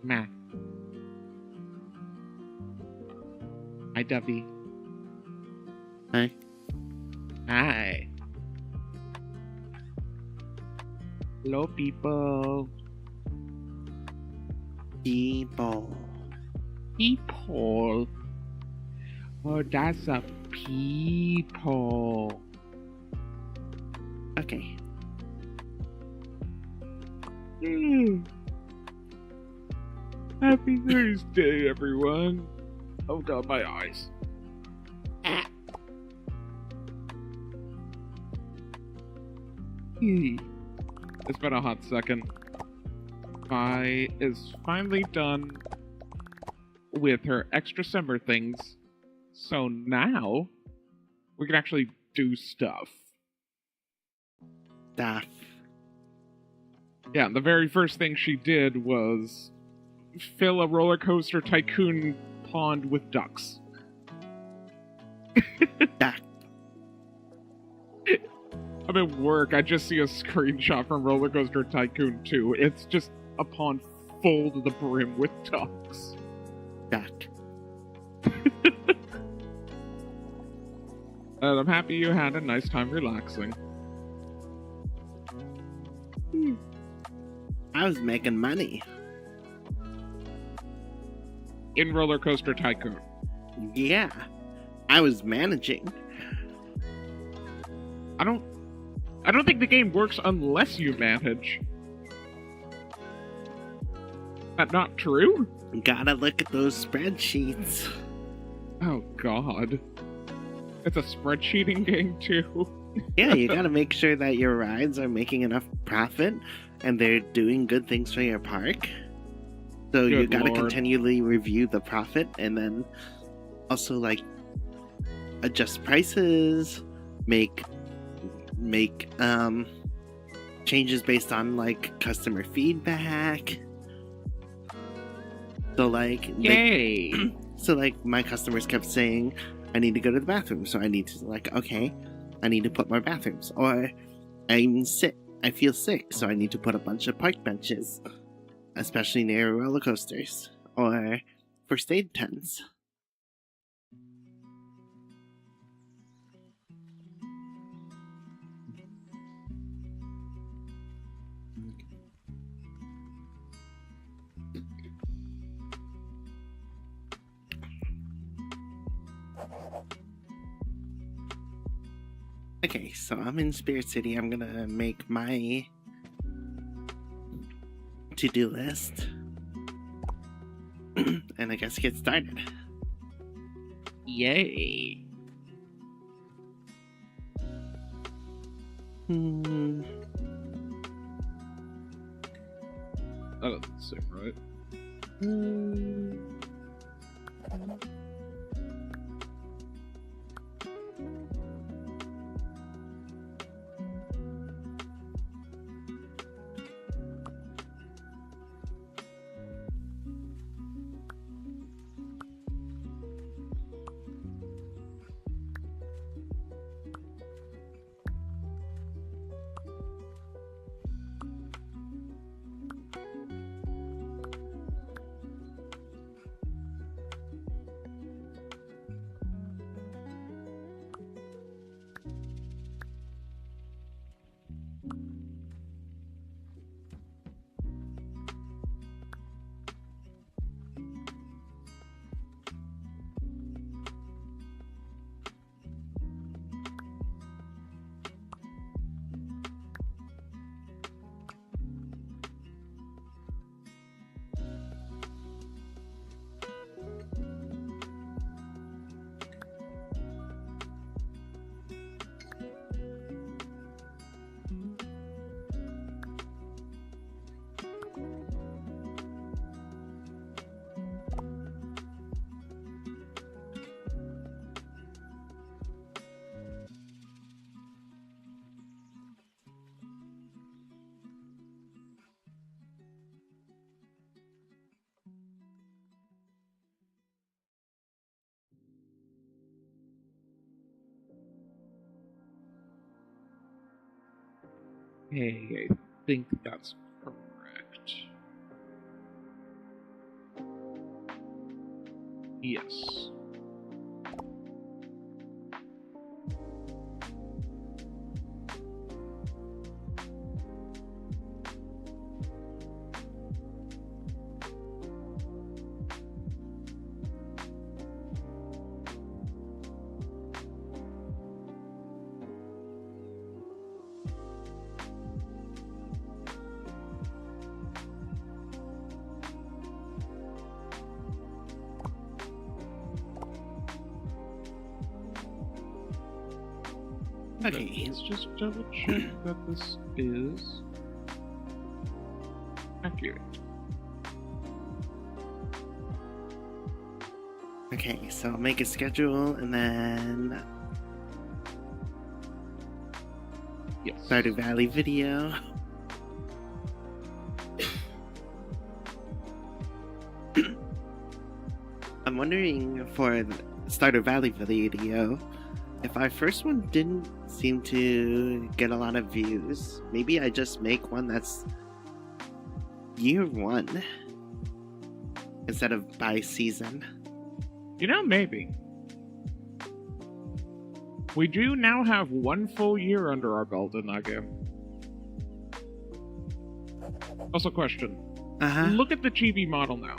Ma. Hi, Dovey. Hi. Hi. Hello, people. People. People. Oh, that's a people. Okay. Happy Thursday, everyone. Oh god, my eyes. It's been a hot second. Vi is finally done with her extra summer things, so now we can actually do stuff. Stuff. Yeah, the very first thing she did was fill a roller coaster tycoon pond with ducks. Duck. I'm at work, I just see a screenshot from Roller Coaster Tycoon 2. It's just a pond full to the brim with ducks. Duck. And I'm happy you had a nice time relaxing. I was making money. In Roller Coaster Tycoon. Yeah. I was managing. I don't think the game works unless you manage. That not true? Gotta look at those spreadsheets. Oh, God. It's a spreadsheeting game, too. Yeah, you gotta make sure that your rides are making enough profit and they're doing good things for your park. So you Good gotta Lord. continually review the profit and then also like adjust prices, make changes based on like customer feedback. So like Yay! so like my customers kept saying I need to go to the bathroom, so I need to like okay, I need to put more bathrooms, or I'm sick, I feel sick, so I need to put a bunch of park benches, especially near roller coasters or first aid tents. Okay, so I'm in Spirit City. I'm gonna make my to-do list and I guess get started. Yay! Hmm. That doesn't seem right. Hey, I think that's correct. Yes. Okay. Let's just double check that this is accurate. Okay, so I'll make a schedule and then Yes. Stardew Valley video. I'm wondering for the Stardew Valley video, if our first one didn't seem to get a lot of views, maybe I just make one that's year one instead of by season. You know, maybe. We do now have one full year under our belt in that game. Also, question. Look at the chibi model now.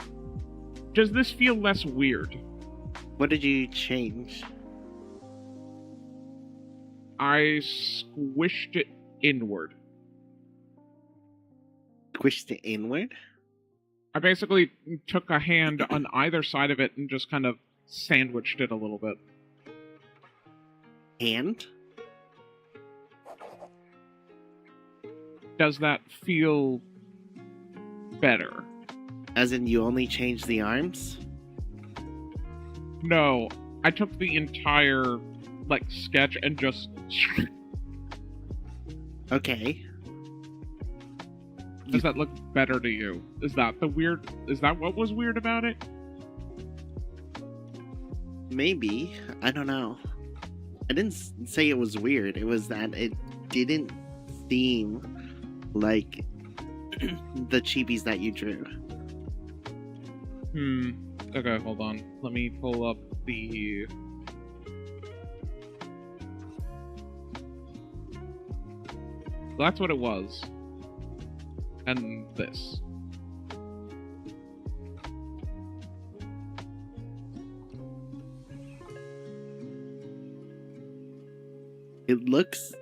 Does this feel less weird? What did you change? I squished it inward. Squished it inward? I basically took a hand on either side of it and just kind of sandwiched it a little bit. And? Does that feel better? As in you only change the arms? No, I took the entire, like, sketch and just... Okay. Does that look better to you? Is that what was weird about it? Maybe. I don't know. I didn't say it was weird. It was that it didn't seem like the chibies that you drew. Okay, hold on. Let me pull up the... That's what it was. And this. It looks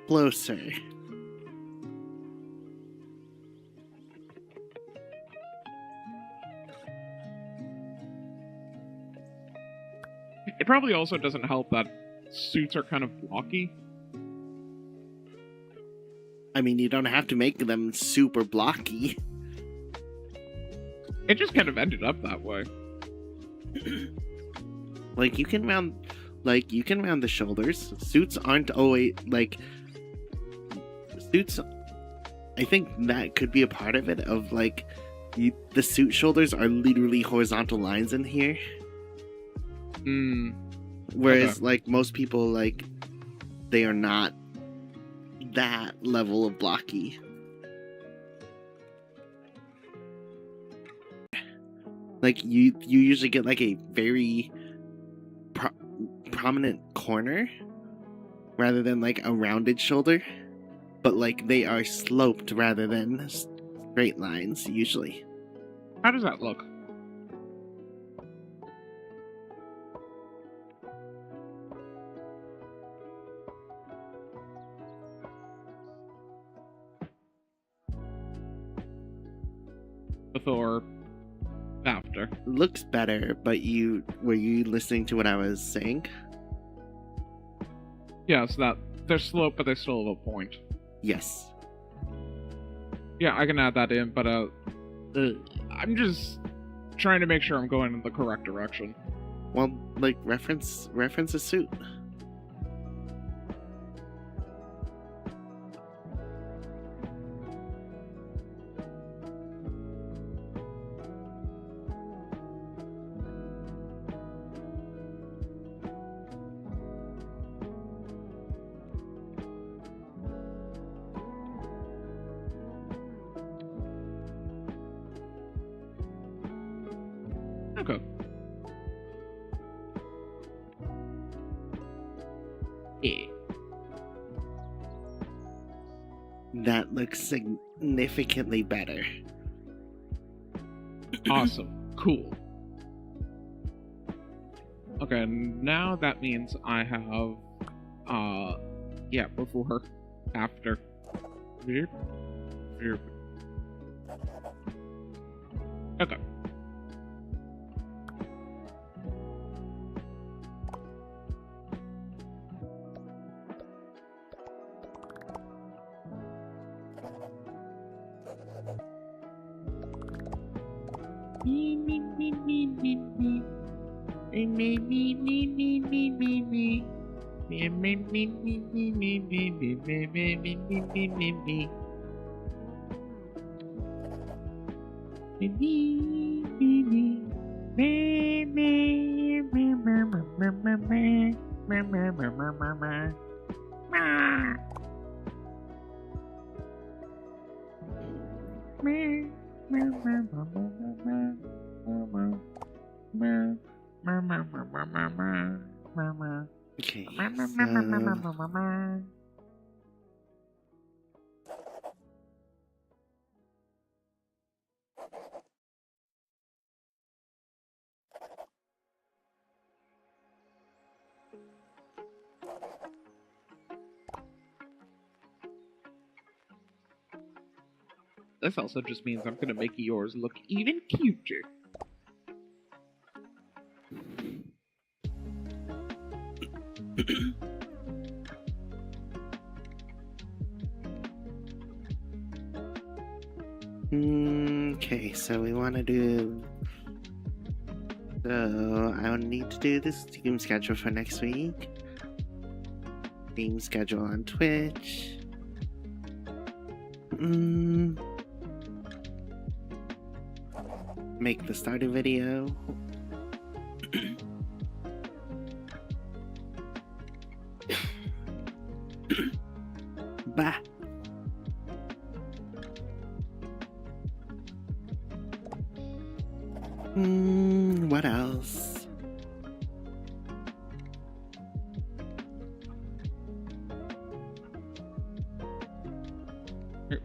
closer. It probably also doesn't help that suits are kind of blocky. I mean, you don't have to make them super blocky. It just kind of ended up that way. Like, you can round the shoulders. Suits aren't always, like... Suits... I think that could be a part of it, of, like... the suit shoulders are literally horizontal lines in here. Whereas, Okay. like, most people, like... They are not that level of blocky. Like, you usually get, like, a very... prominent corner rather than like a rounded shoulder, but like they are sloped rather than straight lines usually. How does that look? Before, after. Looks better, but were you listening to what I was saying? Yeah, so that they're sloped, but they still have a point. Yes. Yeah, I can add that in, but I'm just trying to make sure I'm going in the correct direction. Well, like reference a suit. Okay. Yeah. That looks significantly better. Awesome. Cool. Okay, now that means I have, yeah, before, after. Okay. Okay, This also just means I'm gonna make yours look even cuter. Okay, so we want to do. So I'll need to do the Steam schedule for next week. Steam schedule on Twitch. Make the starter video. Bah. What else?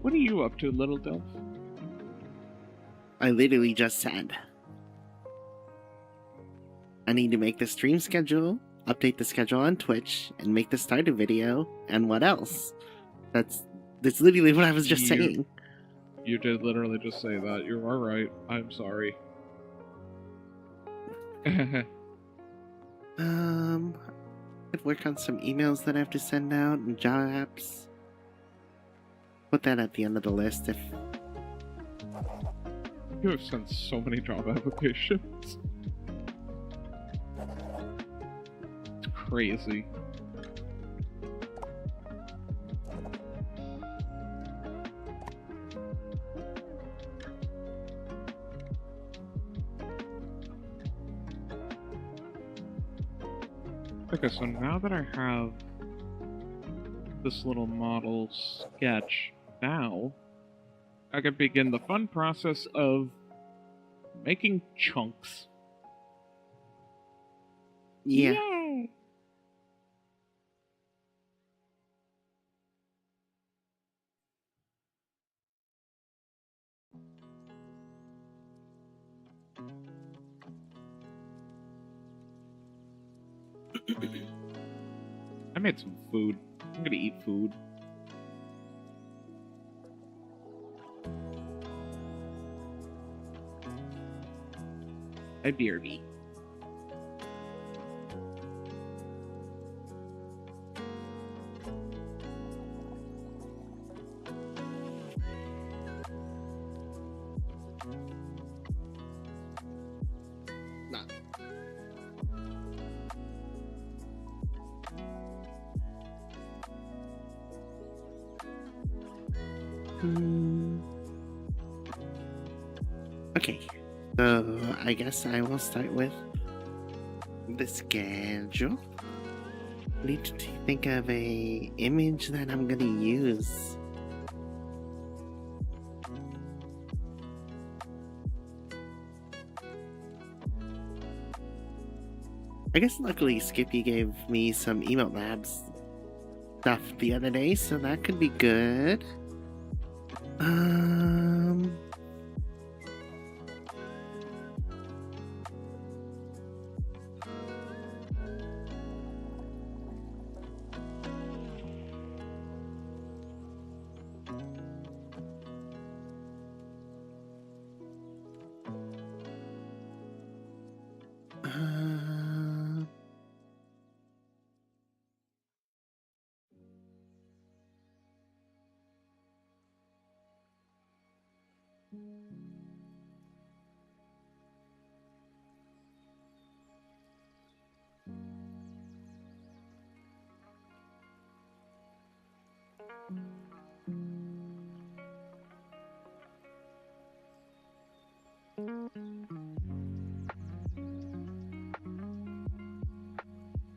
What are you up to, Little Delph? I literally just said I need to make the stream schedule, update the schedule on Twitch, and make the starter video, and what else? That's literally what I was just saying. You did literally just say that. You are right. I'm sorry. I'd work on some emails that I have to send out and job apps. Put that at the end of the list if... You have sent so many job applications. It's crazy. Okay, so now that I have this little model sketch, now I can begin the fun process of making chunks. Yeah. Yay! I made some food. I'm gonna eat food. A BRB. Nah. Okay, so I guess I will start with the schedule. Need to think of a image that I'm gonna use. I guess luckily Skippy gave me some emote labs stuff the other day, so that could be good.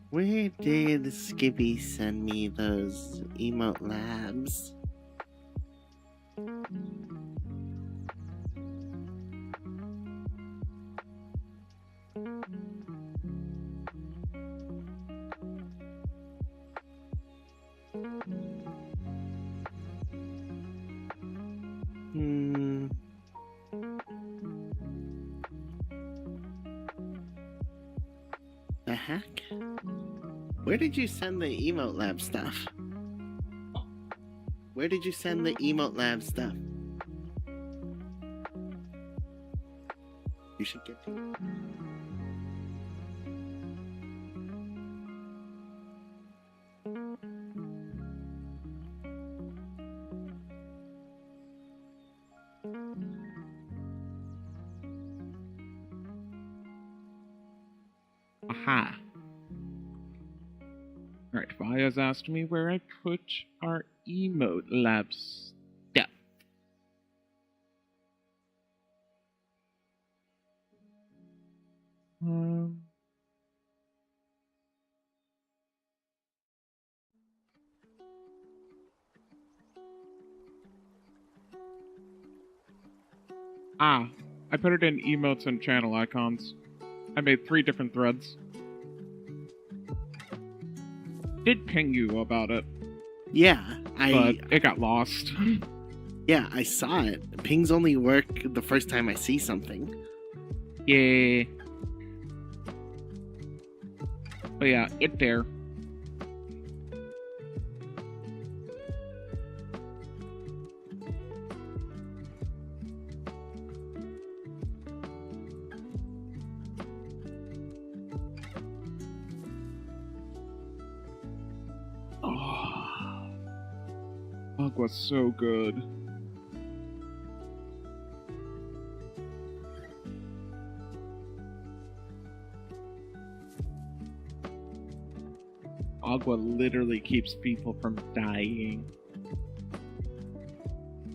Where did Skippy send me those emote labs? The heck? Where did you send the emote lab stuff? Where did you send the emote lab stuff? You should get to Aha. Alright, Vaya's asked me where I put our emote lab stuff. I put it in emotes and channel icons. I made 3 different threads. Did ping you about it. Yeah, but it got lost. Yeah, I saw it. Pings only work the first time I see something. Yeah. But yeah, it there. Oh, Aqua's so good. Agua literally keeps people from dying.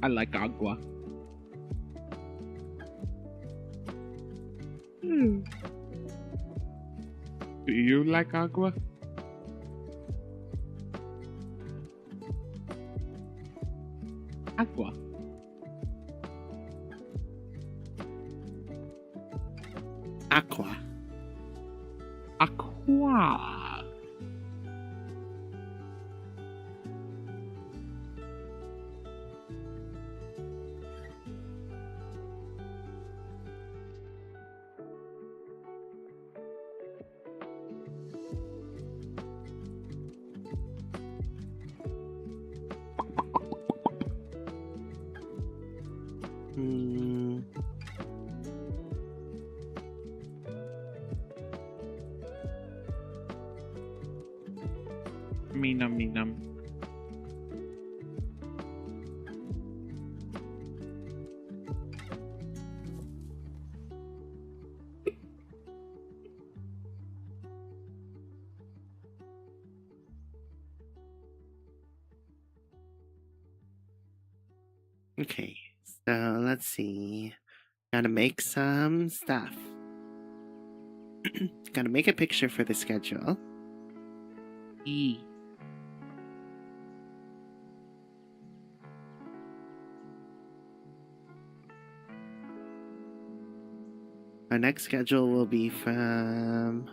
I like Agua. Do you like Agua? Agua. Aqua. Aqua. Minam. Okay, so let's see. Gotta make some stuff. Gotta make a picture for the schedule. E. Our next schedule will be from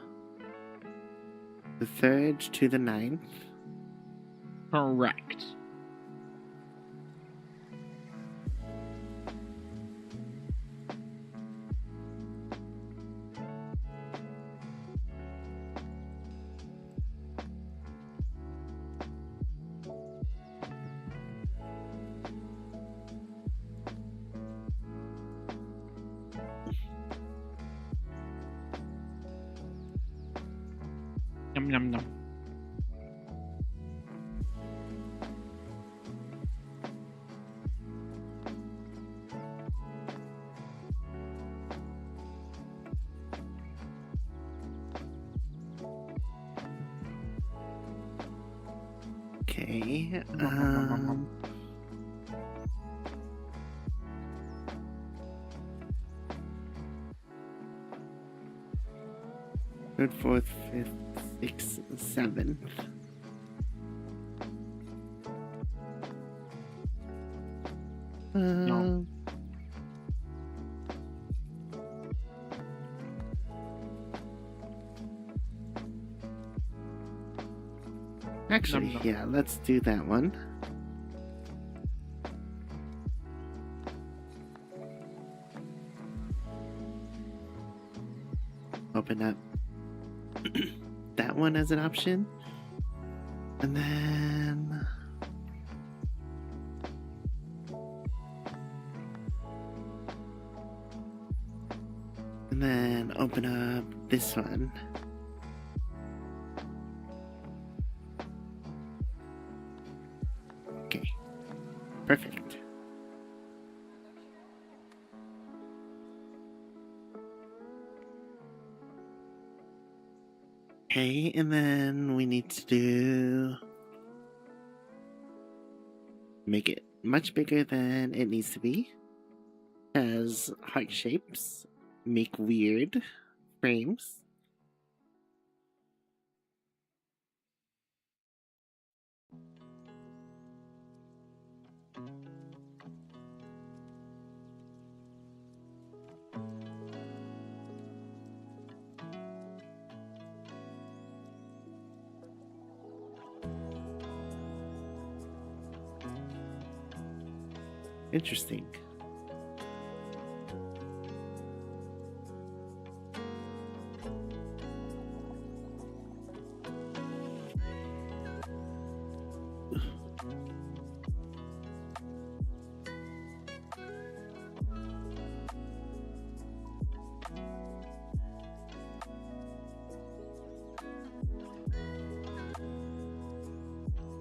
the 3rd to the 9th. Correct. Nom. Okay. Third, 4th, 5th, 6th, 7th. No. Actually, No. yeah, let's do that one. Open up that one as an option. And then open up this one. Okay. Perfect. Okay, and then we need to make it much bigger than it needs to be, as heart shapes make weird frames. Interesting.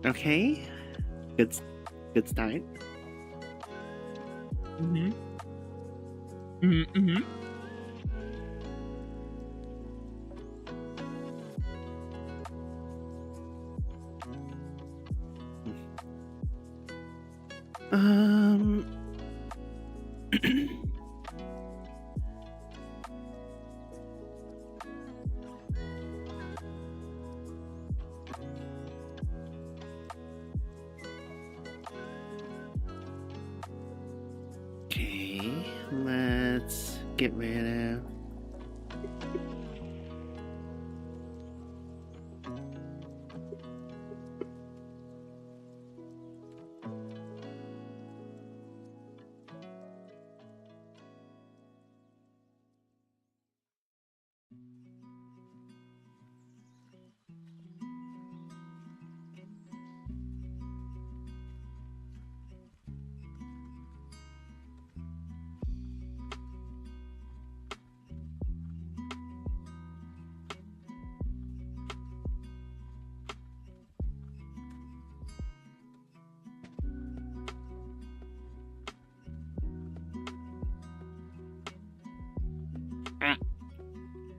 Okay, good, good start. Mm-hmm. Mm-hmm. Mm-hmm. Um. Okay, let's get rid of.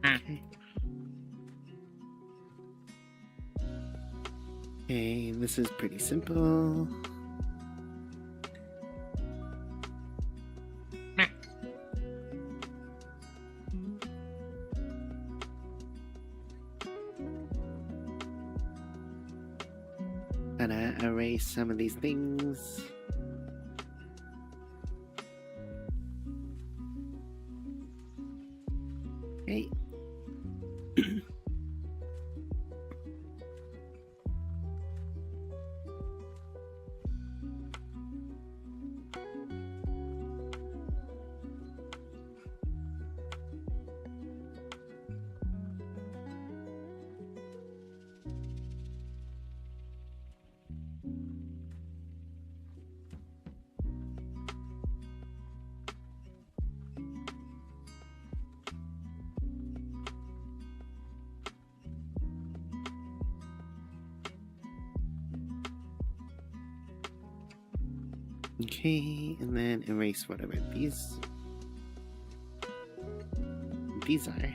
Okay. Okay, this is pretty simple. Gotta erase some of these things. Okay. Okay, and then erase whatever these are.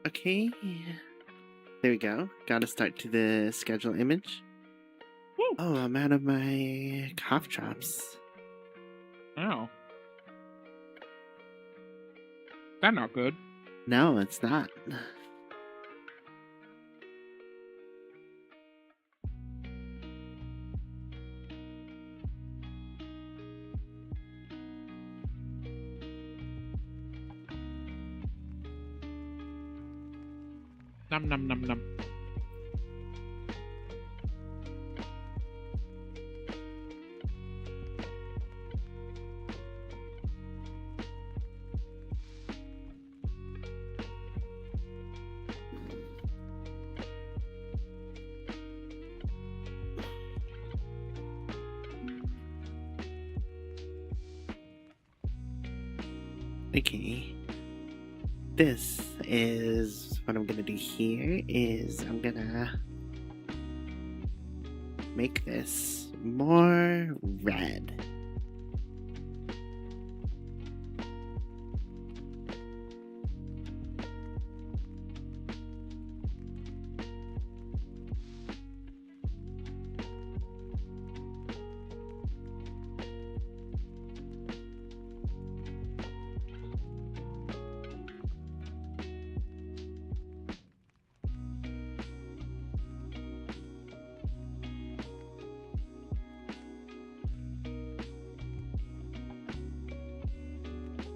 Okay, there we go. Gotta start to the schedule image. Woo. Oh, I'm out of my cough drops. Oh. That's not good. No, it's not. Num num num num. Okay. This is what I'm gonna do here is I'm gonna make this more red.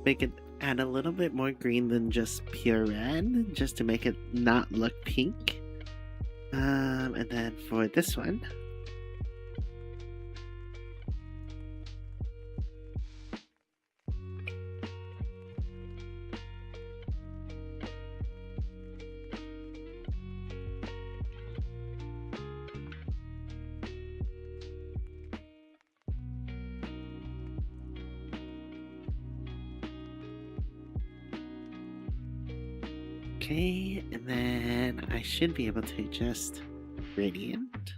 Make it add a little bit more green than just pure red, just to make it not look pink. And then for this one, okay, and then I should be able to adjust gradient.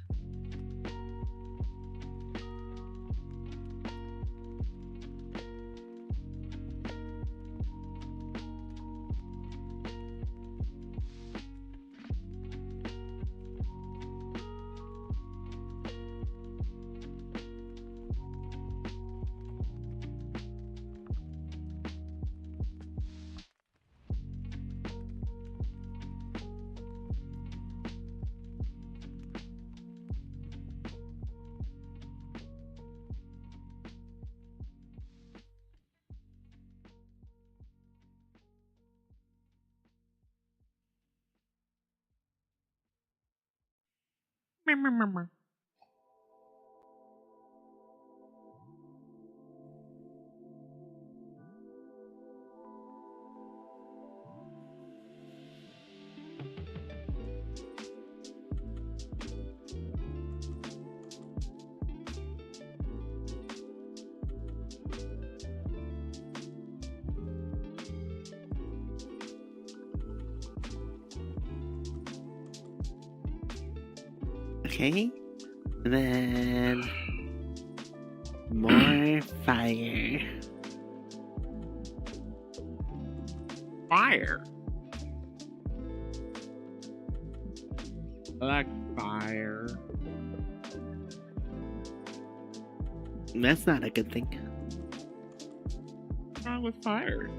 Meow, meow, meow, meow. Okay, and then more fire. Fire. I like fire. That's not a good thing. What's wrong with fire?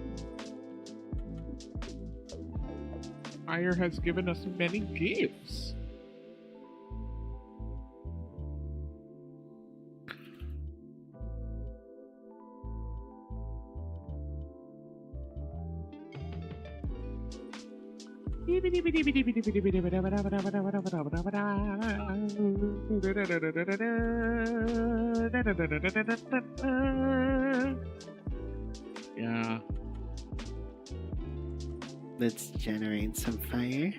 Fire has given us many gifts. Yeah. Let's generate some fire.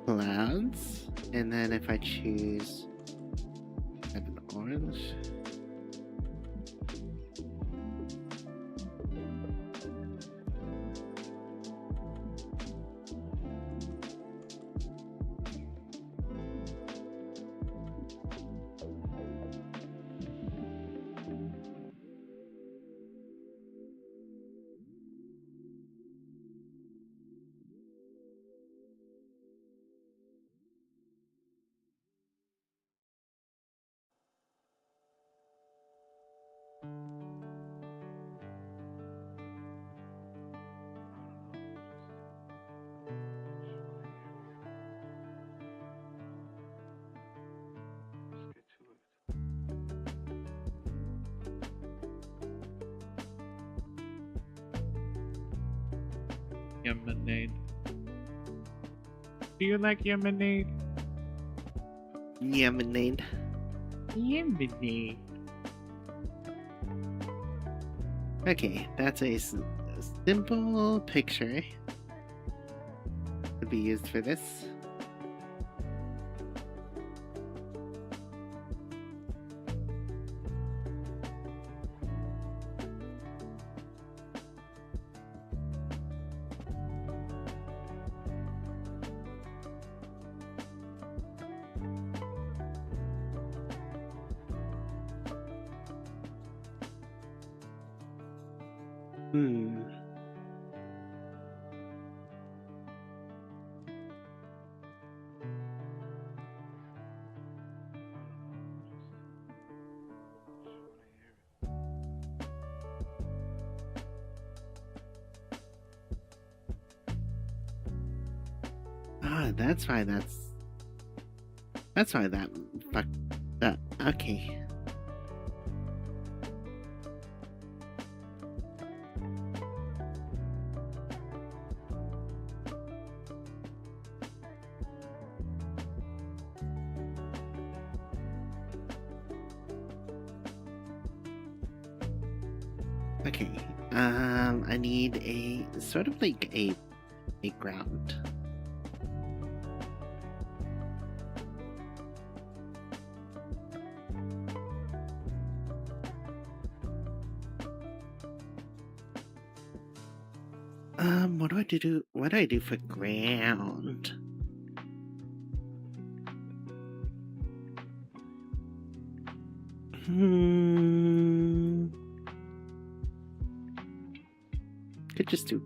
Clouds, and then if I choose an orange. Lemonade. Do you like lemonade? Lemonade. Lemonade. Okay, that's a simple picture to be used for this. Hmm. Ah, that's why that's why that fuck that okay. Okay. I need a sort of like a ground. What do I do? What do I do for ground? Could just do.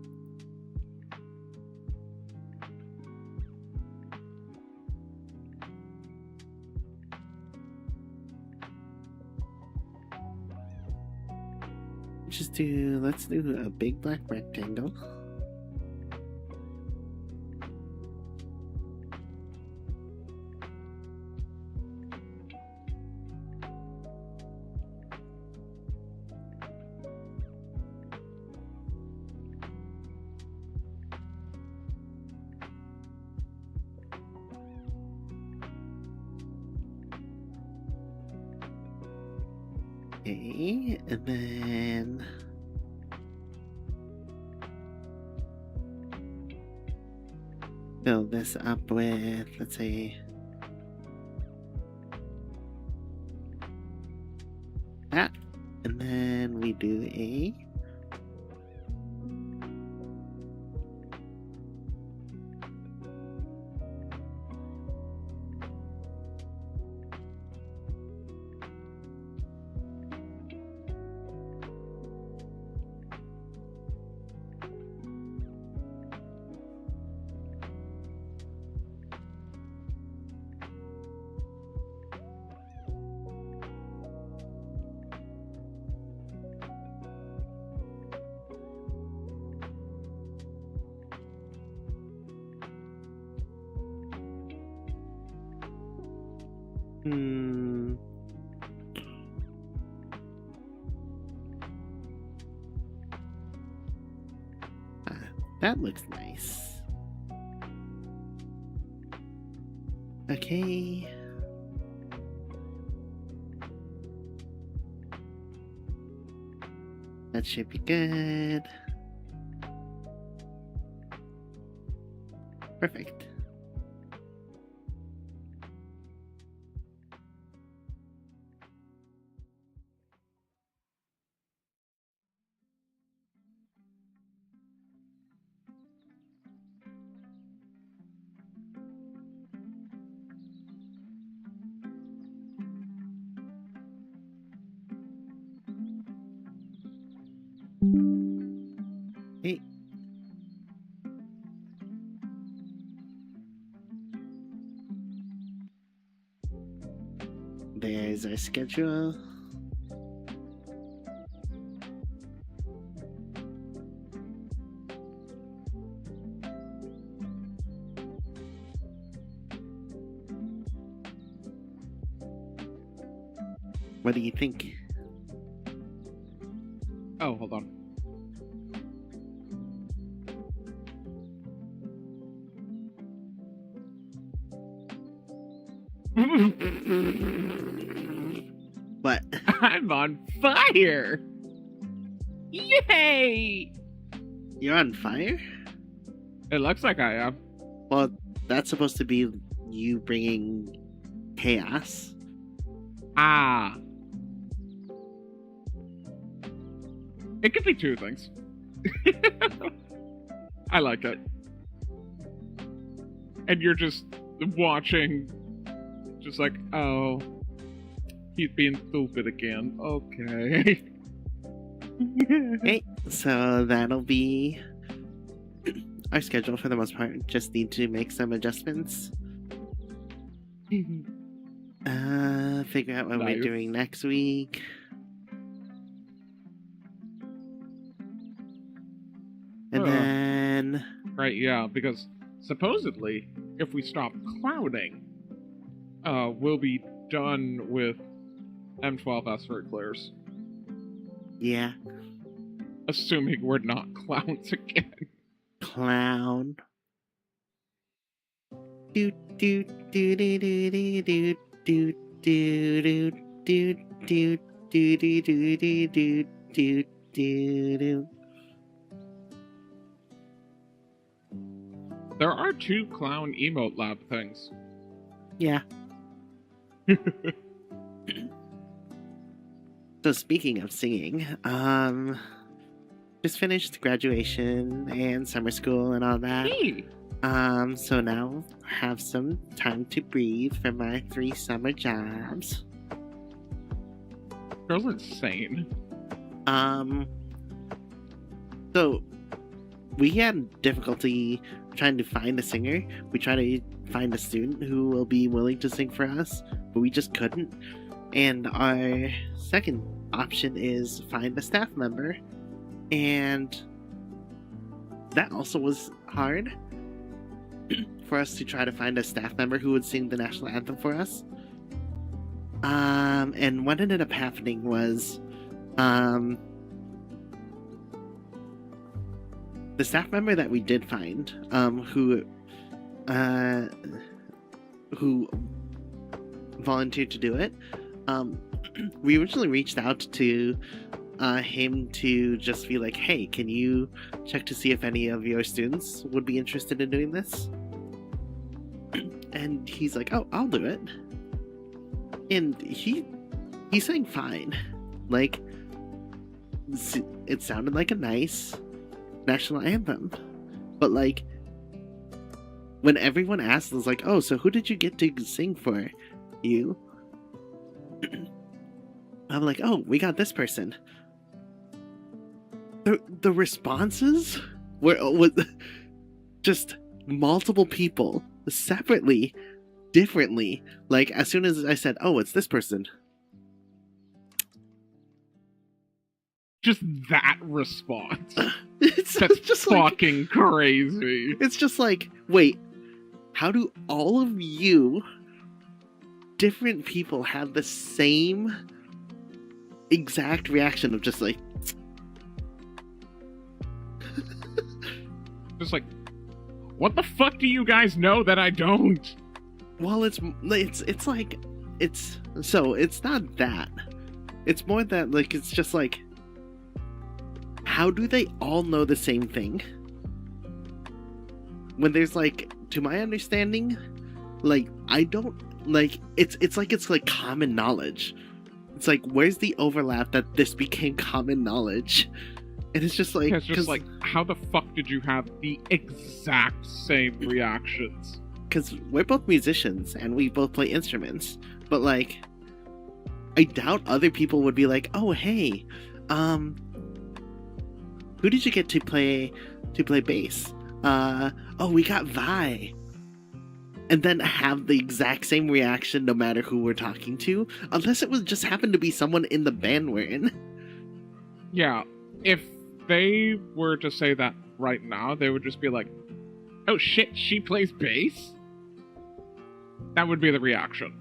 Let's do a big black rectangle. Okay, and then fill this up with, let's say, that, and then we do a that looks nice. Okay. That should be good. Perfect. Hey. There's our schedule. What do you think? Oh, hold on. What? I'm on fire! Yay! You're on fire? It looks like I am. Well, that's supposed to be you bringing chaos. Ah. It could be two things. I like it. And you're just watching, just like, oh, he's being stupid again. Okay. Okay, so that'll be our schedule for the most part. Just need to make some adjustments. Figure out what we're Nice. doing next week. And then... Right, yeah, because supposedly, if we stop clouding, we'll be done with M12S for clears. Yeah. Assuming we're not clowns again. Clown. Do do do do do do do do do do do do do do do do do. There are 2 clown emote lab things. Yeah. So speaking of singing, just finished graduation and summer school and all that. Hey! So now have some time to breathe for my 3 summer jobs. Girl's insane. So we had difficulty trying to find a singer. We tried to find a student who will be willing to sing for us, but we just couldn't. And our second option is find a staff member, and that also was hard for us to try to find a staff member who would sing the national anthem for us. And what ended up happening was the staff member that we did find, who volunteered to do it, we originally reached out to him to just be like, hey, can you check to see if any of your students would be interested in doing this? And he's like, oh, I'll do it. And he sang fine. Like, it sounded like a nice national anthem. But like, when everyone asked, it was like, oh, so who did you get to sing for you? I'm like, oh, we got this person. The responses were just multiple people separately, differently. Like, as soon as I said, oh, it's this person. Just that response. That's just fucking like, crazy. It's just like, wait, how do all of you different people have the same exact reaction of just like... Just like, what the fuck do you guys know that I don't? Well, it's like, so it's not that. It's more that, like, it's just like, how do they all know the same thing? When there's like, to my understanding, like, I don't, like, it's like common knowledge. It's like, where's the overlap that this became common knowledge? And it's just like... Yeah, it's just like, how the fuck did you have the exact same reactions? Because we're both musicians, and we both play instruments. But, like, I doubt other people would be like, oh, hey, who did you get to play bass? Oh, we got Vi. And then have the exact same reaction no matter who we're talking to. Unless it was just happened to be someone in the band we're in. Yeah, if they were to say that right now, they would just be like, oh shit, she plays bass? That would be the reaction.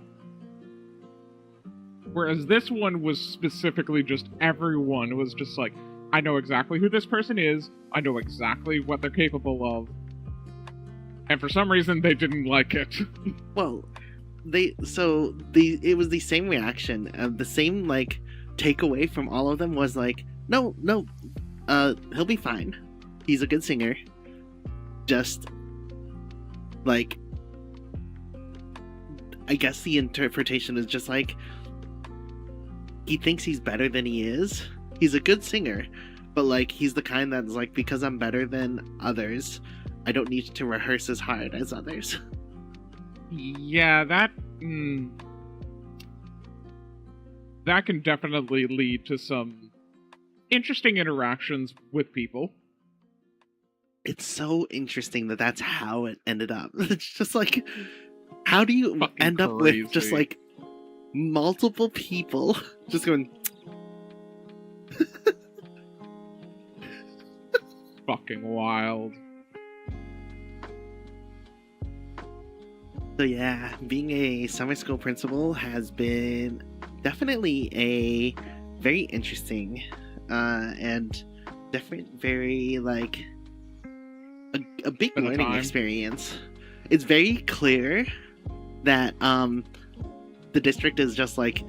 Whereas this one was specifically just everyone was just like, I know exactly who this person is, I know exactly what they're capable of. And for some reason, they didn't like it. Well, it was the same reaction. The same, like, takeaway from all of them was like, no, he'll be fine. He's a good singer. Just, like, I guess the interpretation is just like, he thinks he's better than he is. He's a good singer, but, like, he's the kind that's like, because I'm better than others, I don't need to rehearse as hard as others. Yeah, that can definitely lead to some interesting interactions with people. It's so interesting that that's how it ended up. It's just like, how do you Fucking end up with just crazy. like multiple people just going, Fucking wild. So yeah, being a summer school principal has been definitely a very interesting and definitely very like a big Been a learning time. experience. It's very clear that the district is just like,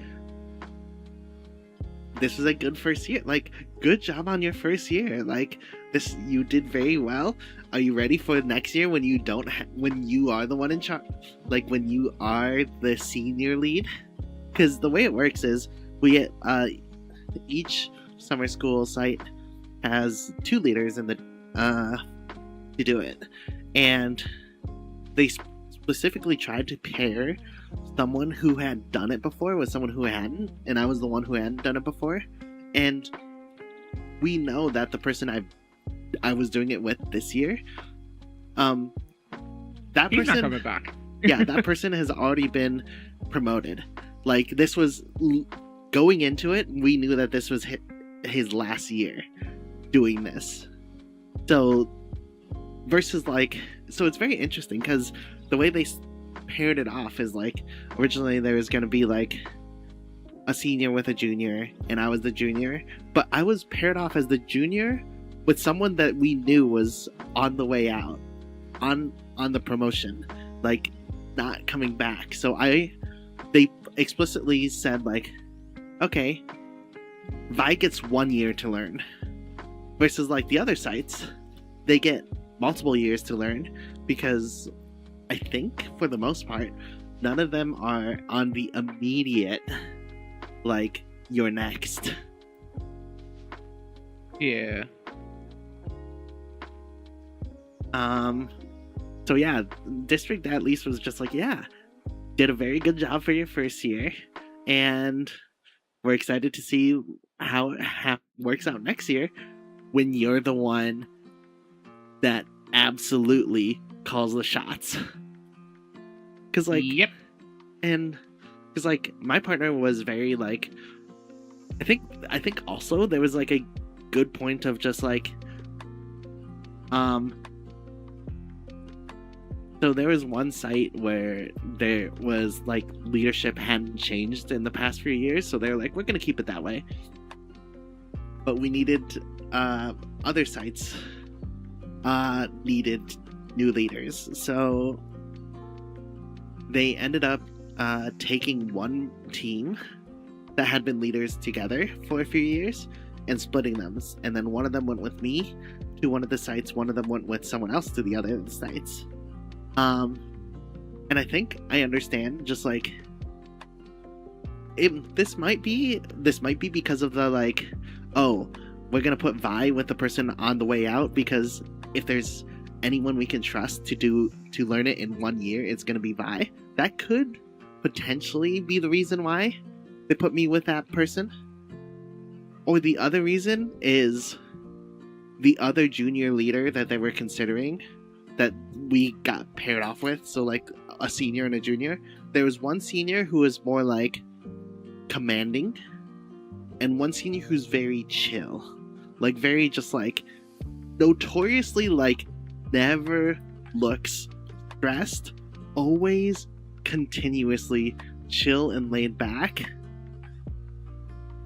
this was a good first year. Like, good job on your first year. Like, this, you did very well. Are you ready for next year when you don't when you are the one in charge? Like, when you are the senior lead? Because the way it works is we get each summer school site has 2 leaders in the to do it, and they specifically tried to pair someone who had done it before with someone who hadn't, and I was the one who hadn't done it before. And we know that the person I was doing it with this year, that He's not person, coming back. yeah, that person has already been promoted. Like, this was going into it, we knew that this was his last year doing this. So versus like, so it's very interesting because the way they paired it off is like, originally there was going to be like a senior with a junior, and I was the junior, but I was paired off as the junior with someone that we knew was on the way out, on the promotion, like not coming back. So they explicitly said like, okay, Vi gets 1 year to learn, versus like the other sites, they get multiple years to learn, because I think for the most part none of them are on the immediate like, you're next. Yeah. So yeah, district at least was just like, yeah, did a very good job for your first year, and we're excited to see how it works out next year when you're the one that absolutely calls the shots. Because like, Yep. and because like my partner was very like, I think also there was like a good point of just like, so there was one site where there was like leadership hadn't changed in the past few years, so they're like, we're gonna keep it that way. But we needed other sites needed new leaders, so they ended up taking one team that had been leaders together for a few years and splitting them, and then one of them went with me to one of the sites, one of them went with someone else to the other sites. And I think I understand, just like, this might be because of the like, oh, we're gonna put Vi with the person on the way out, because if there's anyone we can trust to learn it in 1 year, it's gonna be Vi. That could potentially be the reason why they put me with that person. Or the other reason is the other junior leader that they were considering that we got paired off with, so like a senior and a junior. There was one senior who was more like commanding, and one senior who's very chill, like very just like notoriously like never looks stressed, always continuously chill and laid back.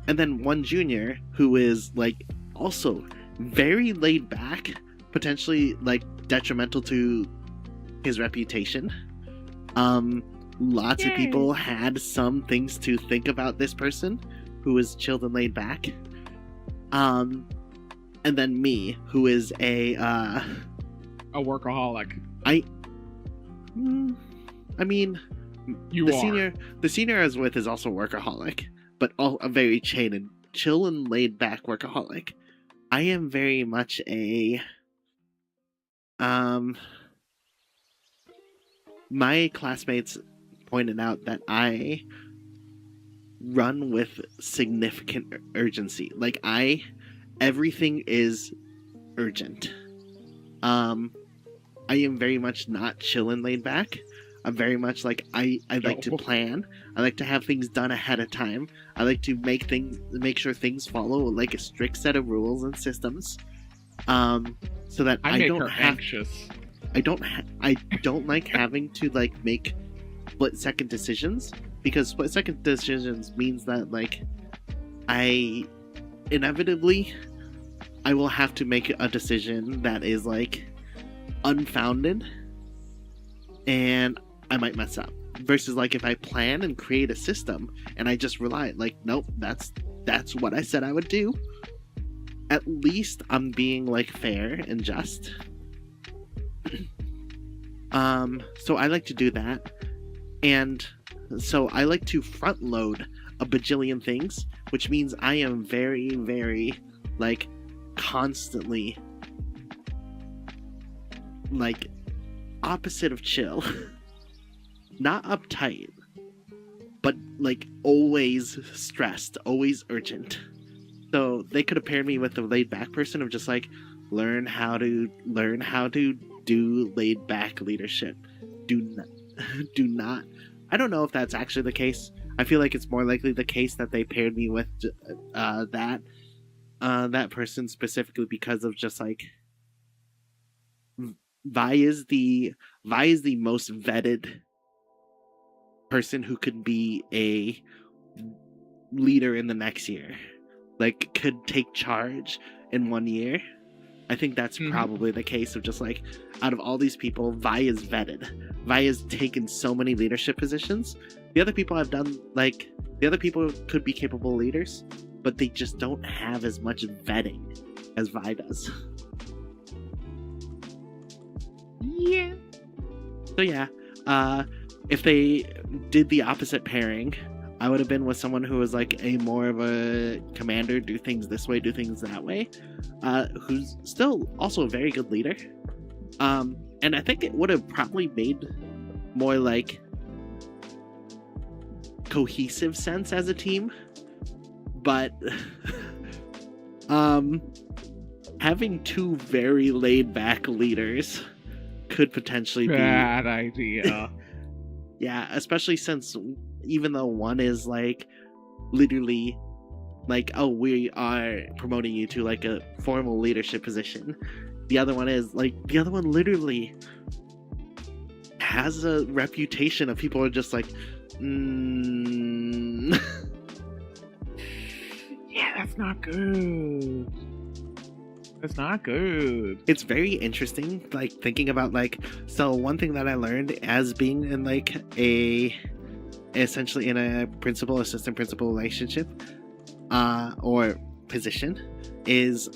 And then one junior who is like also very laid back, potentially like detrimental to his reputation. Lots of people had some things to think about this person who is chilled and laid back. And then me, who is a workaholic. I mean, the senior I was with is also workaholic, but a very chill and laid back workaholic. I am very much a my classmates pointed out that I run with significant urgency. Like, I everything is urgent. I am very much not chill and laid back. I'm very much like I like to plan. I like to have things done ahead of time. I like to make sure things follow like a strict set of rules and systems. So that I don't have anxious. I don't like having to like make split-second decisions, because split-second decisions means that like I will have to make a decision that is like unfounded, and I might mess up. Versus like if I plan and create a system and I just rely, like, nope, that's what I said I would do. At least I'm being like fair and just. So I like to do that, and so I like to front load a bajillion things, which means I am very, very like constantly like opposite of chill. Not uptight, but like always stressed, always urgent. So they could have paired me with a laid back person of just like learn how to do laid back leadership. Do not. I don't know if that's actually the case. I feel like it's more likely the case that they paired me with that person specifically because of just like Vi is the most vetted person who could be a leader in the next year, like could take charge in 1 year. I think that's probably the case of just like out of all these people, Vi is vetted. Vi has taken so many leadership positions. The other people could be capable leaders, but they just don't have as much vetting as Vi does. Yeah. So yeah, if they did the opposite pairing, I would have been with someone who was like a more of a commander, do things this way, do things that way, who's still also a very good leader. And I think it would have probably made more like cohesive sense as a team. But having two very laid back leaders could potentially be bad idea. Yeah, especially since even though one is like literally like, oh, we are promoting you to like a formal leadership position, the other one literally has a reputation of people are just like yeah, that's not good. That's not good. It's very interesting, like thinking about like, so one thing that I learned as being in like essentially in a principal assistant principal relationship or position is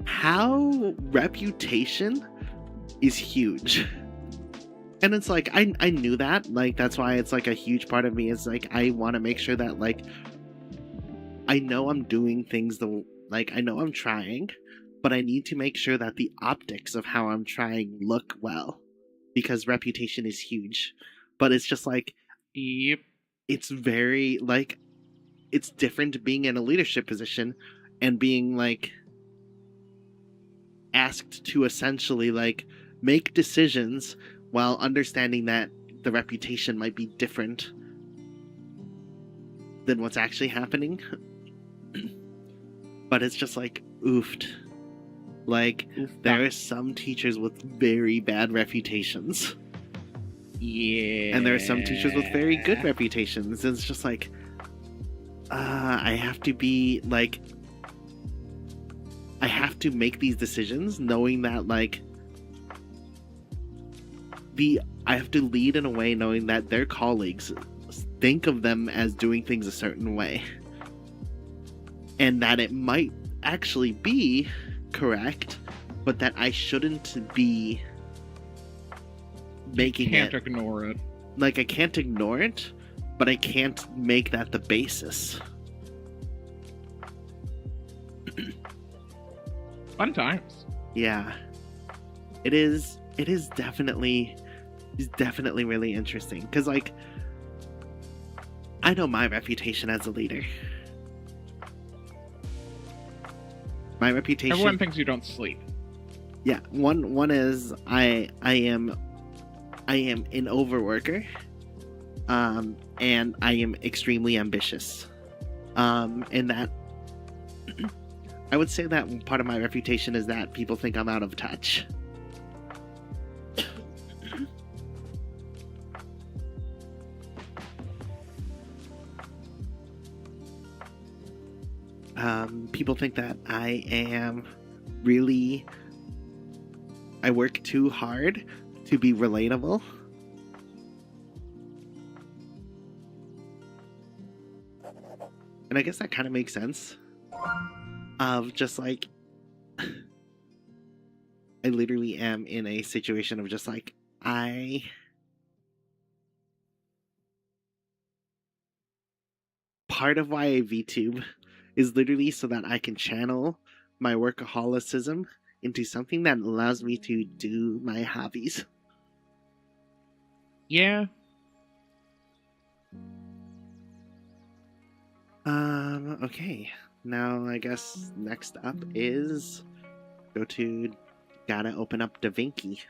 how reputation is huge. And it's like I knew that, like that's why it's like a huge part of me is like I want to make sure that like I know I'm doing things I know I'm trying, but I need to make sure that the optics of how I'm trying look well, because reputation is huge. But it's just like, yep, it's very like it's different being in a leadership position and being like asked to essentially like make decisions while understanding that the reputation might be different than what's actually happening. But it's just like oofed. Like there are some teachers with very bad reputations. Yeah. And there are some teachers with very good reputations. And it's just like I have to be like I have to make these decisions knowing that like I have to lead in a way knowing that their colleagues think of them as doing things a certain way. And that it might actually be correct, but that I shouldn't be making it. Can't ignore it. Like, I can't ignore it, but I can't make that the basis. Fun times. Yeah. It is definitely really interesting. Because, like, I know my reputation as a leader. My reputation. Everyone thinks you don't sleep. Yeah, one is I am an overworker, and I am extremely ambitious. And that I would say that part of my reputation is that people think I'm out of touch. People think that I work too hard to be relatable. And I guess that kind of makes sense. Of just like, I literally am in a situation of just like, part of why I VTube is literally so that I can channel my workaholicism into something that allows me to do my hobbies. Yeah. Okay. Now I guess next up is gotta open up DaVinci.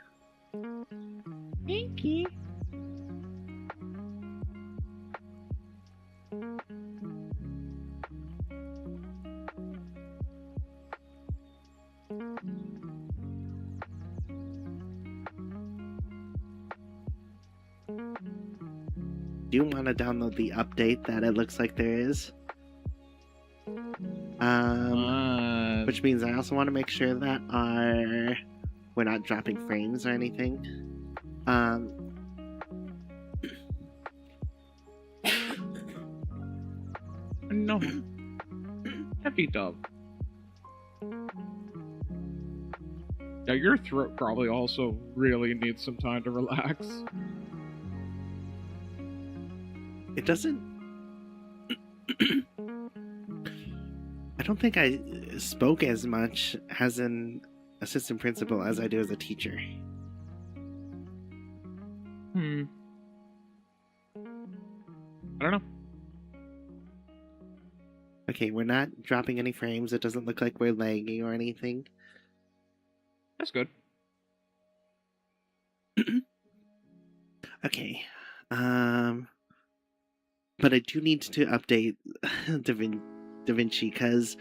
Vinci. Do you want to download the update that it looks like there is? Which means I also want to make sure that we're not dropping frames or anything. No. Happy dove. Yeah, your throat probably also really needs some time to relax. It doesn't. I don't think I spoke as much as an assistant principal as I do as a teacher. I don't know. Okay, we're not dropping any frames. It doesn't look like we're lagging or anything. That's good. Okay. But I do need to update DaVinci because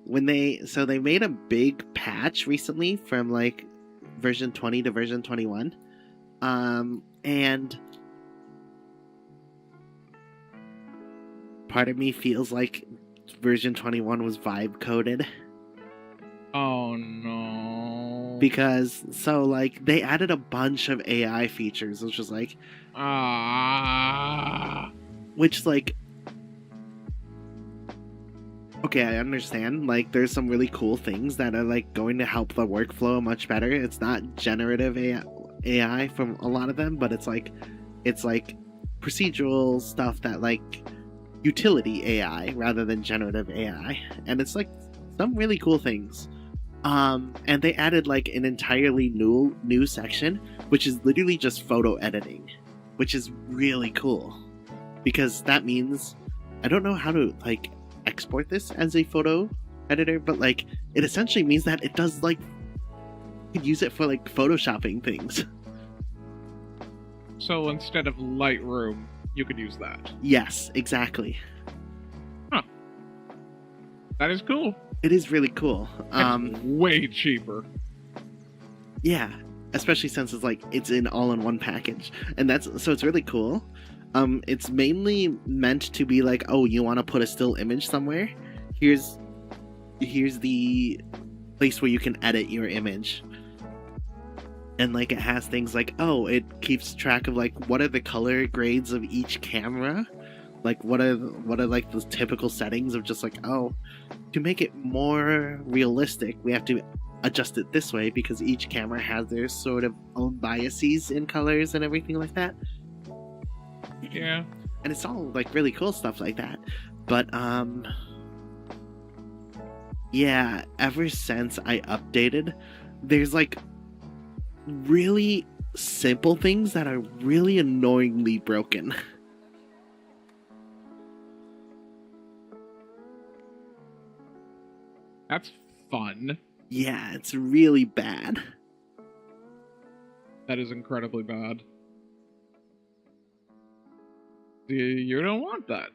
they made a big patch recently from like version 20 to version 21. And part of me feels like version 21 was vibe coded. Oh no. Because they added a bunch of AI features, which was like okay, I understand. Like, there's some really cool things that are like going to help the workflow much better. It's not generative AI from a lot of them, but it's like procedural stuff that like utility AI rather than generative AI, and it's like some really cool things. And they added like an entirely new section, which is literally just photo editing, which is really cool because that means I don't know how to like export this as a photo editor, but like it essentially means that it does like you could use it for like photoshopping things. So instead of Lightroom, you could use that. Yes, exactly. Huh. That is cool. It is really cool. It's way cheaper. Yeah, especially since it's an all-in-one package, and so it's really cool. It's mainly meant to be like, oh, you want to put a still image somewhere? Here's the place where you can edit your image. And like it has things like, oh, it keeps track of like what are the color grades of each camera, like what are like the typical settings of just like, oh, to make it more realistic, we have to adjust it this way because each camera has their sort of own biases in colors and everything like that. Yeah. And it's all like really cool stuff like that. But yeah, ever since I updated, there's like really simple things that are really annoyingly broken. That's fun. Yeah, it's really bad. That is incredibly bad. You don't want that.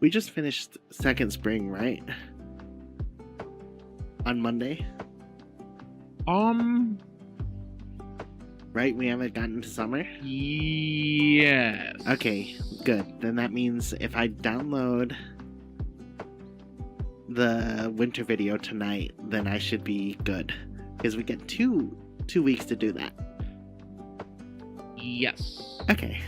We just finished second spring, right? On Monday? Right? We haven't gotten to summer? Yes. Okay, good. Then that means if I download the winter video tonight, then I should be good. Because we get two weeks to do that. Yes. Okay.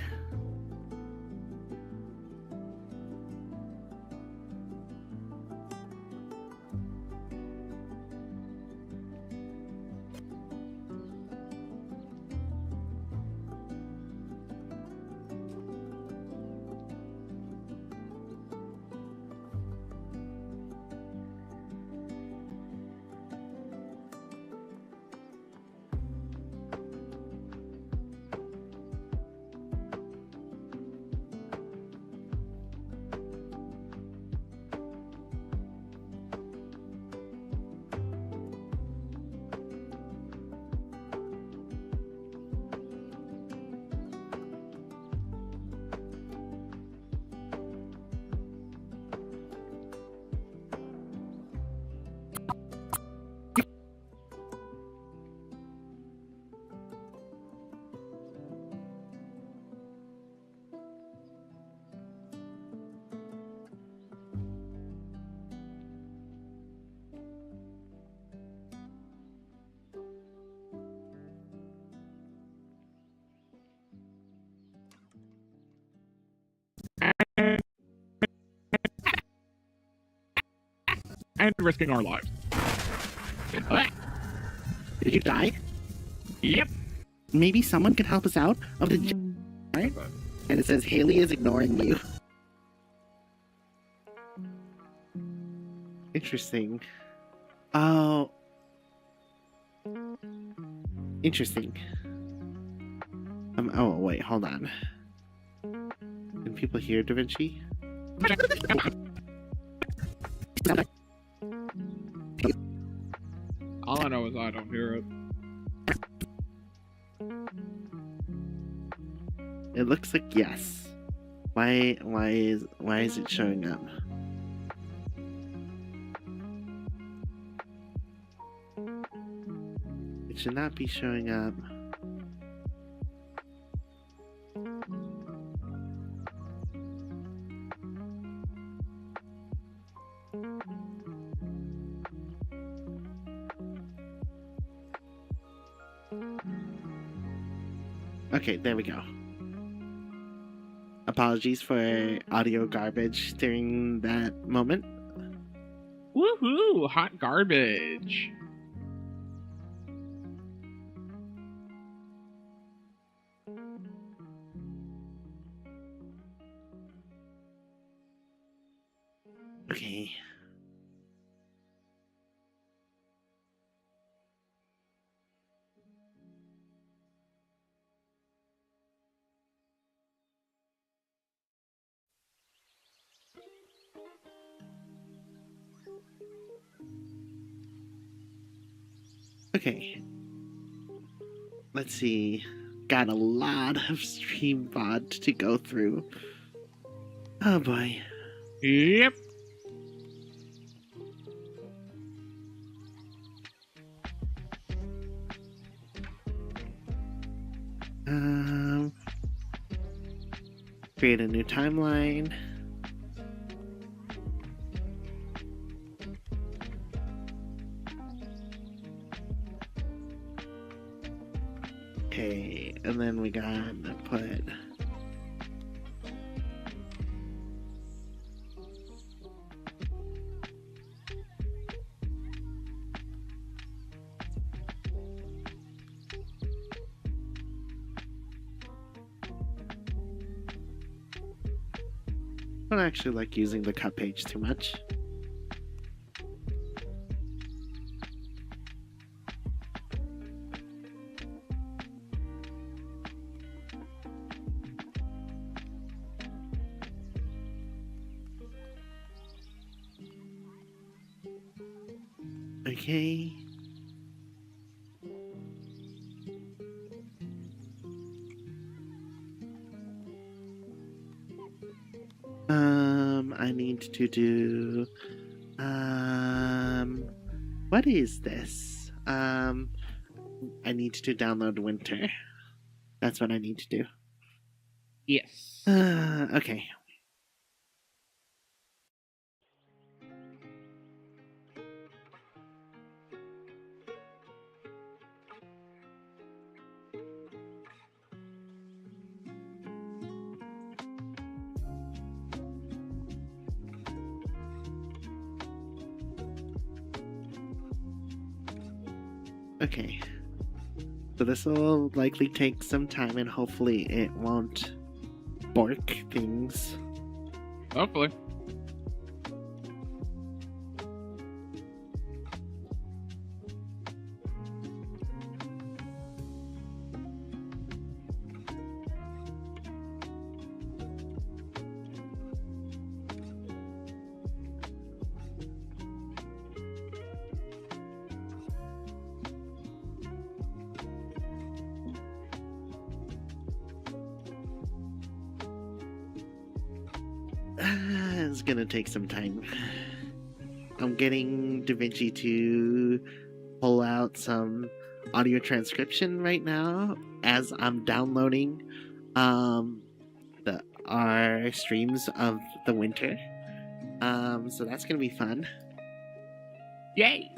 And risking our lives. Did you die? Yep. Maybe someone could help us out of the right? And it says Haley is ignoring you. Interesting. Oh. Interesting. Oh, wait, hold on. Can people hear Da Vinci? All I know is I don't hear it. It looks like yes. Why is it showing up? It should not be showing up. Okay, there we go. Apologies for audio garbage during that moment. Woohoo! Hot garbage. Okay. Okay. Let's see. Got a lot of stream VOD to go through. Oh boy. Yep. Create a new timeline. Okay, and then we gotta put I don't actually like using the cut page too much. Okay. I need to do, what is this? I need to download Winter. That's what I need to do. Yes. Okay. Okay. So this will likely take some time and hopefully it won't bork things. Hopefully. It's gonna take some time. I'm getting DaVinci to pull out some audio transcription right now as I'm downloading our streams of the winter. So that's gonna be fun. Yay!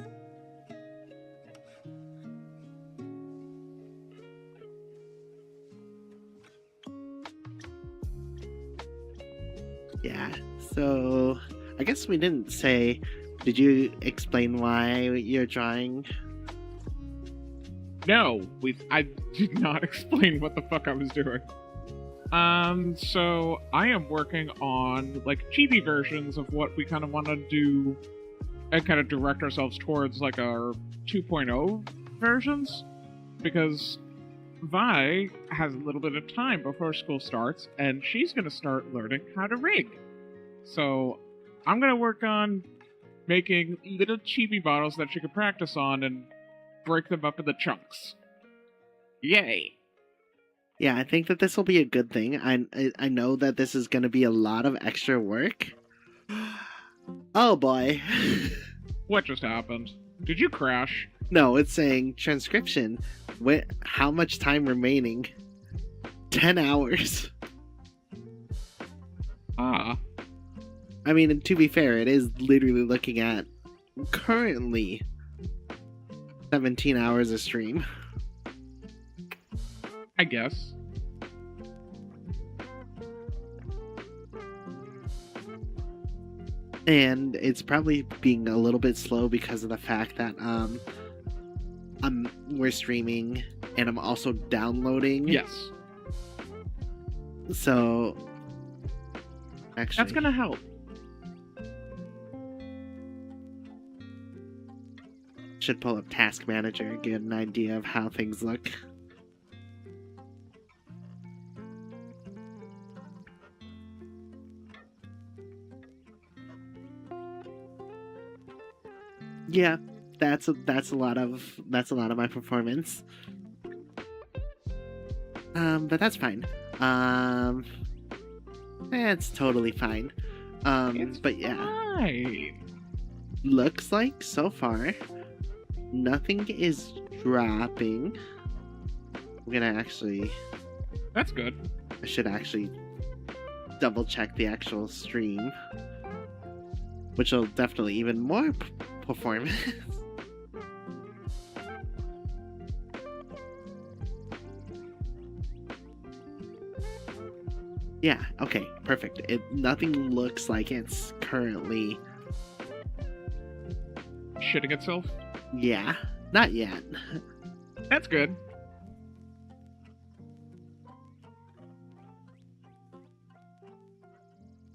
Yeah, so I guess we didn't say, did you explain why you're drawing? No, I did not explain what the fuck I was doing. So I am working on like chibi versions of what we kind of want to do and kind of direct ourselves towards like our 2.0 versions, because Vi has a little bit of time before school starts and she's going to start learning how to rig. So I'm going to work on making little chibi bottles that she can practice on and break them up into chunks. Yay! Yeah, I think that this will be a good thing. I know that this is going to be a lot of extra work. Oh boy. What just happened? Did you crash? No, it's saying transcription. How much time remaining? 10 hours. Ah. I mean, to be fair, it is literally looking at currently 17 hours a stream. I guess. And it's probably being a little bit slow because of the fact that we're streaming and I'm also downloading. Yes. So actually That's gonna help. should pull up Task Manager and get an idea of how things look. Yeah, that's a lot of my performance. But that's fine. It's totally fine. But yeah, Fine. looks like so far nothing is dropping. I'm gonna actually. That's good. I should actually double check the actual stream, which will definitely even more performance. Yeah, okay, perfect. Nothing looks like it's currently. Shitting itself? Yeah, not yet. That's good.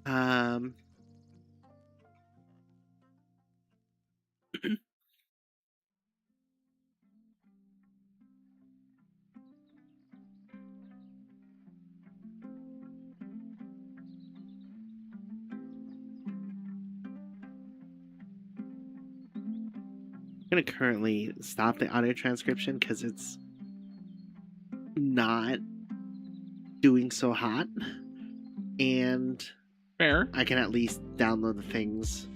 Um, I'm gonna currently stop the audio transcription because it's not doing so hot, and Fair. I can at least download the things.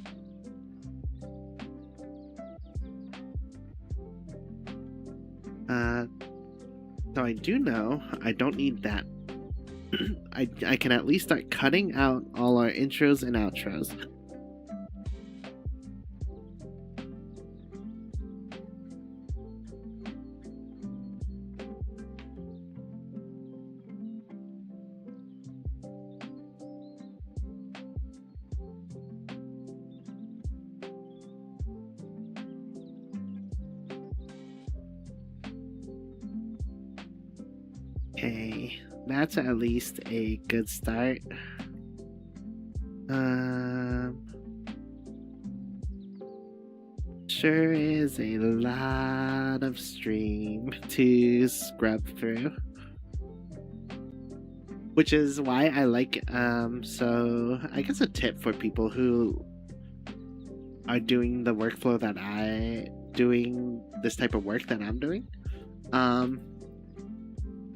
So I do know I don't need that. I can at least start cutting out all our intros and outros. Okay, that's at least a good start. Sure is a lot of stream to scrub through, which is why I like. So I guess a tip for people who are doing the workflow that doing this type of work that I'm doing.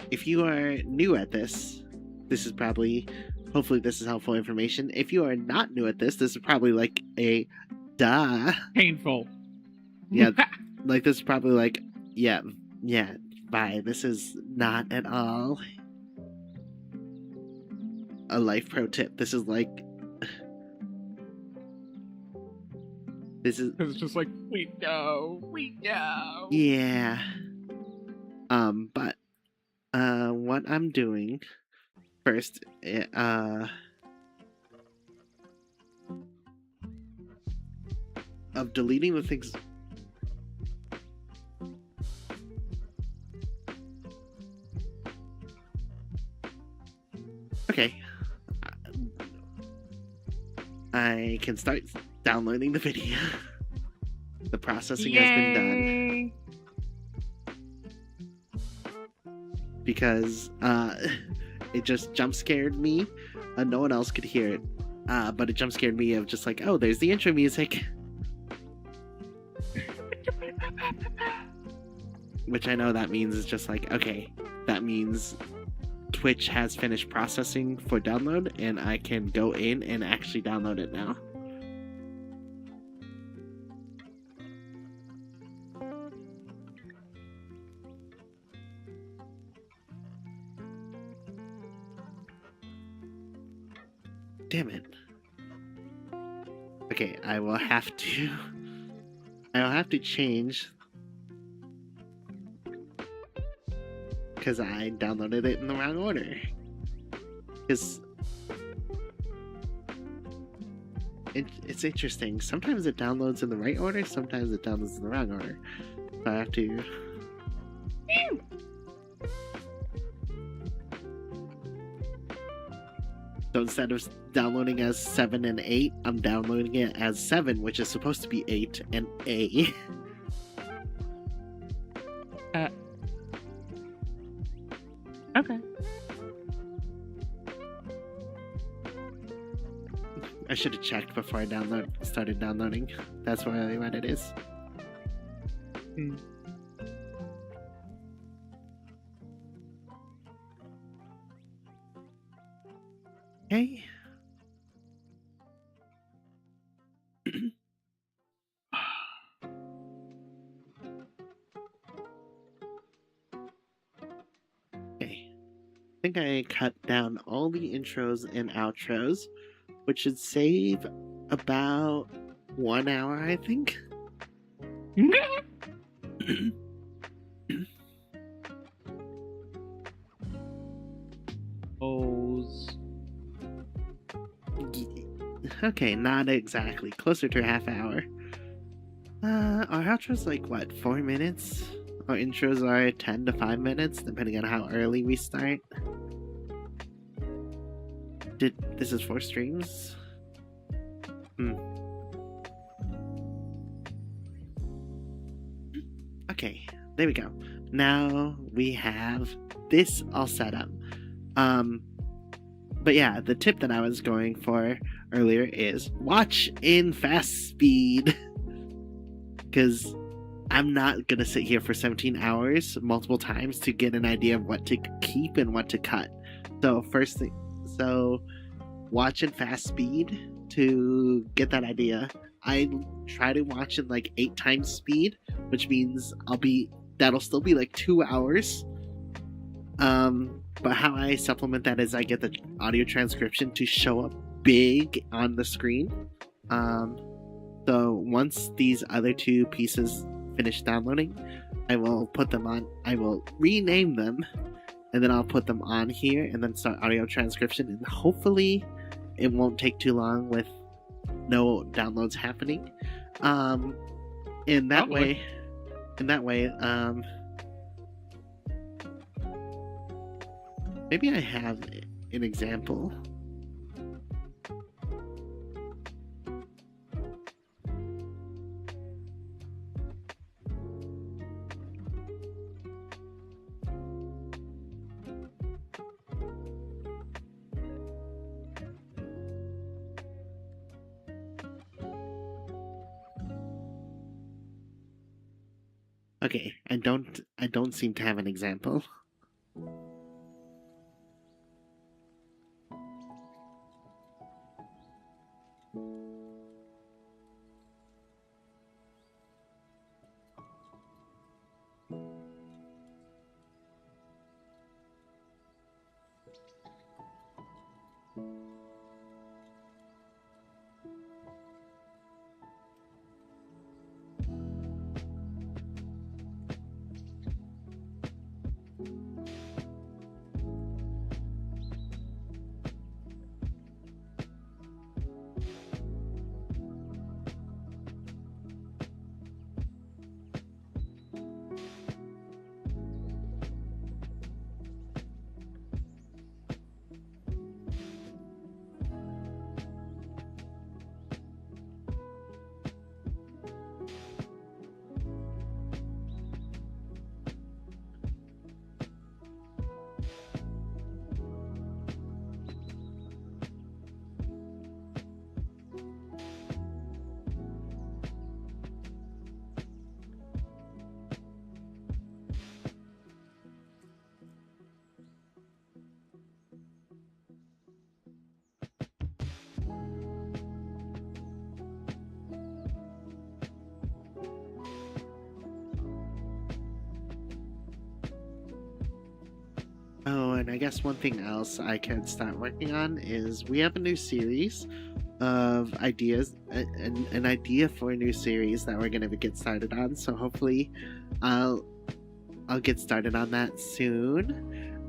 If you are new at this is probably, hopefully this is helpful information. If you are not new at this is probably like a duh. Painful. Yeah, like this is probably like, yeah, bye. This is not at all a life pro tip. This is like, this is. It's just like, we know. Yeah. But what I'm doing first, of deleting the things. Okay. I can start downloading the video. The processing has been done. Because it just jump scared me. No one else could hear it. But it jump scared me of just like, oh, there's the intro music. Which I know that means is just like, okay, that means Twitch has finished processing for download and I can go in and actually download it now. Damn it. Okay, I will have to change because I downloaded it in the wrong order. Because it's interesting. Sometimes it downloads in the right order, sometimes it downloads in the wrong order. So I have to. So instead of downloading as 7 and 8, I'm downloading it as 7, which is supposed to be 8 and A. Okay. I should have checked before I started downloading. That's really what it is. Okay. Okay. I think I cut down all the intros and outros, which should save about 1 hour, I think. Okay, not exactly. Closer to a half hour. Our outro's like, what, 4 minutes? Our intros are 10 to 5 minutes, depending on how early we start. This is 4 streams? Okay, there we go. Now we have this all set up. But yeah, the tip that I was going for earlier is watch in fast speed. Because I'm not going to sit here for 17 hours multiple times to get an idea of what to keep and what to cut. So watch in fast speed to get that idea. I try to watch in like 8 times speed, which means that'll still be like 2 hours. But how I supplement that is I get the audio transcription to show up big on the screen. So once these other 2 pieces finish downloading, I will put them on. I will rename them, and then I'll put them on here, and then start audio transcription. And hopefully, it won't take too long with no downloads happening. In that way, maybe I have an example. Okay, I don't seem to have an example. Oh, and I guess one thing else I can start working on is we have a new series of ideas, an idea for a new series that we're gonna get started on. So hopefully, I'll get started on that soon.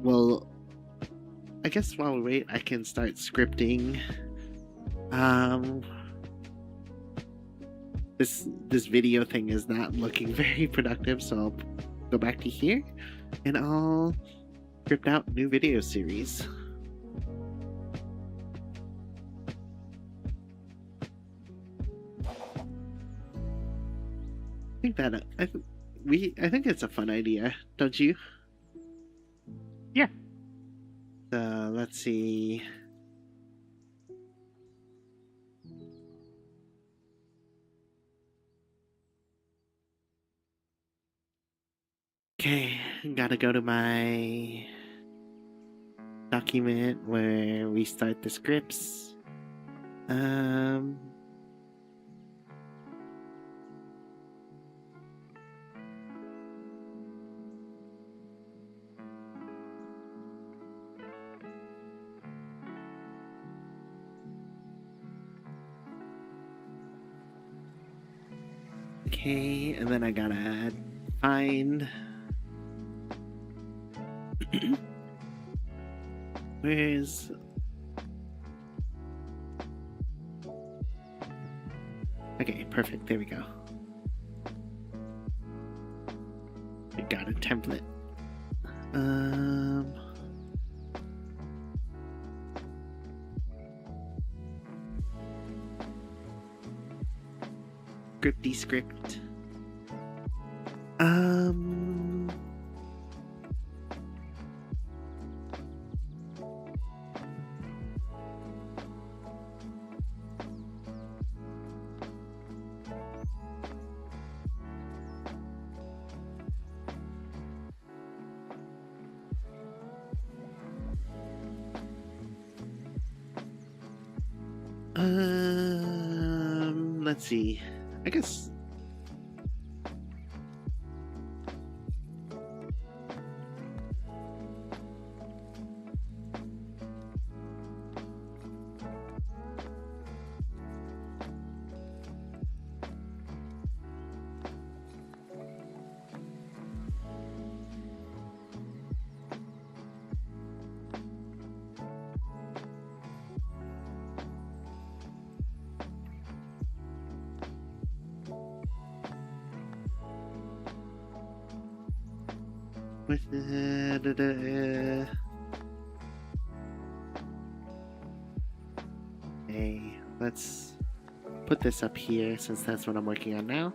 Well, I guess while we wait, I can start scripting. This video thing is not looking very productive, so I'll go back to here, and I'll script out new video series. I think it's a fun idea, don't you? Yeah. So let's see. Okay, gotta go to my document where we start the scripts. Okay, and then I gotta find where's okay, perfect, there we go. We got a template. scripty script. Let's see. I guess. Okay, let's put this up here since that's what I'm working on now.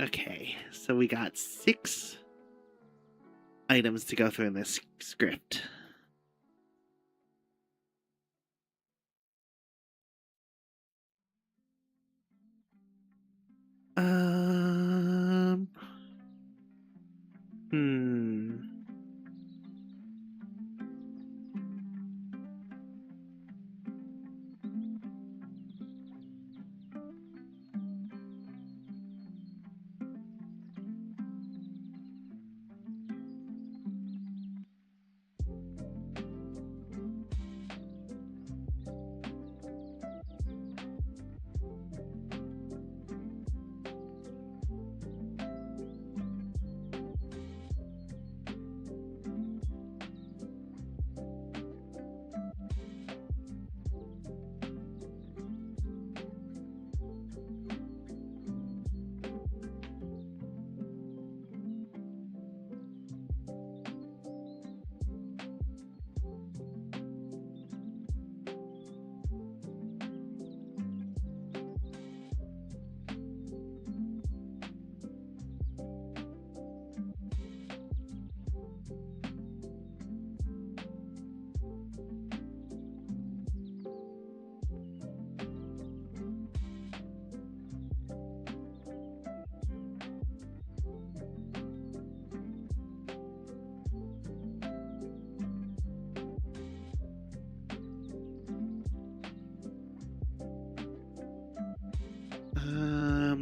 Okay, so we got 6 items to go through in this script.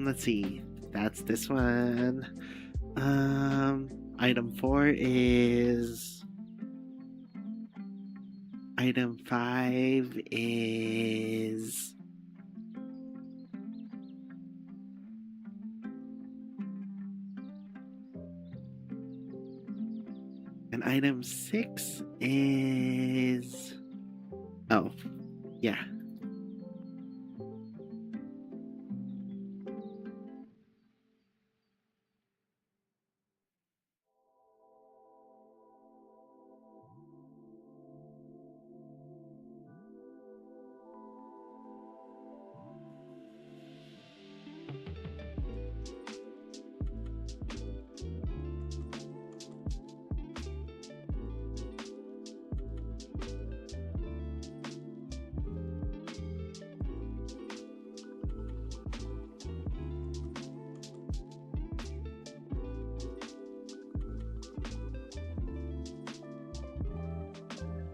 Let's see. That's this one. Item 4 is. Item 5 is. And item 6 is. Oh, yeah.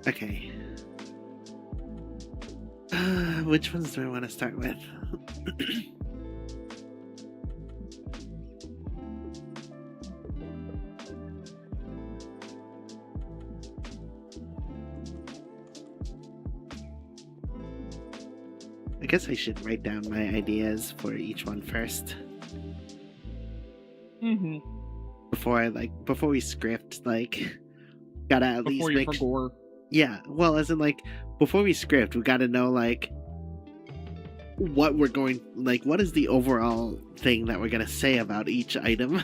Okay. Which ones do I want to start with? I guess I should write down my ideas for each one first. Mm-hmm. Before we script, gotta at least Before you forgore. Yeah, well, as in, before we script, we gotta know, what we're going, like, what is the overall thing that we're gonna say about each item.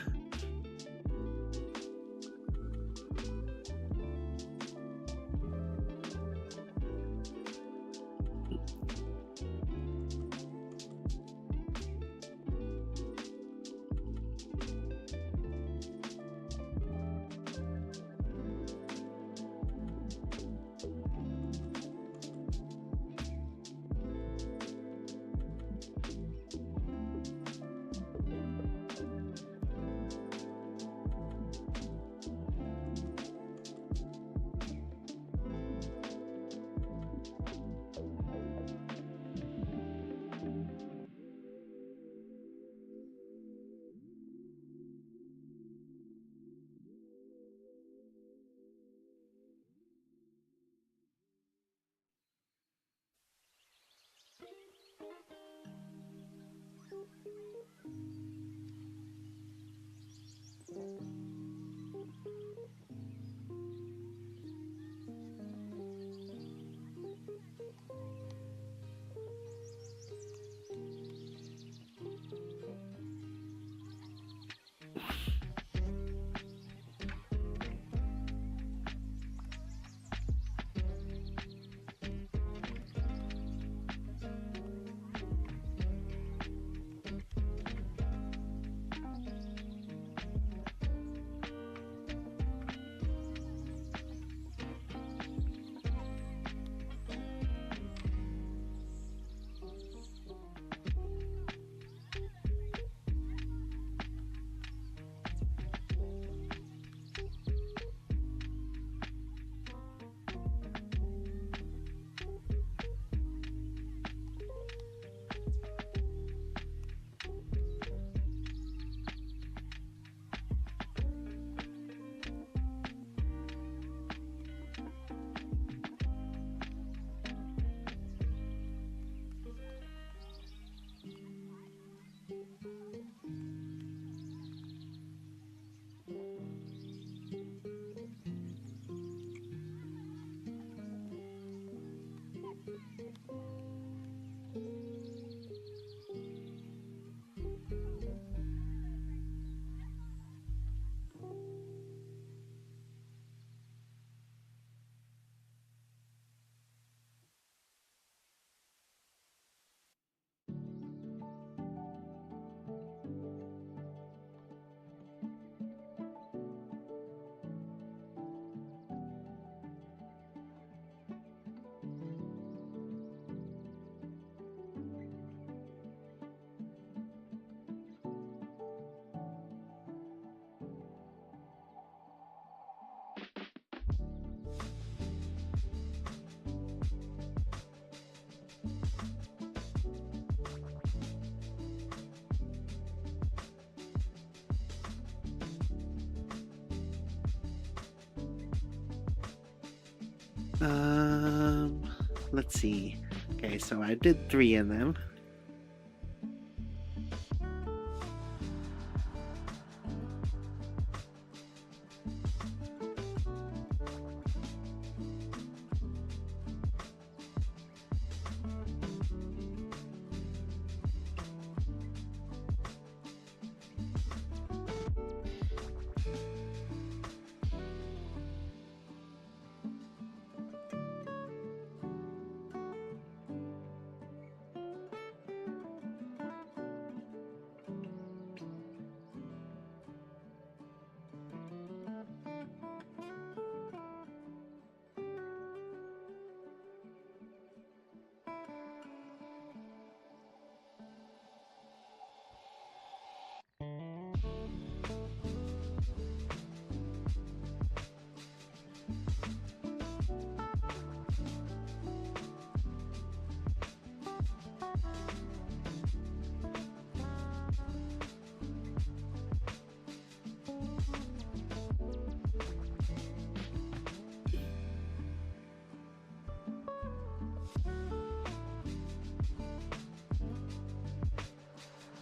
Let's see. Okay, so I did 3 in them.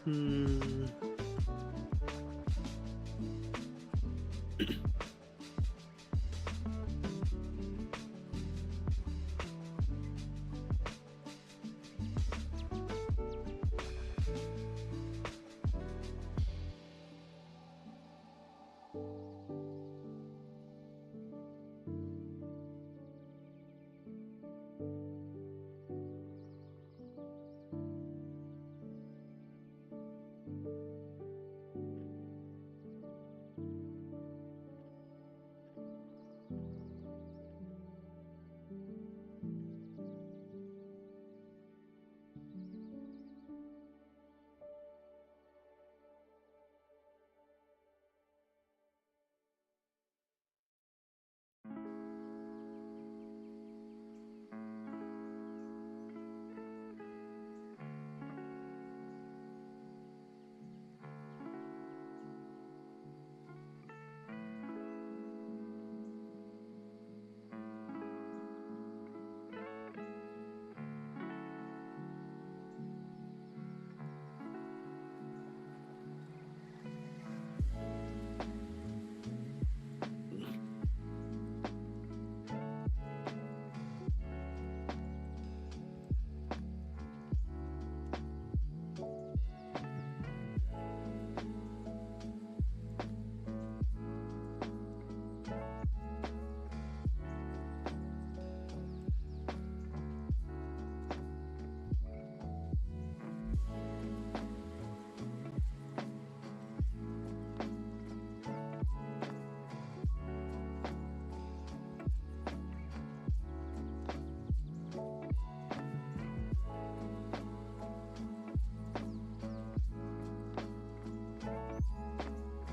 Hmm.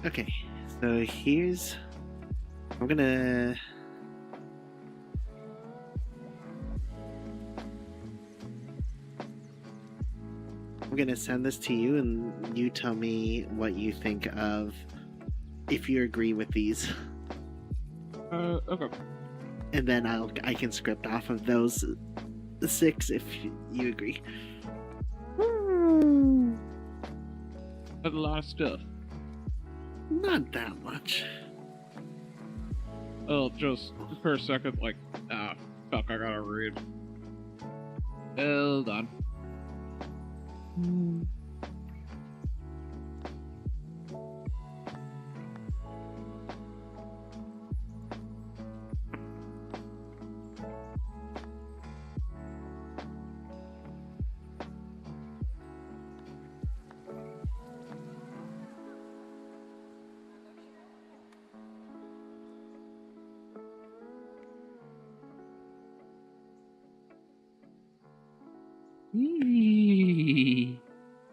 Okay, so here's... I'm gonna send this to you, and you tell me what you think of, if you agree with these. Okay. And then I can script off of those 6 if you agree. That's a lot of stuff. Not that much. Oh, just for a second, like, fuck, I gotta read. Hold on.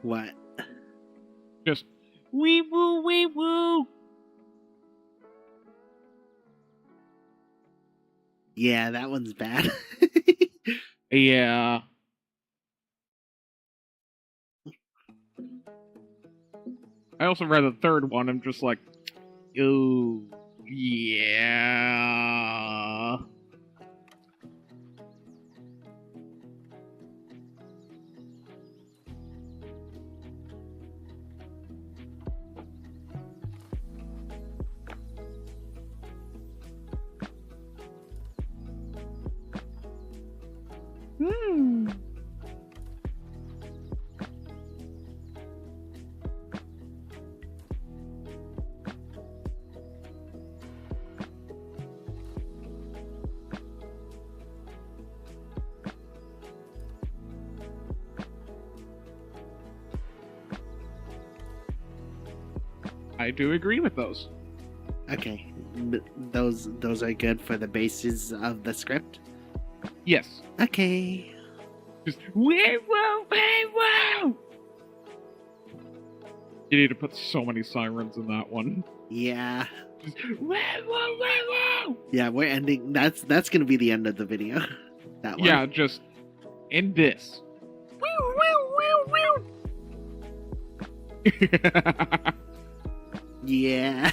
What? Just wee woo, wee woo. Yeah, that one's bad. Yeah. I also read the third one. I'm just like, oh, yeah. I do agree with those. Okay, those are good for the basis of the script. Yes. Okay. Just wee woo, wee woo. You need to put so many sirens in that one. Yeah. Just wee woo, wee woo. Yeah, we're ending. That's gonna be the end of the video. That one. Yeah, just in this. Woo woo woo woo. Yeah.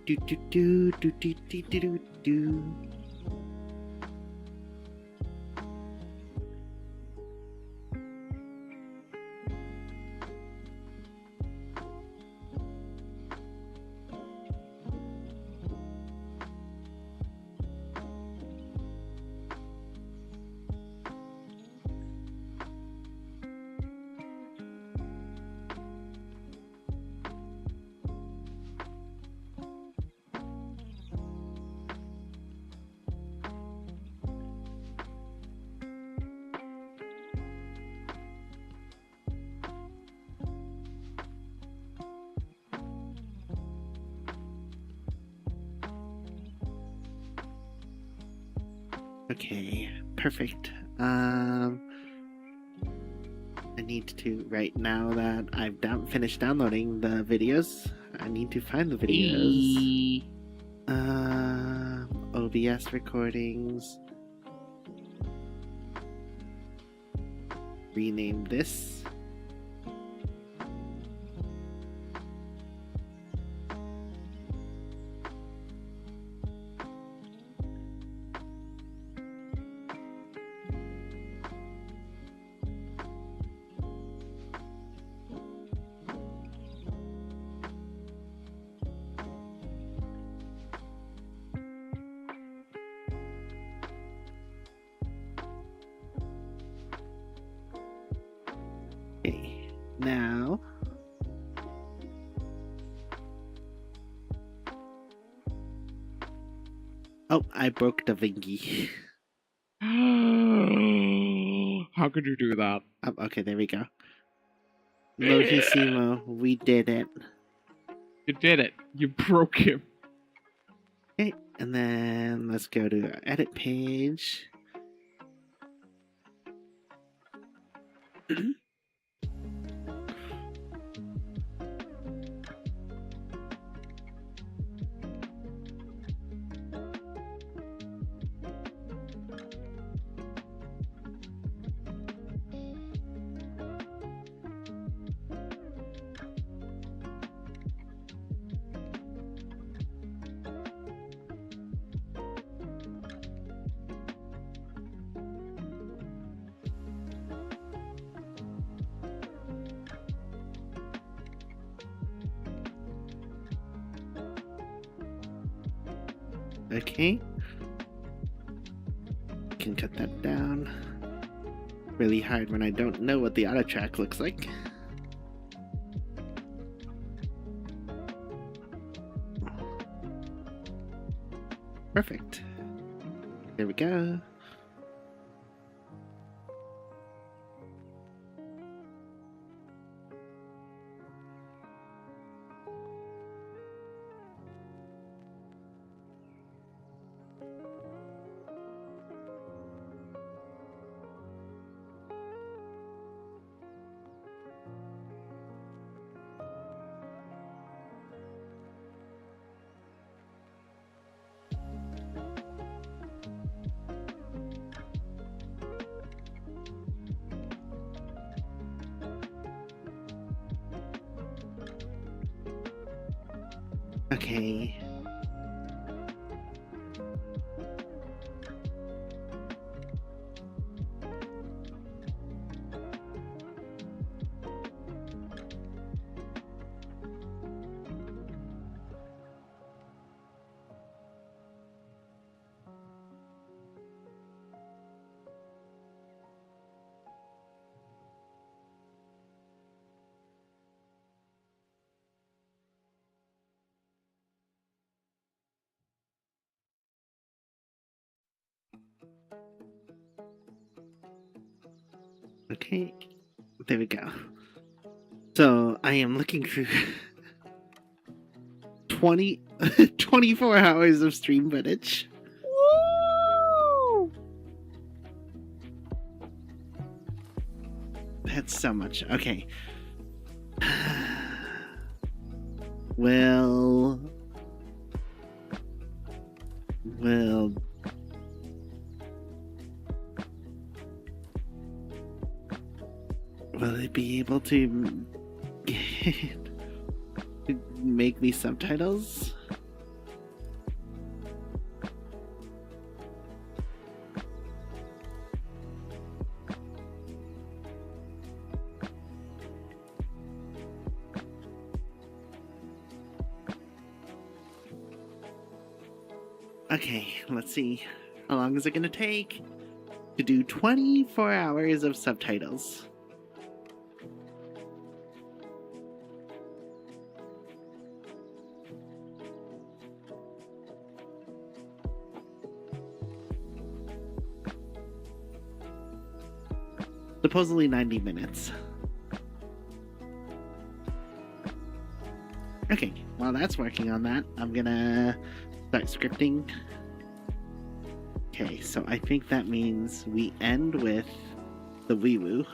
Do do do do do do do do. Okay, perfect. I need to, right now that I've finished downloading the videos, I need to find the videos. OBS recordings. Rename this. Okay, now oh, I broke the Vingy. How could you do that? Okay, there we go. Logissimo, we did it. You did it. You broke him. Okay, and then let's go to our edit page. Okay. Can cut that down. Really hard when I don't know what the auto track looks like. Perfect. There we go. Okay. Okay, there we go. So I am looking for 24 hours of stream footage. Woo! That's so much. Okay. Well, will it be able to make me subtitles? Okay, let's see. How long is it gonna take to do 24 hours of subtitles? Supposedly 90 minutes. Okay, while that's working on that, I'm gonna start scripting. Okay, so I think that means we end with the wee woo.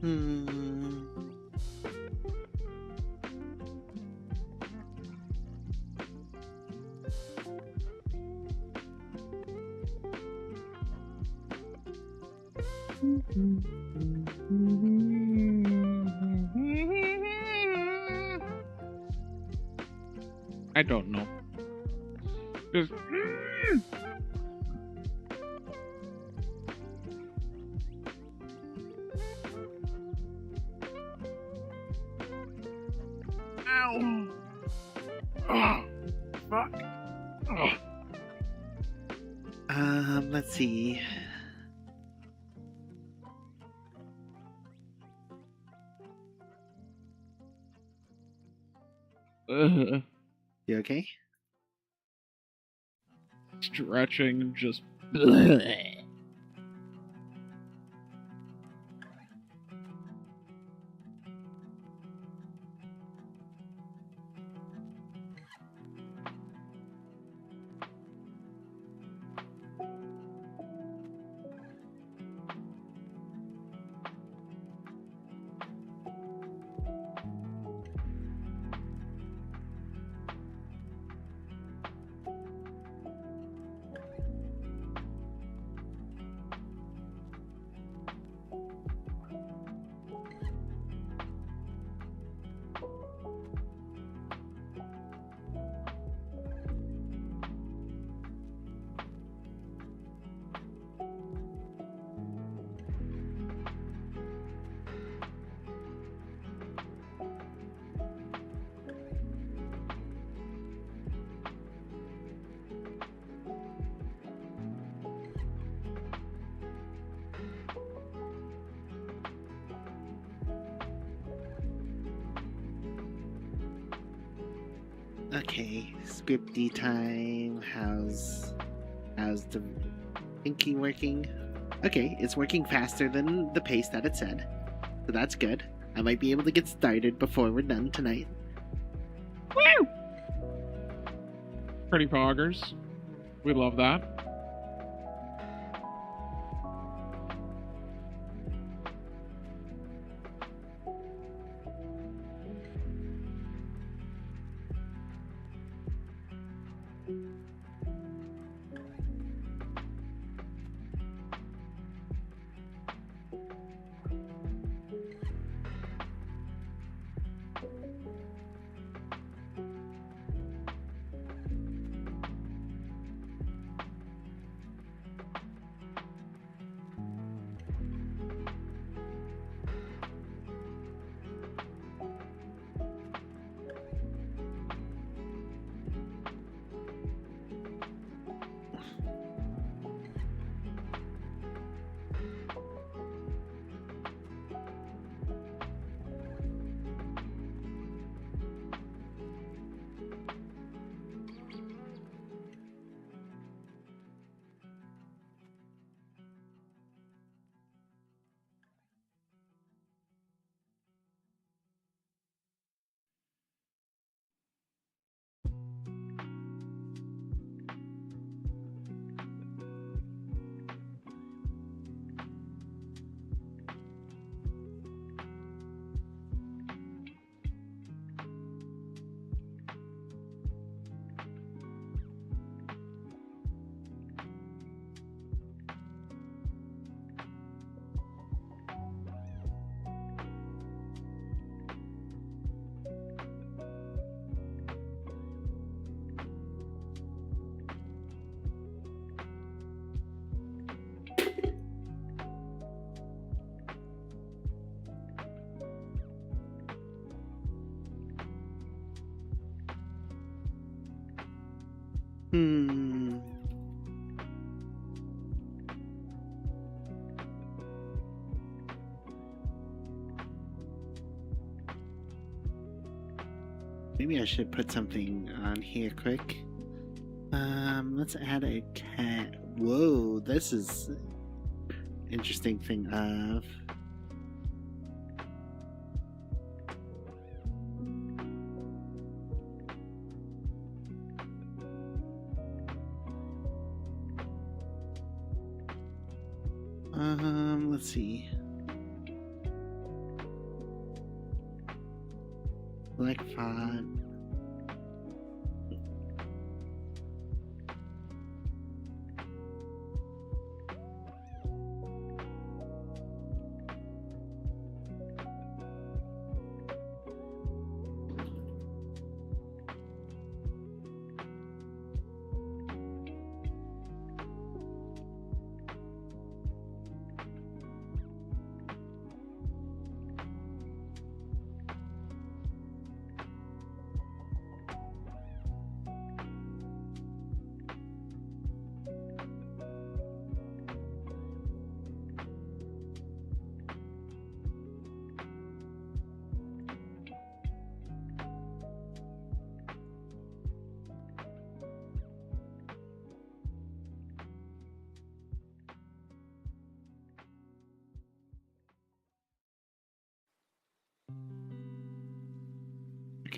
Hmm. I don't know. Just. Ow! Oh, fuck. Oh. Let's see. Ugh. You okay? Stretching and just. Bleh. Okay, scripty time. How's the thinking working? Okay, it's working faster than the pace that it said. So that's good. I might be able to get started before we're done tonight. Woo! Pretty poggers. We love that. Hmm. Maybe I should put something on here quick. Let's add a cat. Whoa, this is interesting thing of. Let's see. Select font.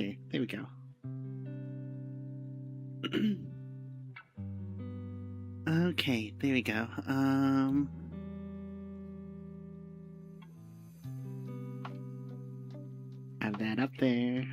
Okay, there we go. Okay, there we go. Have that up there.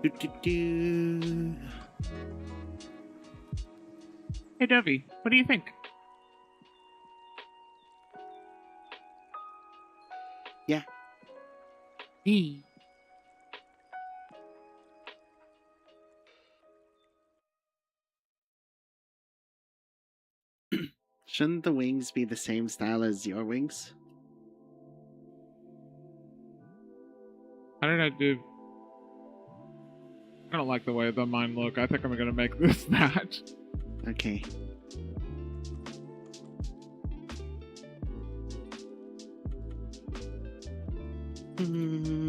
Do. Hey, Devi, what do you think? Yeah. Hey. Shouldn't the wings be the same style as your wings? How did I do? I don't like the way the mine look. I think I'm gonna make this that. Okay. Hmm.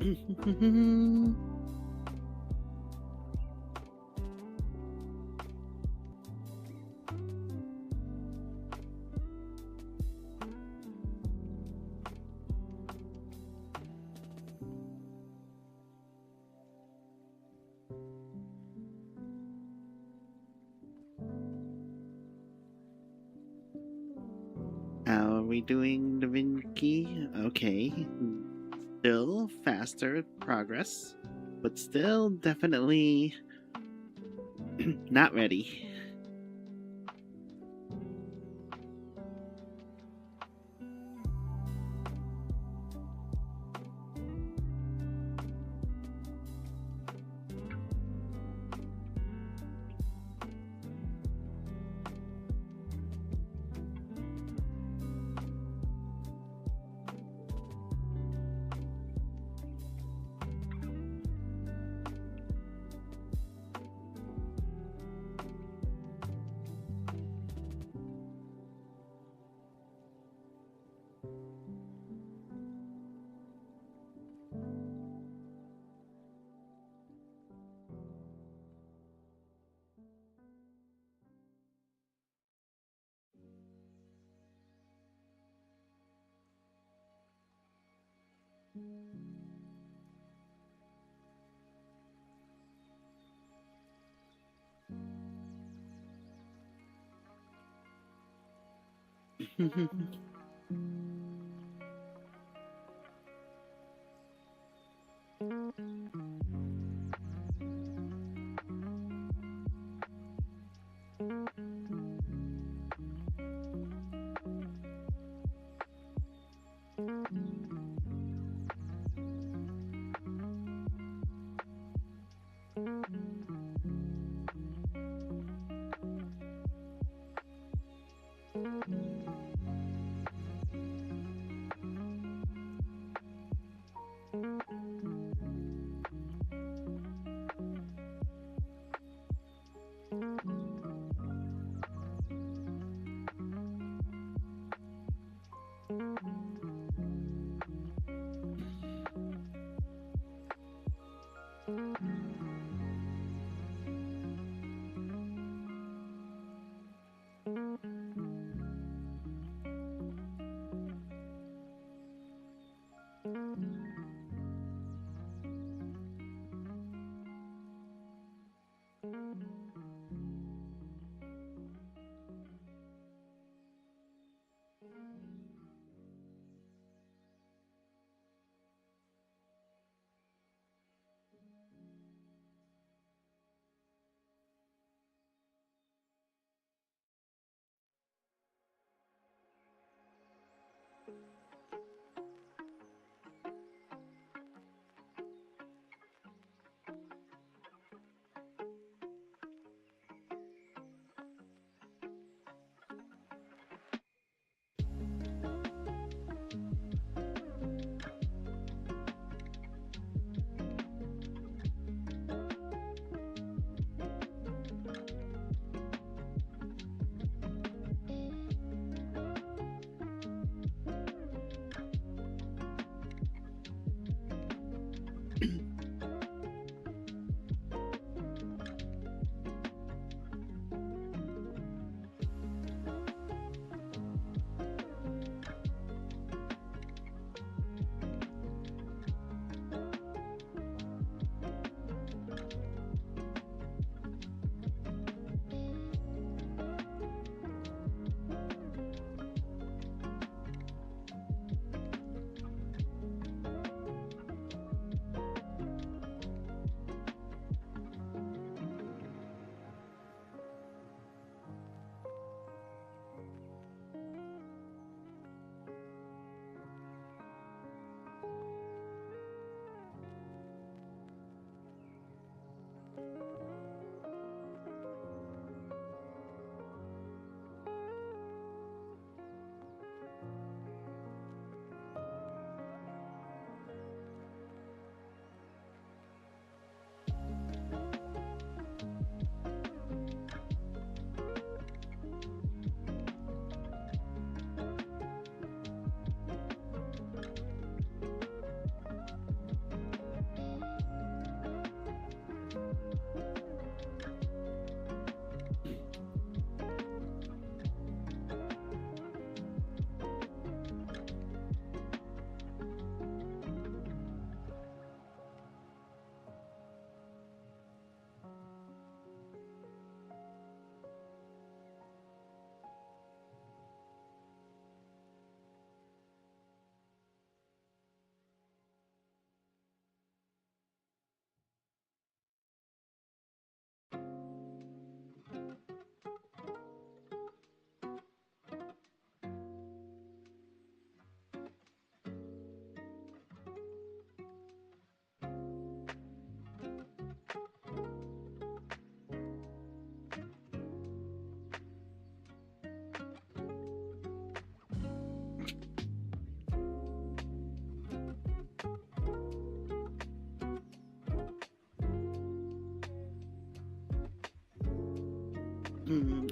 How are we doing, Da Vinci? Okay. Still faster progress, but still definitely not ready.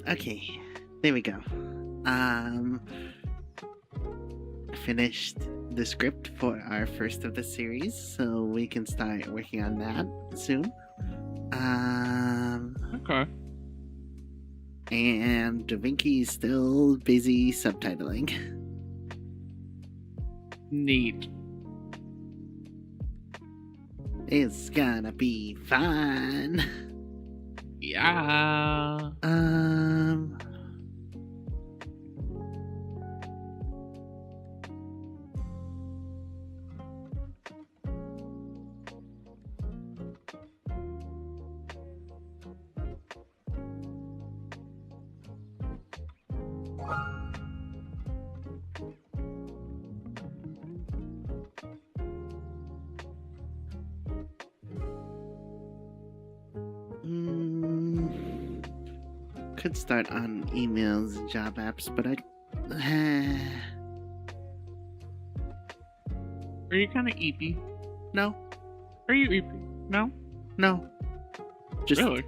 Okay, there we go. Finished the script for our first of the series, so we can start working on that soon. Okay. And Da Vinci's still busy subtitling. Neat. It's gonna be fun. Yeah. Could start on emails and job apps, but Are you kind of eepy? no, Are you eepy? No? just Really?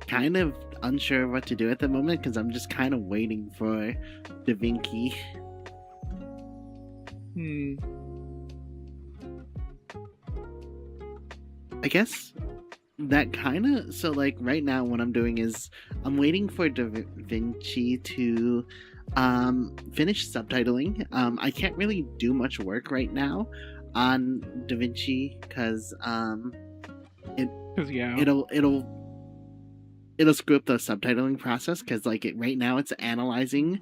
kind of unsure what to do at the moment because I'm just kind of waiting for Da Vinci. I guess that kind of, so like right now what I'm doing is I'm waiting for Da Vinci to finish subtitling. I can't really do much work right now on Da Vinci because Yeah. it'll screw up the subtitling process because like right now it's analyzing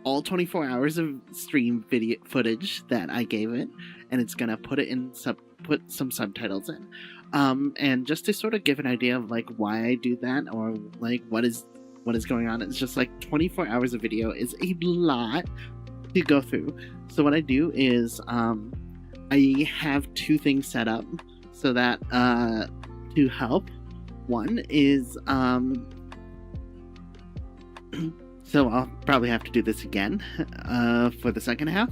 all 24 hours of stream video footage that I gave it, and it's gonna put it in put some subtitles in. And just to sort of give an idea of like why I do that or like what is going on, it's just like 24 hours of video is a lot to go through. So what I do is I have two things set up so that to help. One is so I'll probably have to do this again for the second half,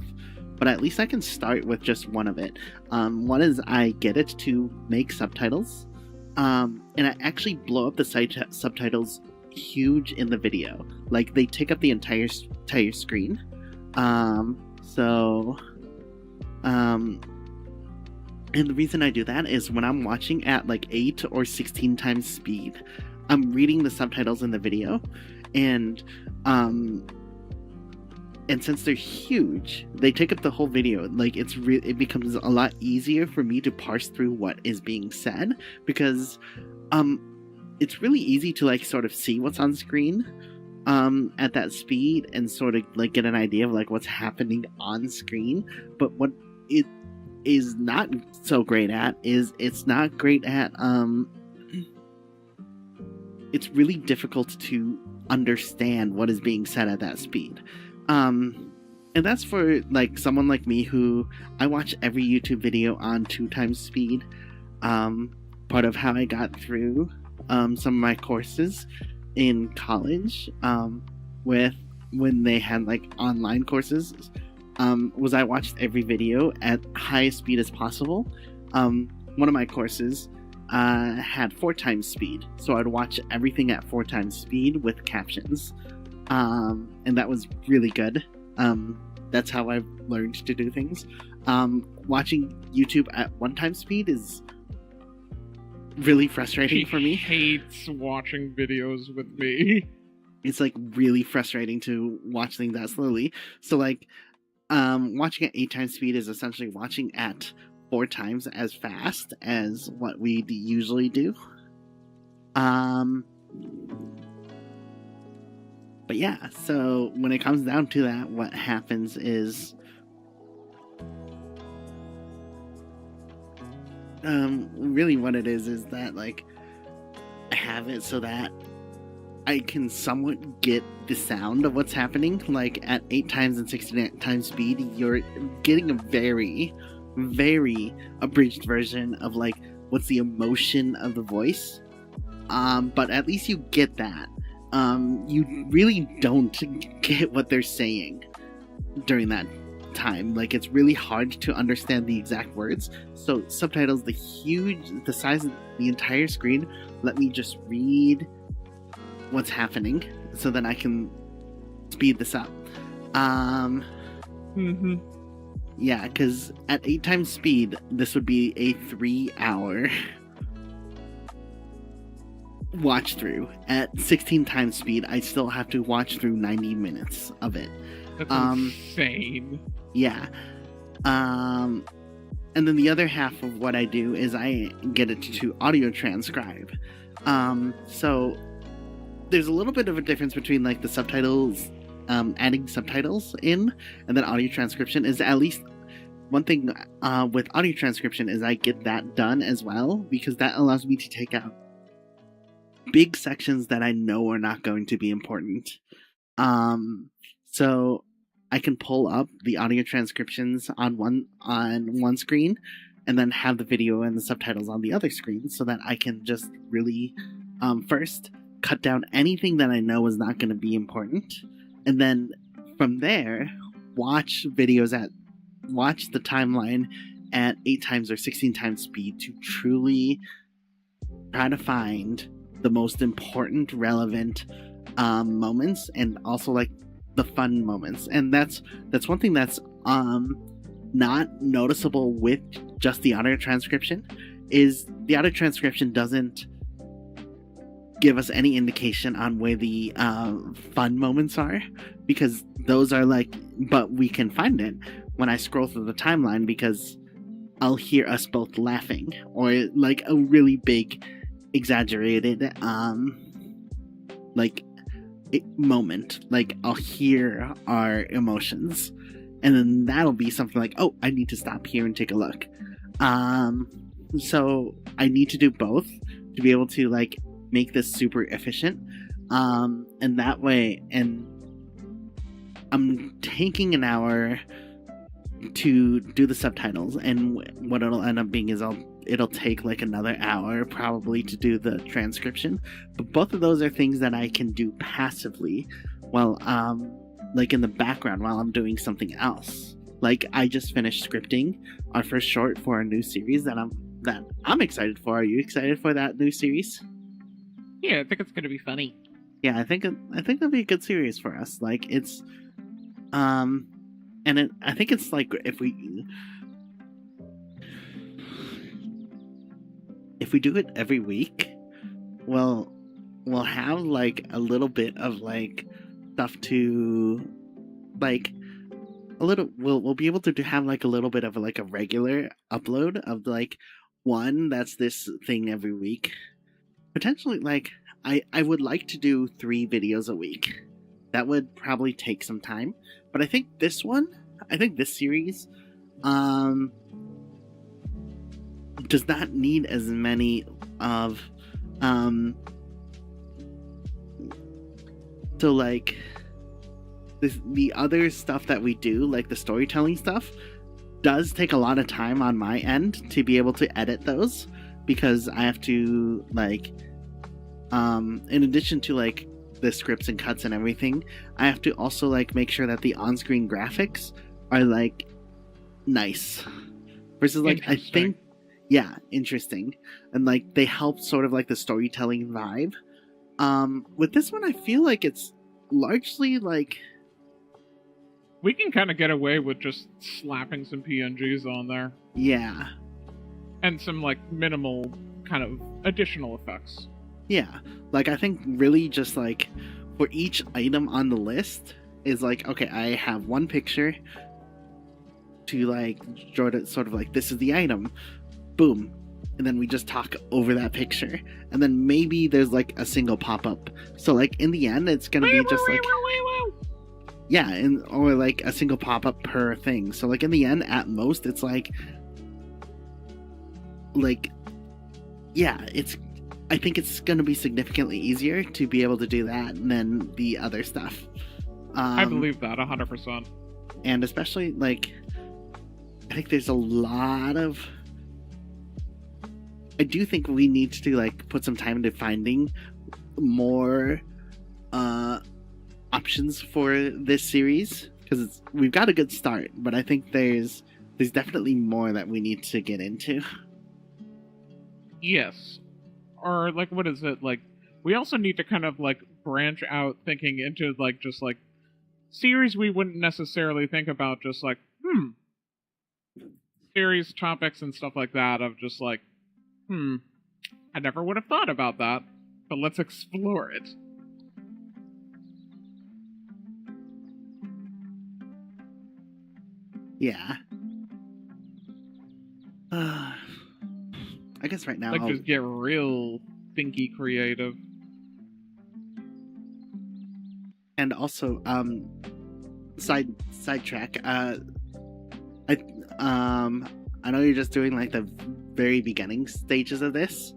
but at least I can start with just one of it. One is I get it to make subtitles, and I actually blow up the subtitles huge in the video. Like they take up the entire screen. And the reason I do that is when I'm watching at like 8 or 16 times speed, I'm reading the subtitles in the video, and since they're huge, they take up the whole video. Like it becomes a lot easier for me to parse through what is being said because it's really easy to like sort of see what's on screen at that speed and sort of like get an idea of like what's happening on screen. But what it is not so great at is it's not great at it's really difficult to understand what is being said at that speed. And that's for like someone like me who I watch every YouTube video on 2 times speed. Part of how I got through some of my courses in college with when they had like online courses was I watched every video at highest speed as possible. One of my courses had 4 times speed, so I'd watch everything at 4 times speed with captions, and that was really good. That's how I've learned to do things. Watching YouTube at 1 time speed is really frustrating for me. Hates watching videos with me. It's like really frustrating to watch things that slowly. So like watching at 8 times speed is essentially watching at 4 times as fast as what we usually do. But yeah, so when it comes down to that, what happens is really what it is that like I have it so that I can somewhat get the sound of what's happening. Like at 8 times and 16 times speed, you're getting a very, very abridged version of like what's the emotion of the voice. But at least you get that. You really don't get what they're saying during that time. Like it's really hard to understand the exact words. So subtitles, the size of the entire screen, let me just read what's happening. so then I can speed this up. Yeah, because at 8 times speed, this would be a 3-hour watch through. At 16 times speed, I still have to watch through 90 minutes of it. That's insane. Yeah. And then the other half of what I do is I get it to audio transcribe. So there's a little bit of a difference between like the subtitles, adding subtitles in, and then audio transcription. Is at least one thing with audio transcription is I get that done as well, because that allows me to take out big sections that I know are not going to be important. So I can pull up the audio transcriptions on one screen and then have the video and the subtitles on the other screen, so that I can just really first cut down anything that I know is not going to be important, and then from there watch the timeline at 8 times or 16 times speed to truly try to find the most important, relevant moments, and also like the fun moments. And that's one thing that's not noticeable with just the audio transcription, is the audio transcription doesn't give us any indication on where the fun moments are, because those are like, but we can find it when I scroll through the timeline, because I'll hear us both laughing, or like a really big exaggerated moment, like I'll hear our emotions, and then that'll be something like, oh, I need to stop here and take a look. So I need to do both to be able to like make this super efficient, and that way, and I'm taking an hour to do the subtitles, and what it'll end up being is it'll take like another hour probably to do the transcription. But both of those are things that I can do passively while like in the background while I'm doing something else. Like I just finished scripting our first short for a new series that I'm excited for. Are you excited for that new series? Yeah, I think it's gonna be funny. Yeah, I think it'll be a good series for us. Like it's I think it's like if we do it every week, we'll have like a little bit of like stuff to like we'll be able to have like a little bit of like a regular upload of like one that's this thing every week. Potentially, like I would like to do 3 videos a week. That would probably take some time, but I think this series does not need as many of so like the other stuff that we do, like the storytelling stuff, does take a lot of time on my end to be able to edit those, because I have to like in addition to like the scripts and cuts and everything, I have to also like make sure that the on-screen graphics are like nice, versus like I think interesting, and like they help sort of like the storytelling vibe. With this one I feel like it's largely like we can kind of get away with just slapping some PNGs on there. Yeah. And some like minimal kind of additional effects. Yeah, like I think really just like for each item on the list is like, okay, I have one picture to like draw it, sort of like this is the item, boom, and then we just talk over that picture, and then maybe there's like a single pop-up, so like in the end it's gonna be just like yeah, and or like a single pop-up per thing, so like in the end at most it's like yeah, I think it's going to be significantly easier to be able to do that than the other stuff. I believe that 100%. And especially, like, I think there's a lot of... I do think we need to, like, put some time into finding more options for this series, because we've got a good start, but I think there's definitely more that we need to get into. Yes. Or, like, what is it? Like, we also need to kind of, like, branch out thinking into like just like series we wouldn't necessarily think about, just like series topics and stuff like that of just like I never would have thought about that, but let's explore it. Yeah. I guess right now Like just get real thinky creative. And also, sidetrack. I know you're just doing like the very beginning stages of this.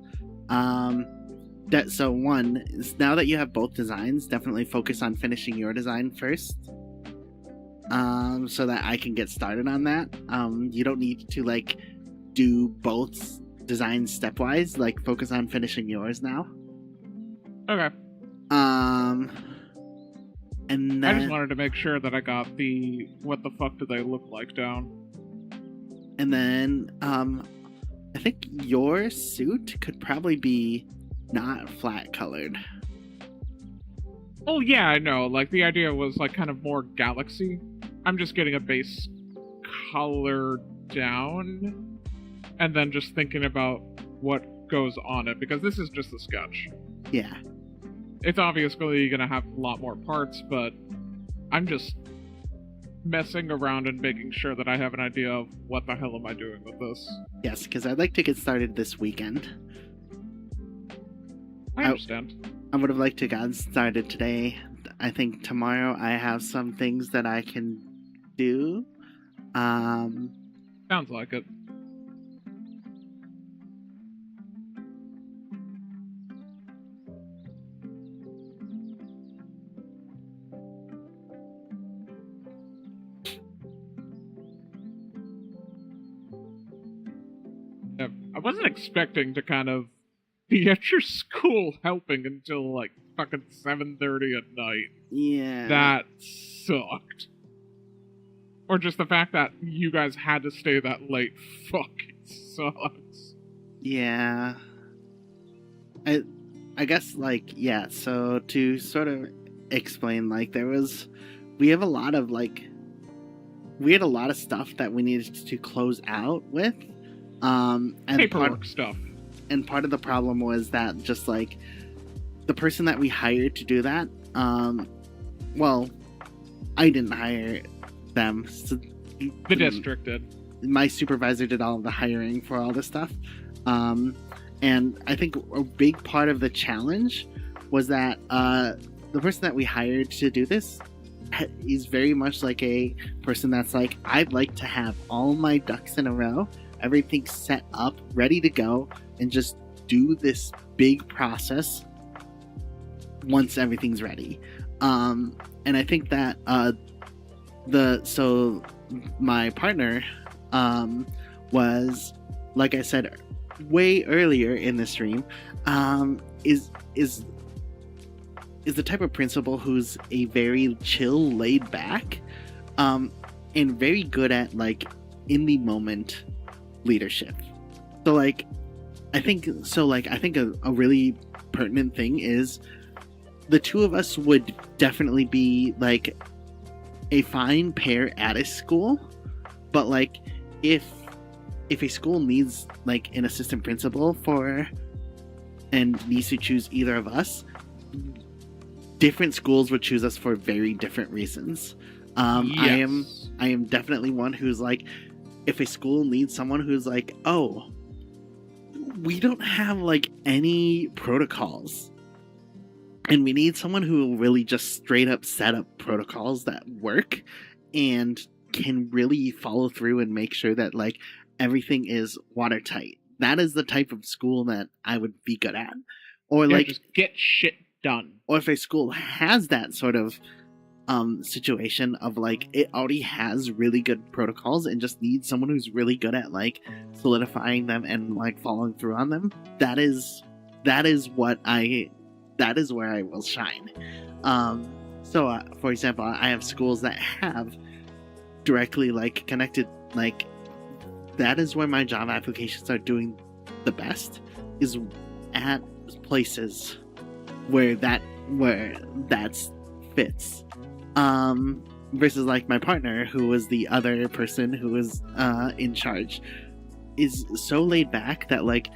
So one is, now that you have both designs, definitely focus on finishing your design first. So that I can get started on that. You don't need to like do both designs stepwise. Like focus on finishing yours now. Okay. And then, I just wanted to make sure that I got the what the fuck do they look like down. And then, I think your suit could probably be not flat colored. Oh yeah, I know. Like the idea was like kind of more galaxy. I'm just getting a base color down, and then just thinking about what goes on it, because this is just a sketch. Yeah. It's obviously going to have a lot more parts, but I'm just messing around and making sure that I have an idea of what the hell am I doing with this. Yes, because I'd like to get started this weekend. I understand. I would have liked to get started today. I think tomorrow I have some things that I can do. Sounds like it. I wasn't expecting to kind of be at your school helping until like fucking 7:30 at night. Yeah. That sucked. Or just the fact that you guys had to stay that late fucking sucks. Yeah. I guess like, yeah, so to sort of explain, like we had a lot of stuff that we needed to close out with. And paperwork stuff. And part of the problem was that just like the person that we hired to do that, well, I didn't hire them. So the district did. My supervisor did all of the hiring for all this stuff. And I think a big part of the challenge was that the person that we hired to do this is very much like a person that's like, I'd like to have all my ducks in a row, everything set up, ready to go, and just do this big process once everything's ready. And I think that my partner was, like I said way earlier in the stream, is the type of principal who's a very chill, laid back, and very good at like in the moment leadership. So like I think a really pertinent thing is the two of us would definitely be like a fine pair at a school, but like if a school needs like an assistant principal and needs to choose either of us, different schools would choose us for very different reasons. Yes. I am definitely one who's like, if a school needs someone who's like, oh, we don't have like any protocols, and we need someone who will really just straight up set up protocols that work and can really follow through and make sure that like everything is watertight. That is the type of school that I would be good at. Or like just get shit done. Or if a school has that sort of situation of like it already has really good protocols and just needs someone who's really good at like solidifying them and like following through on them, that is where I will shine. So for example, I have schools that have directly like connected, like that is where my job applications are doing the best, is at places where that where that's fits. Versus like my partner, who was the other person who was in charge, is so laid back that like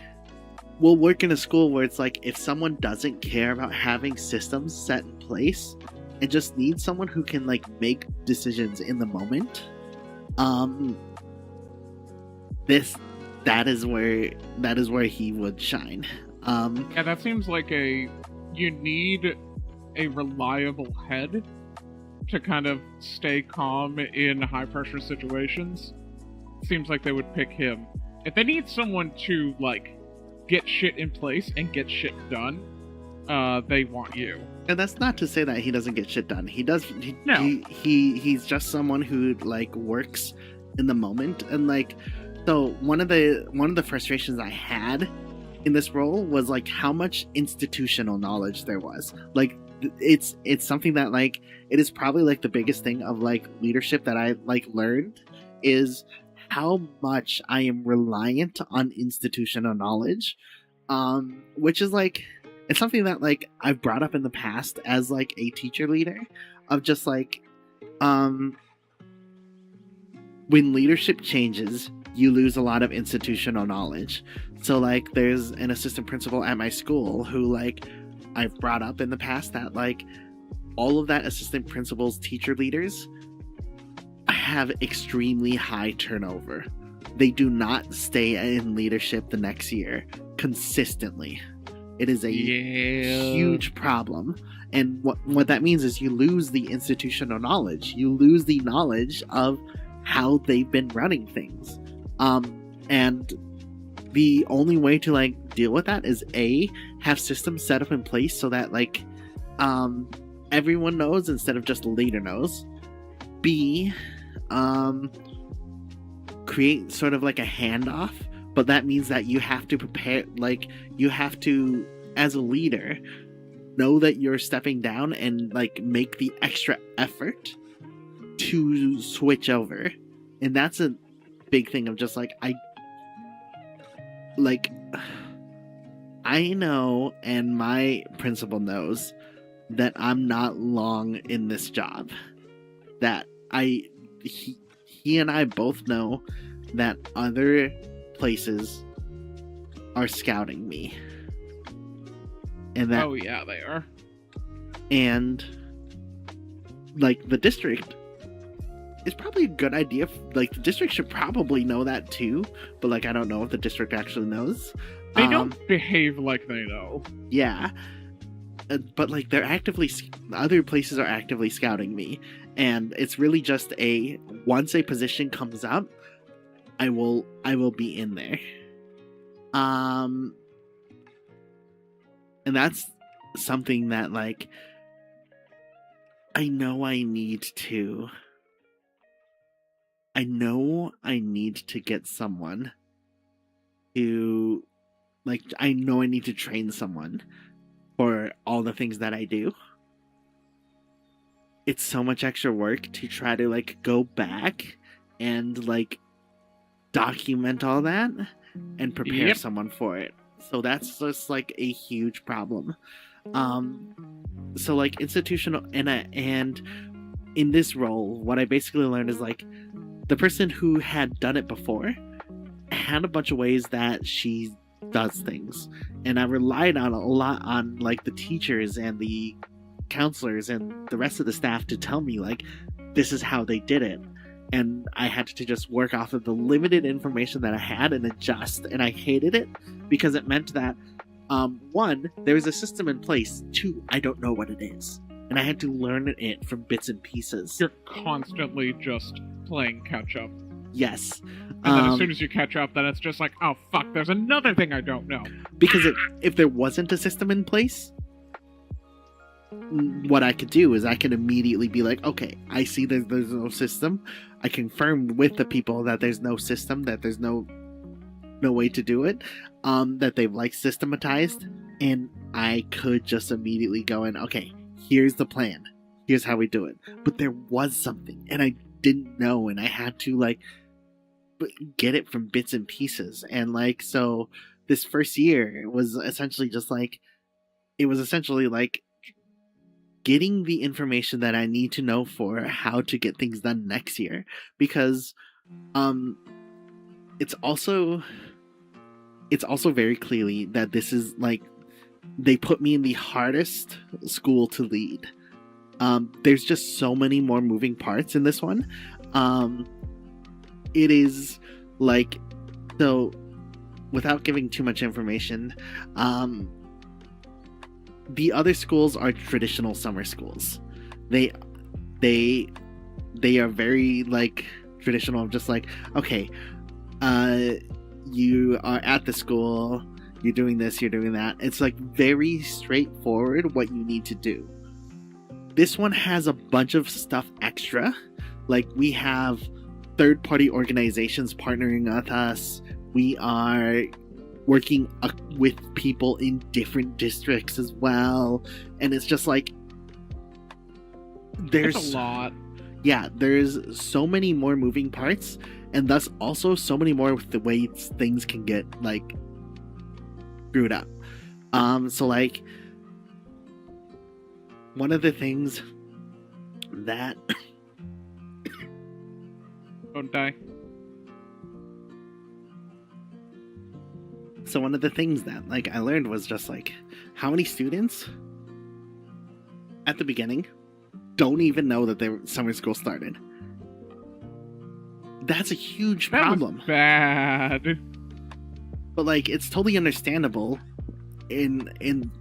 we'll work in a school where it's like if someone doesn't care about having systems set in place and just needs someone who can like make decisions in the moment, that is where he would shine. Yeah, that seems like you need a reliable head to kind of stay calm in high pressure situations. Seems like they would pick him. If they need someone to like get shit in place and get shit done, they want you. And that's not to say that he doesn't get shit done. He does. No. He's just someone who like works in the moment. And like, so one of the frustrations I had in this role was like how much institutional knowledge there was. Like, it's something that like it is probably like the biggest thing of like leadership that I like learned is how much I am reliant on institutional knowledge, which is like, it's something that like I've brought up in the past as like a teacher leader of just like, when leadership changes, you lose a lot of institutional knowledge. So like there's an assistant principal at my school who like I've brought up in the past that like all of that assistant principal's teacher leaders have extremely high turnover. They do not stay in leadership the next year consistently. It is a huge problem. And what that means is you lose the institutional knowledge. You lose the knowledge of how they've been running things. And the only way to like deal with that is A, have systems set up in place so that like everyone knows instead of just the leader knows. B, create sort of like a handoff, but that means that you have to prepare, like you have to, as a leader, know that you're stepping down and like make the extra effort to switch over. And that's a big thing of just like I know, and my principal knows that I'm not long in this job. That he and I both know that other places are scouting me. And that, oh yeah, they are. And like the district is probably a good idea. Like the district should probably know that too, but like I don't know if the district actually knows. They don't behave like they know. Yeah. But like they're actively, other places are actively scouting me, and it's really just once a position comes up, I will be in there. And that's something that like I know I need to get someone to like, I know I need to train someone for all the things that I do. It's so much extra work to try to like go back and like document all that and prepare someone for it. So that's just like a huge problem. So like institutional and in this role, what I basically learned is like the person who had done it before had a bunch of ways that she does things, and I relied on a lot on like the teachers and the counselors and the rest of the staff to tell me like this is how they did it, and I had to just work off of the limited information that I had and adjust. And I hated it because it meant that one, there was a system in place. Two, I don't know what it is, and I had to learn it from bits and pieces. You're constantly just playing catch up. Yes. And then as soon as you catch up, then it's just like, oh fuck, there's another thing I don't know. Because if there wasn't a system in place, what I could do is I could immediately be like, okay, I see there's no system. I confirm with the people that there's no system, that there's no way to do it, that they've like systematized, and I could just immediately go in, okay, here's the plan. Here's how we do it. But there was something, and I didn't know, and I had to like get it from bits and pieces. And like, so this first year was essentially just like, it was essentially like getting the information that I need to know for how to get things done next year, because it's also very clearly that this is like they put me in the hardest school to lead. There's just so many more moving parts in this one. It is like, so without giving too much information, the other schools are traditional summer schools. They are very like traditional, just like, okay, you are at the school, you're doing this, you're doing that. It's like very straightforward what you need to do. This one has a bunch of stuff extra. Like, we have third-party organizations partnering with us. We are working with people in different districts as well. And it's just like, there's a lot. Yeah, there's so many more moving parts, and thus also so many more with the ways things can get like screwed up. So like, one of the things that Don't die. So one of the things that like I learned was just like, how many students at the beginning don't even know that their summer school started. That's a huge problem. That was bad. But like, it's totally understandable in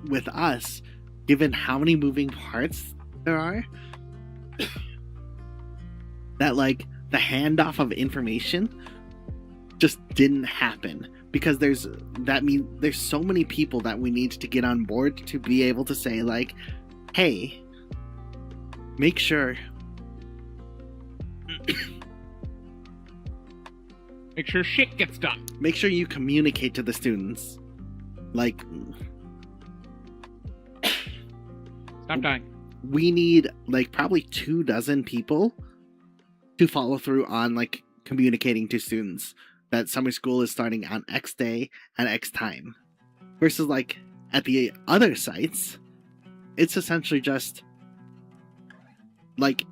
with us, given how many moving parts there are, that like the handoff of information just didn't happen, because there's so many people that we need to get on board to be able to say like, hey, make sure shit gets done. Make sure you communicate to the students. Like, Stop dying. We need like probably 24 people to follow through on like communicating to students that summer school is starting on X day at X time. Versus like at the other sites, it's essentially just like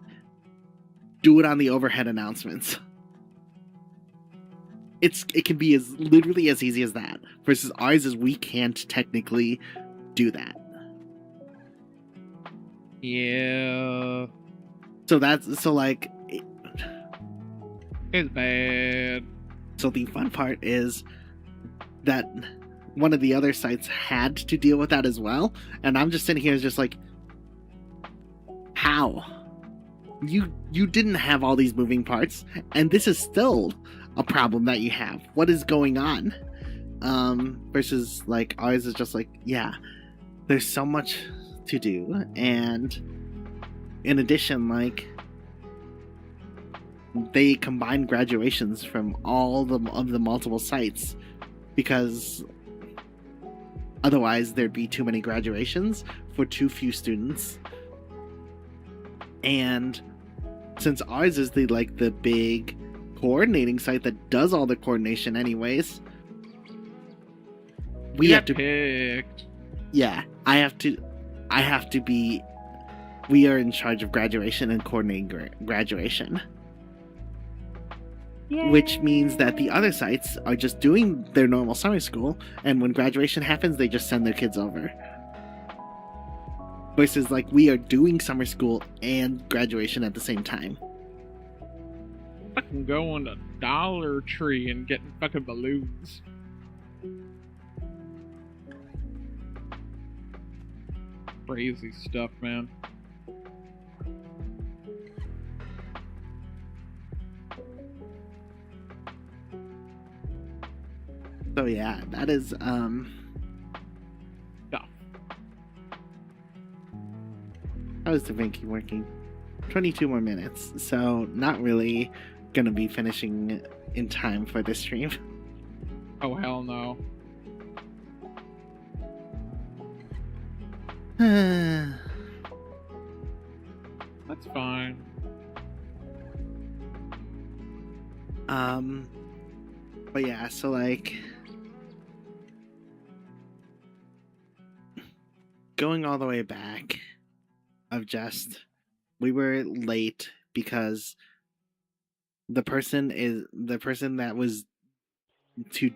do it on the overhead announcements. It can be as literally as easy as that. Versus ours is we can't technically do that. Yeah. So like it's bad. So the fun part is that one of the other sites had to deal with that as well, and I'm just sitting here just like, how? You didn't have all these moving parts, and this is still a problem that you have. What is going on? Versus like ours is just like, yeah, there's so much to do, and in addition, like, they combine graduations from all of the multiple sites, because otherwise there'd be too many graduations for too few students. And since ours is the big coordinating site that does all the coordination anyways, we have to picked. Yeah, I have to be, we are in charge of graduation and coordinating graduation. Yay. Which means that the other sites are just doing their normal summer school, and when graduation happens, they just send their kids over. Versus, like, we are doing summer school and graduation at the same time. Fucking going to Dollar Tree and getting fucking balloons. Crazy stuff, man. So yeah, that is Stuff. How is the Vinky working? 22 more minutes, so not really gonna be finishing in time for this stream. Oh hell no. That's fine. But yeah, so like, going all the way back, of just we were late because the person that was to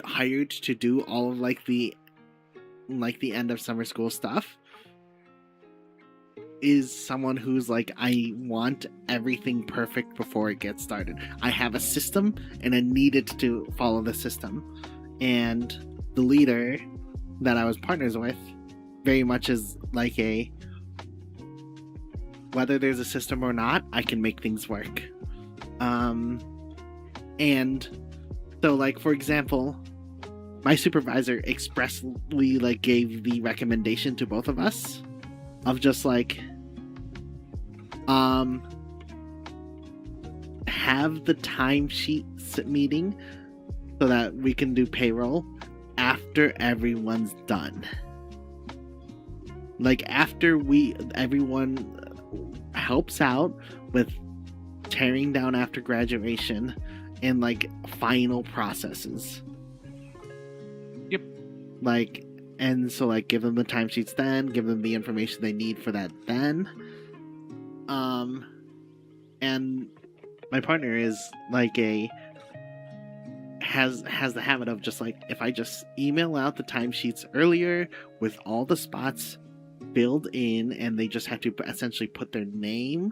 hired to do all of like the end of summer school stuff is someone who's like, I want everything perfect before it gets started. I have a system and I needed to follow the system. And the leader that I was partners with very much is like a, whether there's a system or not, I can make things work. And so like, for example, my supervisor expressly like gave the recommendation to both of us of just like have the timesheet meeting so that we can do payroll after everyone's done. Like after everyone helps out with tearing down after graduation and like final processes. Yep. Like, and so like give them the timesheets then, give them the information they need for that then. And my partner is like has the habit of just like, if I just email out the timesheets earlier with all the spots filled in and they just have to essentially put their name,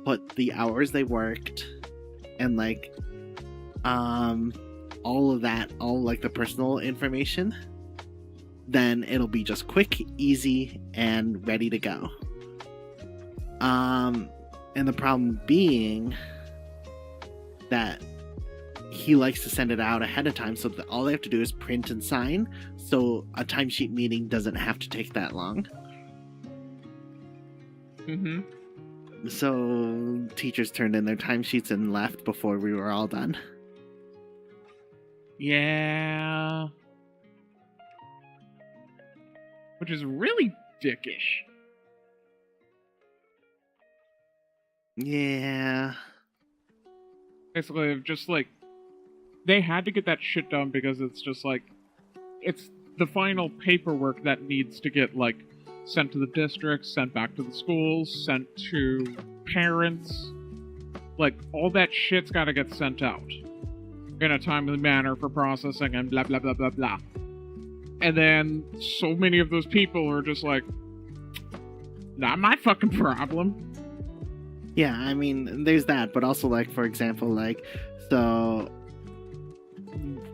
put the hours they worked, and like all of that, all like the personal information, then it'll be just quick, easy, and ready to go. And the problem being that he likes to send it out ahead of time, so that all they have to do is print and sign, so a timesheet meeting doesn't have to take that long. Mm-hmm. So teachers turned in their timesheets and left before we were all done. Yeah. Which is really dickish. Yeah. Basically, just like, they had to get that shit done because it's just like, it's the final paperwork that needs to get like sent to the districts, sent back to the schools, sent to parents. Like, all that shit's gotta get sent out in a timely manner for processing and blah blah blah blah blah. And then so many of those people are just like, not my fucking problem. Yeah, I mean, there's that, but also, like, for example, like, so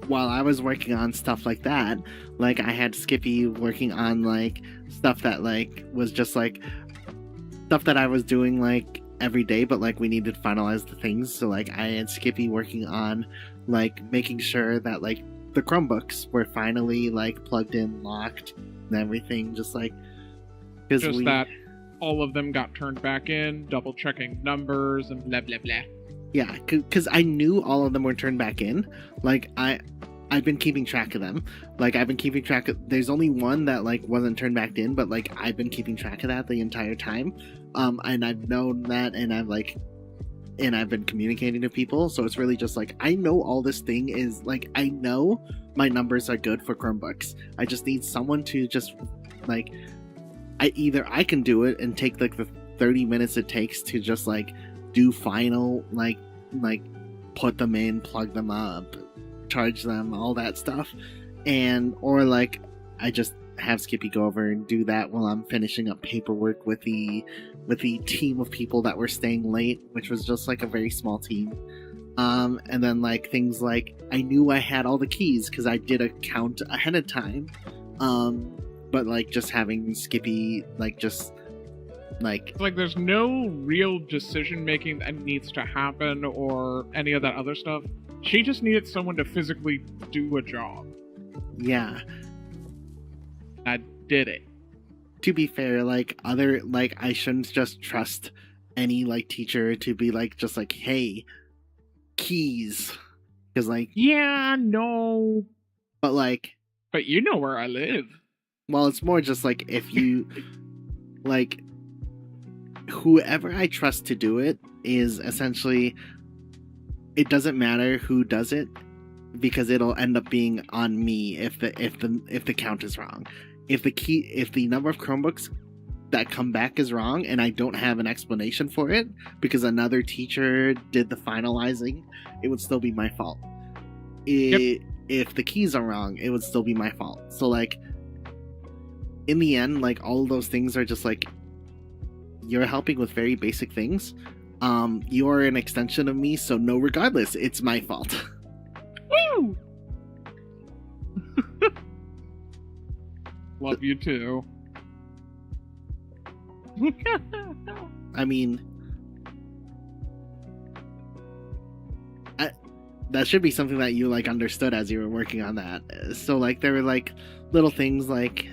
while I was working on stuff like that, like, I had Skippy working on, like, stuff that, like, was just, like, stuff that I was doing, like, every day, but, like, we needed to finalize the things, so, like, I had Skippy working on, like, making sure that, like, the Chromebooks were finally, like, plugged in, locked, and everything, just, like, because that all of them got turned back in, double checking numbers and blah blah blah. Yeah, because I knew all of them were turned back in. Like, I've been keeping track of them. Like, I've been keeping track of... There's only one that, like, wasn't turned back in, but, like, I've been keeping track of that the entire time. And I've known that, and I've been communicating to people, so it's really just, like, I know all this thing is... Like, I know my numbers are good for Chromebooks. I just need someone to just, like... Either I can do it and take, like, the 30 minutes it takes to just, like, do final, like put them in, plug them up, charge them, all that stuff, or like I just have Skippy go over and do that while I'm finishing up paperwork with the team of people that were staying late, which was just like a very small team. And then like things like I knew I had all the keys because I did a count ahead of time, but like just having Skippy like there's no real decision making that needs to happen or any of that other stuff. She just needed someone to physically do a job. Yeah. I did it. To be fair, like I shouldn't just trust any like teacher to be like just like, hey, keys. Because like, yeah, no. But you know where I live. Well, it's more just like if you like whoever I trust to do it is essentially, it doesn't matter who does it because it'll end up being on me if the count is wrong. If the number of Chromebooks that come back is wrong and I don't have an explanation for it because another teacher did the finalizing, it would still be my fault. If the keys are wrong, it would still be my fault. So like in the end, like all of those things are just like, you're helping with very basic things. You're an extension of me, so no, regardless, it's my fault. Woo! Love you too. I mean, that should be something that you like understood as you were working on that. So like there were like little things like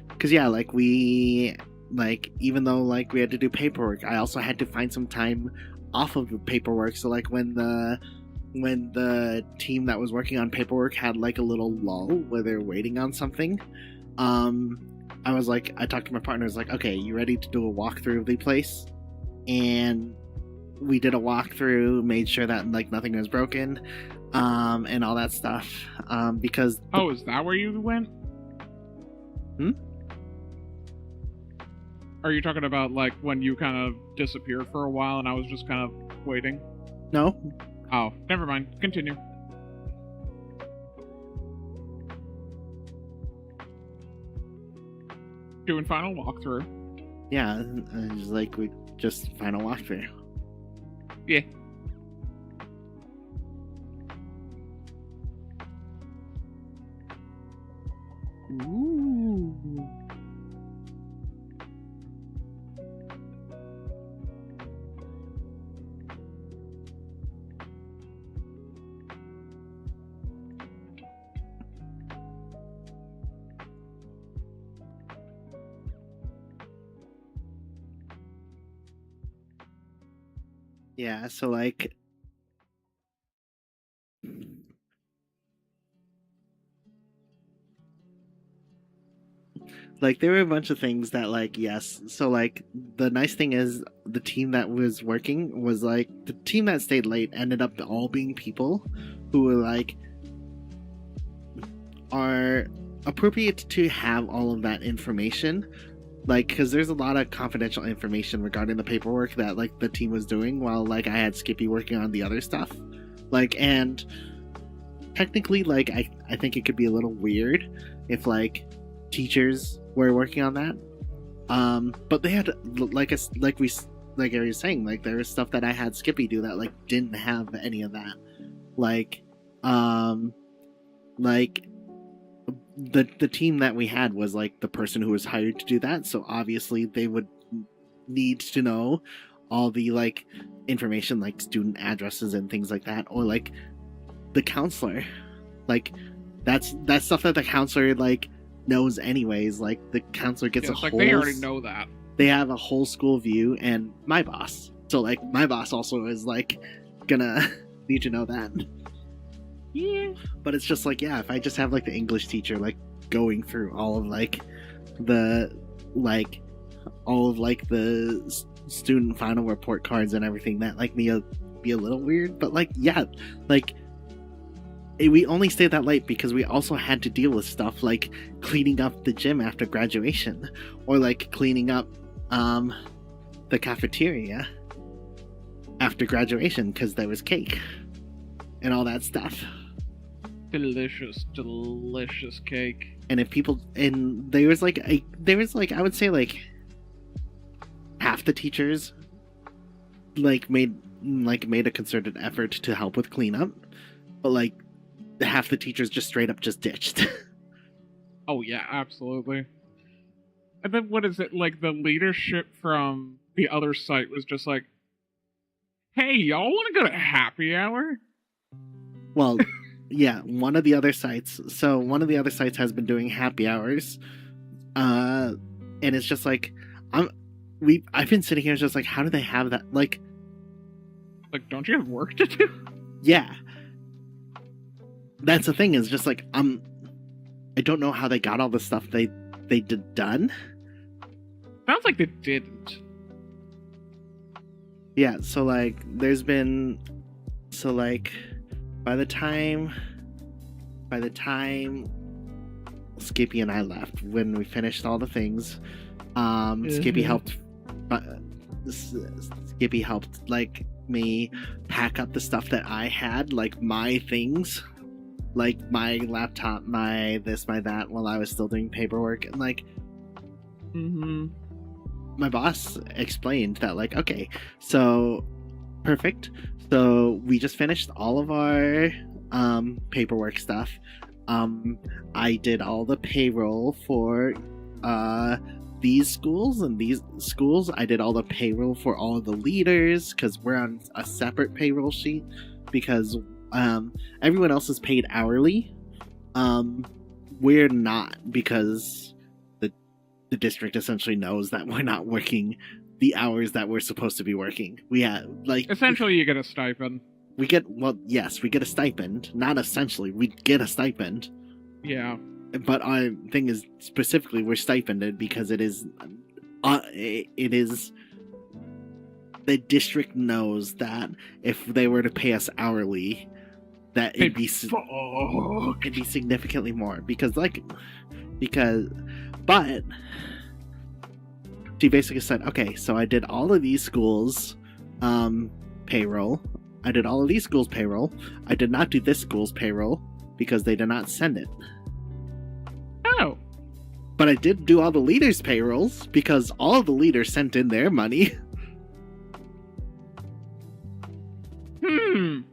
because like we like, even though like we had to do paperwork, I also had to find some time off of the paperwork. So like when the team that was working on paperwork had like a little lull where they're waiting on something, I was like, I talked to my partner, I was like, okay, you ready to do a walkthrough of the place? And we did a walkthrough, made sure that like nothing was broken, and all that stuff, because is that where you went? Are you talking about like when you kind of disappeared for a while and I was just kind of waiting? No. Oh, never mind. Continue. Doing final walkthrough. Yeah, just like we just final walkthrough. Yeah. Ooh. Yeah, so like there were a bunch of things that like, yes, so like the nice thing is the team that was working was like, the team that stayed late ended up all being people who were like, are appropriate to have all of that information, like, because there's a lot of confidential information regarding the paperwork that like the team was doing while like I had Skippy working on the other stuff, like, and technically like I think it could be a little weird if like teachers were working on that, but they had like I was saying, like there was stuff that I had Skippy do that like didn't have any of that, like the team that we had was like the person who was hired to do that, so obviously they would need to know all the like information like student addresses and things like that, or like the counselor, like that's stuff that the counselor like knows anyways, like the counselor gets like they already know that. They have a whole school view, and my boss, so like my boss also is like gonna need to know that. Yeah. But it's just like, yeah, if I just have like the English teacher like going through all of like the like all of like the student final report cards and everything, that like be a little weird. But like, yeah, like we only stayed that late because we also had to deal with stuff like cleaning up the gym after graduation, or like cleaning up the cafeteria after graduation because there was cake and all that stuff. Delicious cake. And if people, and there was like I would say like half the teachers like made a concerted effort to help with cleanup, but like half the teachers just straight up just ditched. Oh yeah, absolutely. And then what is it, like the leadership from the other site was just like, hey, y'all want to go to happy hour? Well, yeah, one of the other sites has been doing happy hours, and it's just like I've been sitting here just like, how do they have that? Like don't you have work to do? Yeah, that's the thing, is just like I don't know how they got all the stuff they did done. Sounds like they didn't. Yeah, so like there's been, so like by the time Skippy and I left, when we finished all the things, Skippy helped. Skippy helped like me pack up the stuff that I had, like my things, like my laptop, my this, my that, while I was still doing paperwork, and like, my boss explained that like, okay, so perfect. So we just finished all of our paperwork stuff. I did all the payroll for these schools and these schools. I did all the payroll for all of the leaders because we're on a separate payroll sheet because everyone else is paid hourly. We're not, because the district essentially knows that we're not working the hours that we're supposed to be working. We have like essentially you get a stipend. We get we get a stipend. Not essentially, we get a stipend. Yeah. But our thing is specifically we're stipended because it is the district knows that if they were to pay us hourly, that it'd be significantly more but she basically said, okay, so I did all of these schools payroll. I did all of these schools payroll. I did not do this school's payroll because they did not send it. Oh. But I did do all the leaders' payrolls because all of the leaders sent in their money. And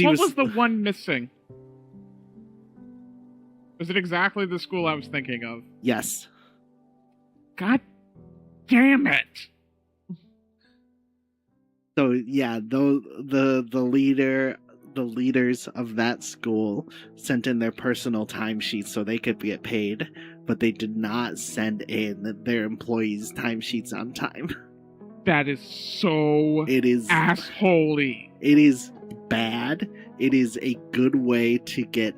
what was the one missing? Was it exactly the school I was thinking of? Yes. God damn it. So yeah, the leaders of that school sent in their personal timesheets so they could get paid, but they did not send in their employees' timesheets on time. That is so assholey. It is bad. It is a good way to get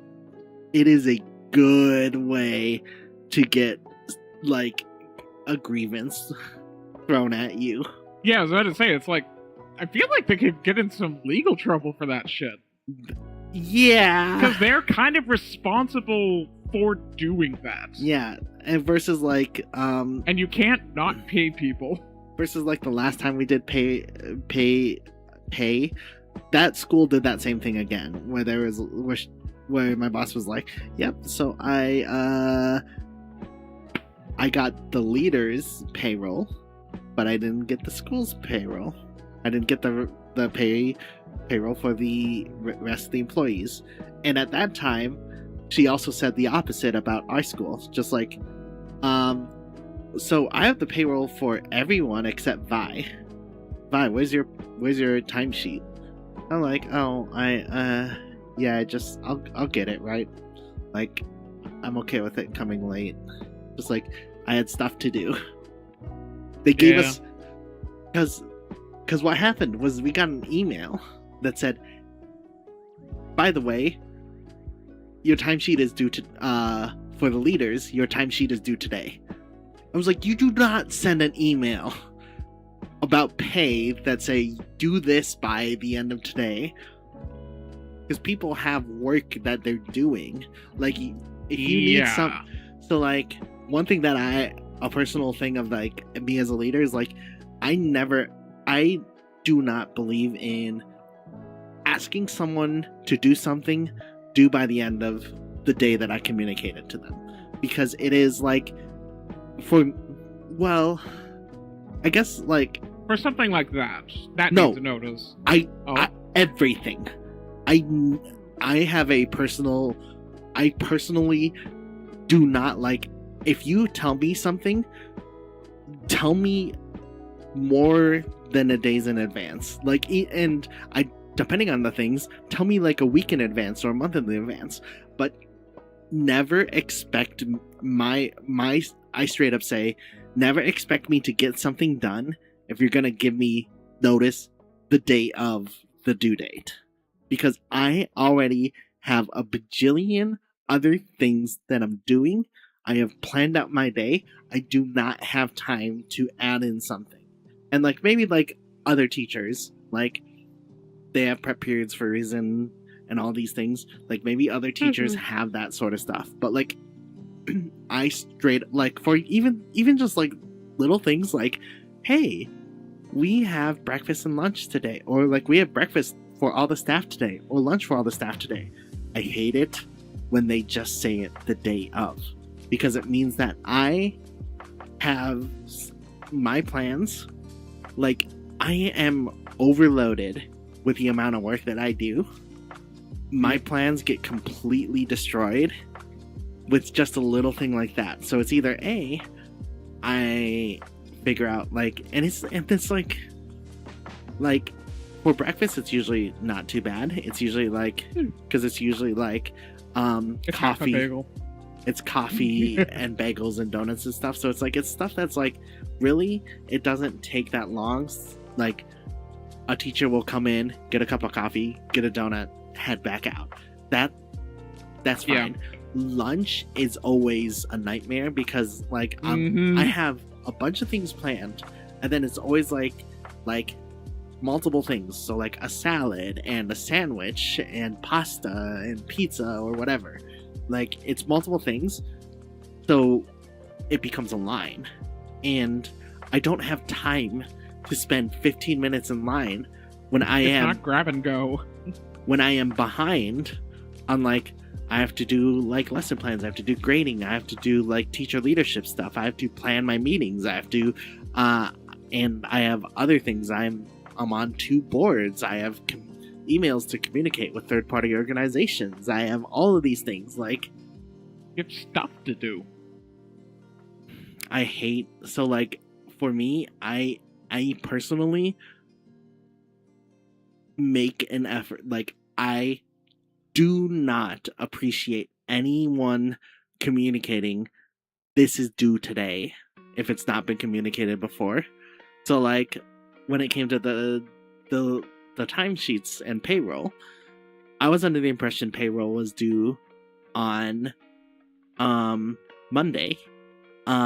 like a grievance thrown at you. Yeah, I was about to say, it's like, I feel like they could get in some legal trouble for that shit. Yeah. Because they're kind of responsible for doing that. Yeah, and versus like and you can't not pay people. Versus like the last time we did pay, that school did that same thing again, where my boss was like, "Yep, so I got the leaders' payroll, but I didn't get the school's payroll. I didn't get the payroll for the rest of the employees." And at that time, she also said the opposite about our school, just like, so I have the payroll for everyone except Vi. Vi, where's your timesheet? I'm like, oh, yeah, I'll get it, right? Like, I'm okay with it coming late. Just like, I had stuff to do. They gave us, because what happened was we got an email that said, by the way, your timesheet is due to, for the leaders, your timesheet is due today. I was like, you do not send an email about pay that say, do this by the end of today. Because people have work that they're doing. Like, if you need some... So, like, one thing that a personal thing of, like, me as a leader is, like, I do not believe in asking someone to do something due by the end of the day that I communicated to them. Because it is, like, I guess, like... For something like that needs a notice. Everything. I have a personal... I personally do not like... If you tell me something, tell me more than a day's in advance. Like, and depending on the things, tell me like a week in advance or a month in advance. But never expect I straight up say, never expect me to get something done if you're going to give me notice the day of the due date. Because I already have a bajillion other things that I'm doing. I have planned out my day. I do not have time to add in something. And like maybe like other teachers, like they have prep periods for a reason and all these things. Like maybe other teachers have that sort of stuff. But like I straight like for even just like little things like, hey, we have breakfast and lunch today, or like we have breakfast for all the staff today, or lunch for all the staff today. I hate it when they just say it the day of, because it means that I have my plans, like I am overloaded with the amount of work that I do. My plans get completely destroyed with just a little thing like that. So it's either A, I figure out like, and it's like for breakfast it's usually not too bad. It's usually like, because it's usually like It's coffee. half a bagel. It's coffee and bagels and donuts and stuff. So it's like, it's stuff that's like, really, it doesn't take that long. Like a teacher will come in, get a cup of coffee, get a donut, head back out. That's fine. Yeah. Lunch is always a nightmare because like I have a bunch of things planned, and then it's always like multiple things. So like a salad and a sandwich and pasta and pizza or whatever. Like it's multiple things. So it becomes a line. And I don't have time to spend 15 minutes in line when It's not grab and go. when I am behind on like, I have to do like lesson plans, I have to do grading, I have to do like teacher leadership stuff, I have to plan my meetings, I have to and I have other things. I'm on 2 boards, I have emails to communicate with third-party organizations, I have all of these things. Like, You have stuff to do. I hate, so like for me, I personally make an effort. Like I do not appreciate anyone communicating this is due today if it's not been communicated before. So like when it came to the timesheets and payroll, I was under the impression payroll was due on Monday,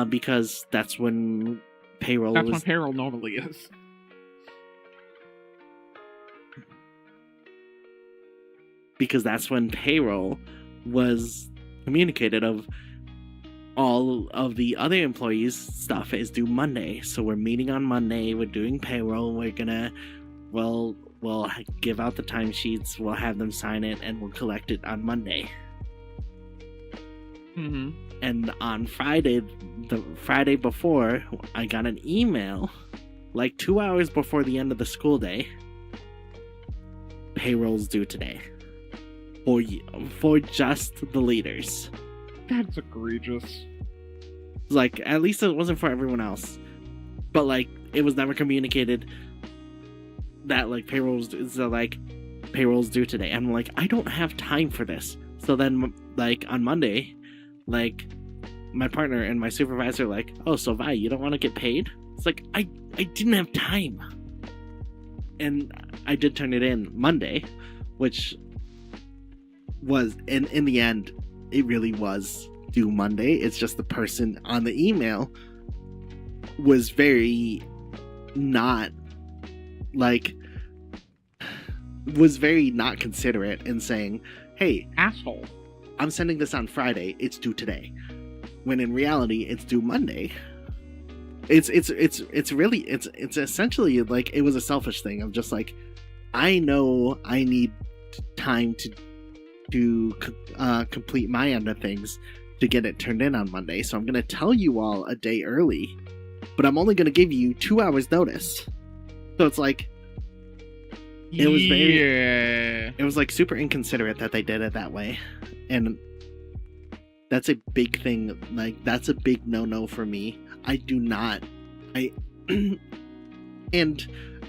because that's when payroll That's was what payroll normally is. because that's when payroll was communicated. Of all of the other employees' stuff is due Monday, so we're meeting on Monday, we're doing payroll, we're gonna we'll give out the timesheets, we'll have them sign it, and we'll collect it on Monday. And on Friday, the Friday before, I got an email like 2 hours before the end of the school day. Payroll's due today. For just the leaders. That's egregious. Like, at least it wasn't for everyone else. But like, it was never communicated that like payroll's due today. I'm like, I don't have time for this. So then like on Monday, like my partner and my supervisor like, oh, so Vi, you don't want to get paid? It's like, I didn't have time. And I did turn it in Monday, which was, in the end, it really was due Monday. It's just the person on the email was very not considerate in saying, hey, Asshole. I'm sending this on Friday, it's due today. When in reality, it's due Monday. It's essentially like, it was a selfish thing of just like, I know I need time to complete my end of things to get it turned in on Monday, so I'm gonna tell you all a day early, but I'm only gonna give you 2 hours notice. So it's like, it was like super inconsiderate that they did it that way. And that's a big thing. Like, that's a big no-no for me. And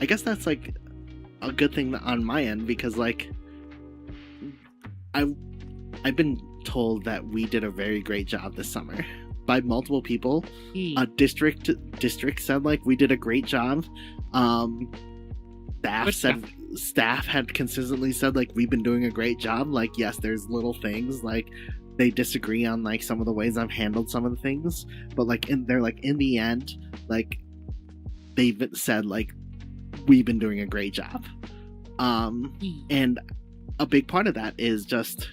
I guess that's like a good thing on my end, because like I've been told that we did a very great job this summer by multiple people. A district said like we did a great job. Staff had consistently said like we've been doing a great job. Like, yes, there's little things like they disagree on like some of the ways I've handled some of the things, but like in the end, like they've said like we've been doing a great job. And a big part of that is just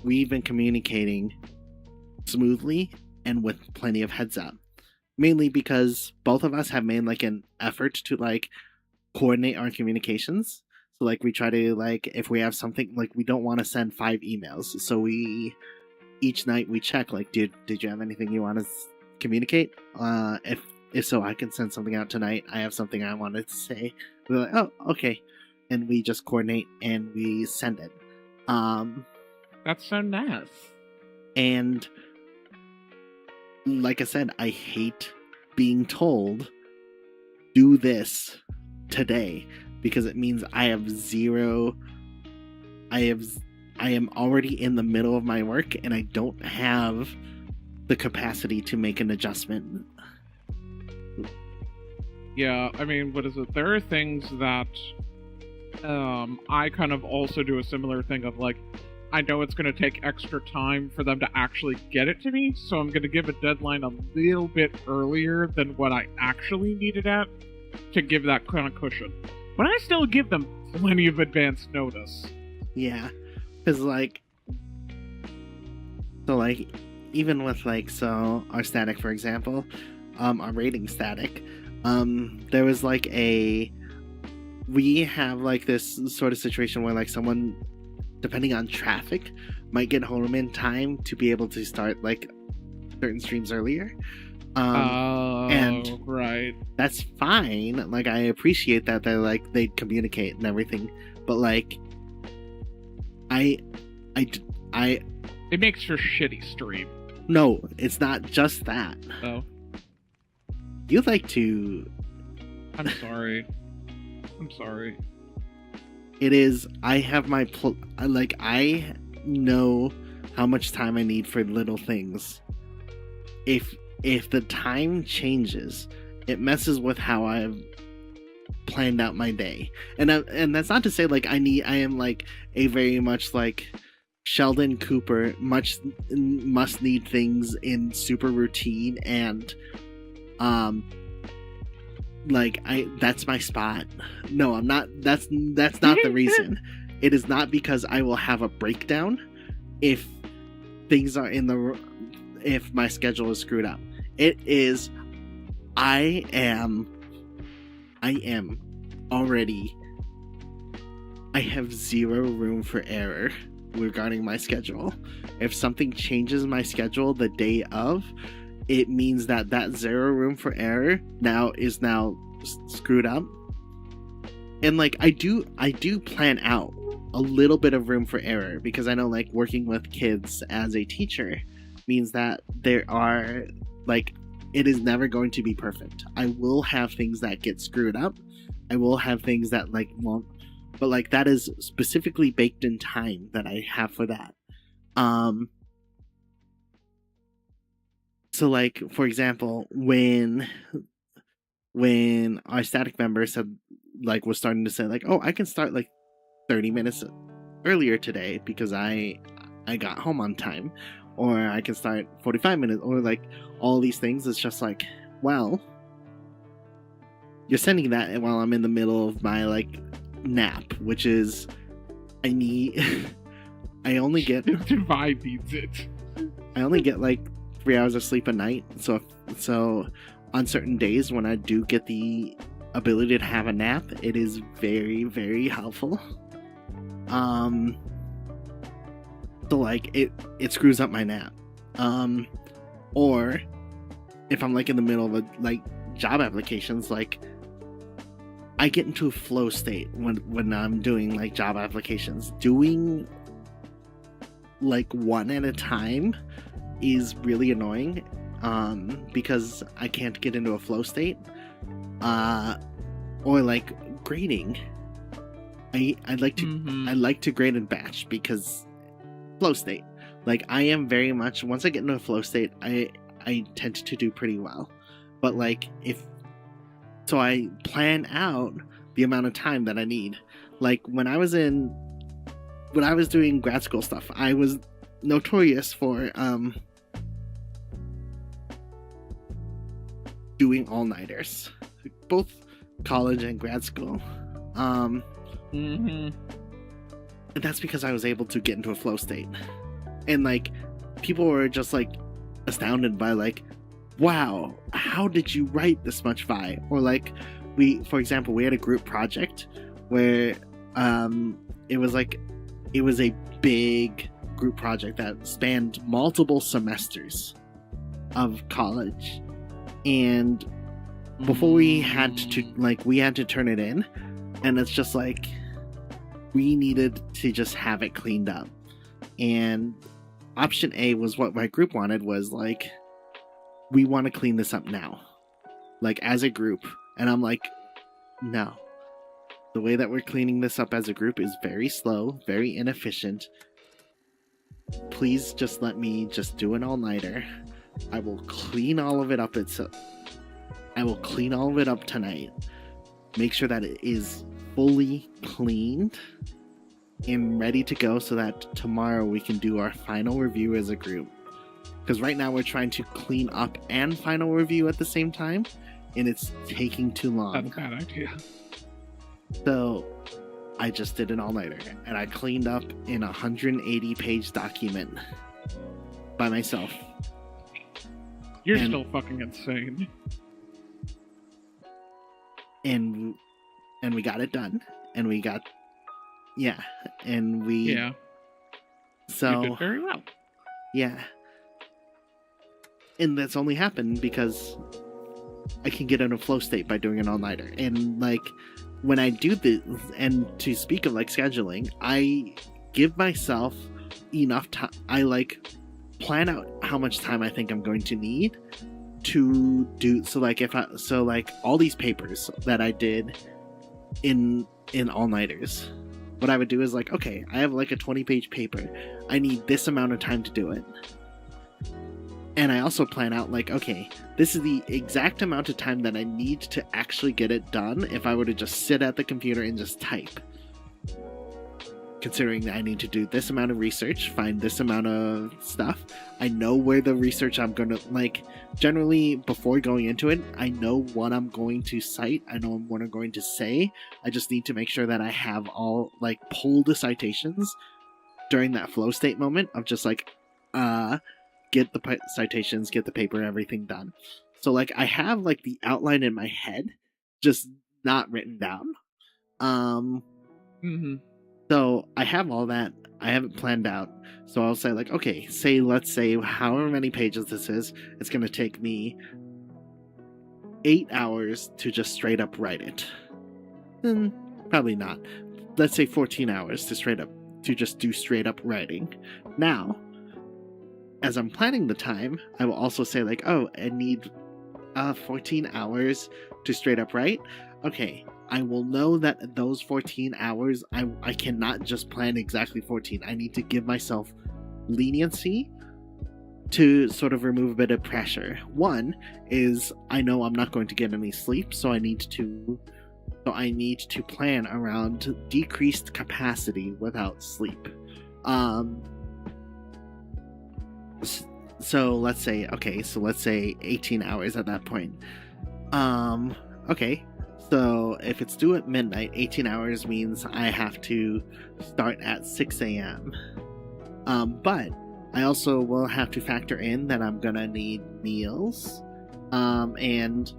we've been communicating smoothly and with plenty of heads up. Mainly because both of us have made like an effort to like coordinate our communications. So like we try to like if we have something like we don't want to send 5 emails. So we each night we check like did you have anything you want to communicate? If so, I can send something out tonight. I have something I wanted to say. We're like, oh, okay. And we just coordinate and we send it. That's so nice. And like I said, I hate being told do this today because it means I am already in the middle of my work and I don't have the capacity to make an adjustment. Yeah, I mean, what is it? There are things that I kind of also do a similar thing of like, I know it's going to take extra time for them to actually get it to me, so I'm going to give a deadline a little bit earlier than what I actually need it at to give that kind of cushion. But I still give them plenty of advance notice. Yeah, because like, so like, even with like, so our static, for example, our rating static, there was like we have like this sort of situation where like someone, depending on traffic, might get home in time to be able to start like certain streams earlier. And right, that's fine. Like I appreciate that they're like they communicate and everything, but like I it makes for shitty stream. No, it's not just that. Oh, You like to. I'm sorry. I'm sorry. It is. I have my I know how much time I need for little things. If the time changes, it messes with how I've planned out my day. And that's not to say like I am like a very much like Sheldon Cooper must need things in super routine and like that's my spot. No, I'm not. That's not the reason. It is not because I will have a breakdown if things are if my schedule is screwed up. It is I am already I have zero room for error regarding my schedule. If something changes my schedule the day of, it means that zero room for error is now screwed up. And like I do plan out a little bit of room for error because I know like working with kids as a teacher means that there are like it is never going to be perfect. I will have things that get screwed up. I will have things that like won't, but like that is specifically baked in time that I have for that. So like for example, when our static member said like was starting to say like, oh, I can start like 30 minutes earlier today because I got home on time, or I can start 45 minutes, or like all these things. It's just like, well, you're sending that while I'm in the middle of my like nap, which is I only get Divide needs it. I only get like 3 hours of sleep a night. So on certain days when I do get the ability to have a nap, it is very, very helpful. So like it screws up my nap. Or if I'm like in the middle of a like job applications, like I get into a flow state when I'm doing like job applications. Doing like one at a time is really annoying because I can't get into a flow state. Or like grading. I like to grade in batch because flow state. Like I am very much once I get into a flow state, I tend to do pretty well. But like so I plan out the amount of time that I need. Like when I was doing grad school stuff, I was notorious for doing all-nighters, both college and grad school. And that's because I was able to get into a flow state. And like people were just like astounded by like, wow, how did you write this much Vi? Or like, for example, we had a group project where it was a big group project that spanned multiple semesters of college, and before we had to turn it in, and it's just like we needed to just have it cleaned up. And option A was what my group wanted, was like, we want to clean this up now, like as a group. And I'm like, no, the way that we're cleaning this up as a group is very slow, very inefficient. Please just let me just do an all-nighter. I will clean all of it up. I will clean all of it up tonight. Make sure that it is fully cleaned and ready to go, so that tomorrow we can do our final review as a group. Because right now we're trying to clean up and final review at the same time, and it's taking too long. That's a bad idea. So I just did an all-nighter, and I cleaned up in a 180-page document by myself. You're still fucking insane. And we got it done, and we got, so you did very well. Yeah. And that's only happened because I can get in a flow state by doing an all-nighter. And like, when I do this, and to speak of like scheduling, I give myself enough time. I like plan out how much time I think I'm going to need to do. So like all these papers that I did in all-nighters, what I would do is like, okay, I have like a 20-page paper. I need this amount of time to do it. And I also plan out like, okay, this is the exact amount of time that I need to actually get it done if I were to just sit at the computer and just type. Considering that I need to do this amount of research, find this amount of stuff. I know where the research I'm going to, like, generally before going into it, I know what I'm going to cite. I know what I'm going to say. I just need to make sure that I have all, like, pull the citations during that flow state moment of just like, get the citations, get the paper, everything done. So like I have like the outline in my head, just not written down. So I have all that. I have it planned out. So I'll say like, okay, let's say however many pages this is, it's going to take me 8 hours to just straight up write it. Probably not. Let's say 14 hours to just do straight up writing. Now, as I'm planning the time, I will also say like, oh, I need 14 hours to straight up write. Okay, I will know that those 14 hours, I cannot just plan exactly 14. I need to give myself leniency to sort of remove a bit of pressure. One is I know I'm not going to get any sleep, so I need to plan around decreased capacity without sleep. So let's say 18 hours at that point. Okay, so if it's due at midnight, 18 hours means I have to start at 6 a.m. But I also will have to factor in that I'm gonna need meals, and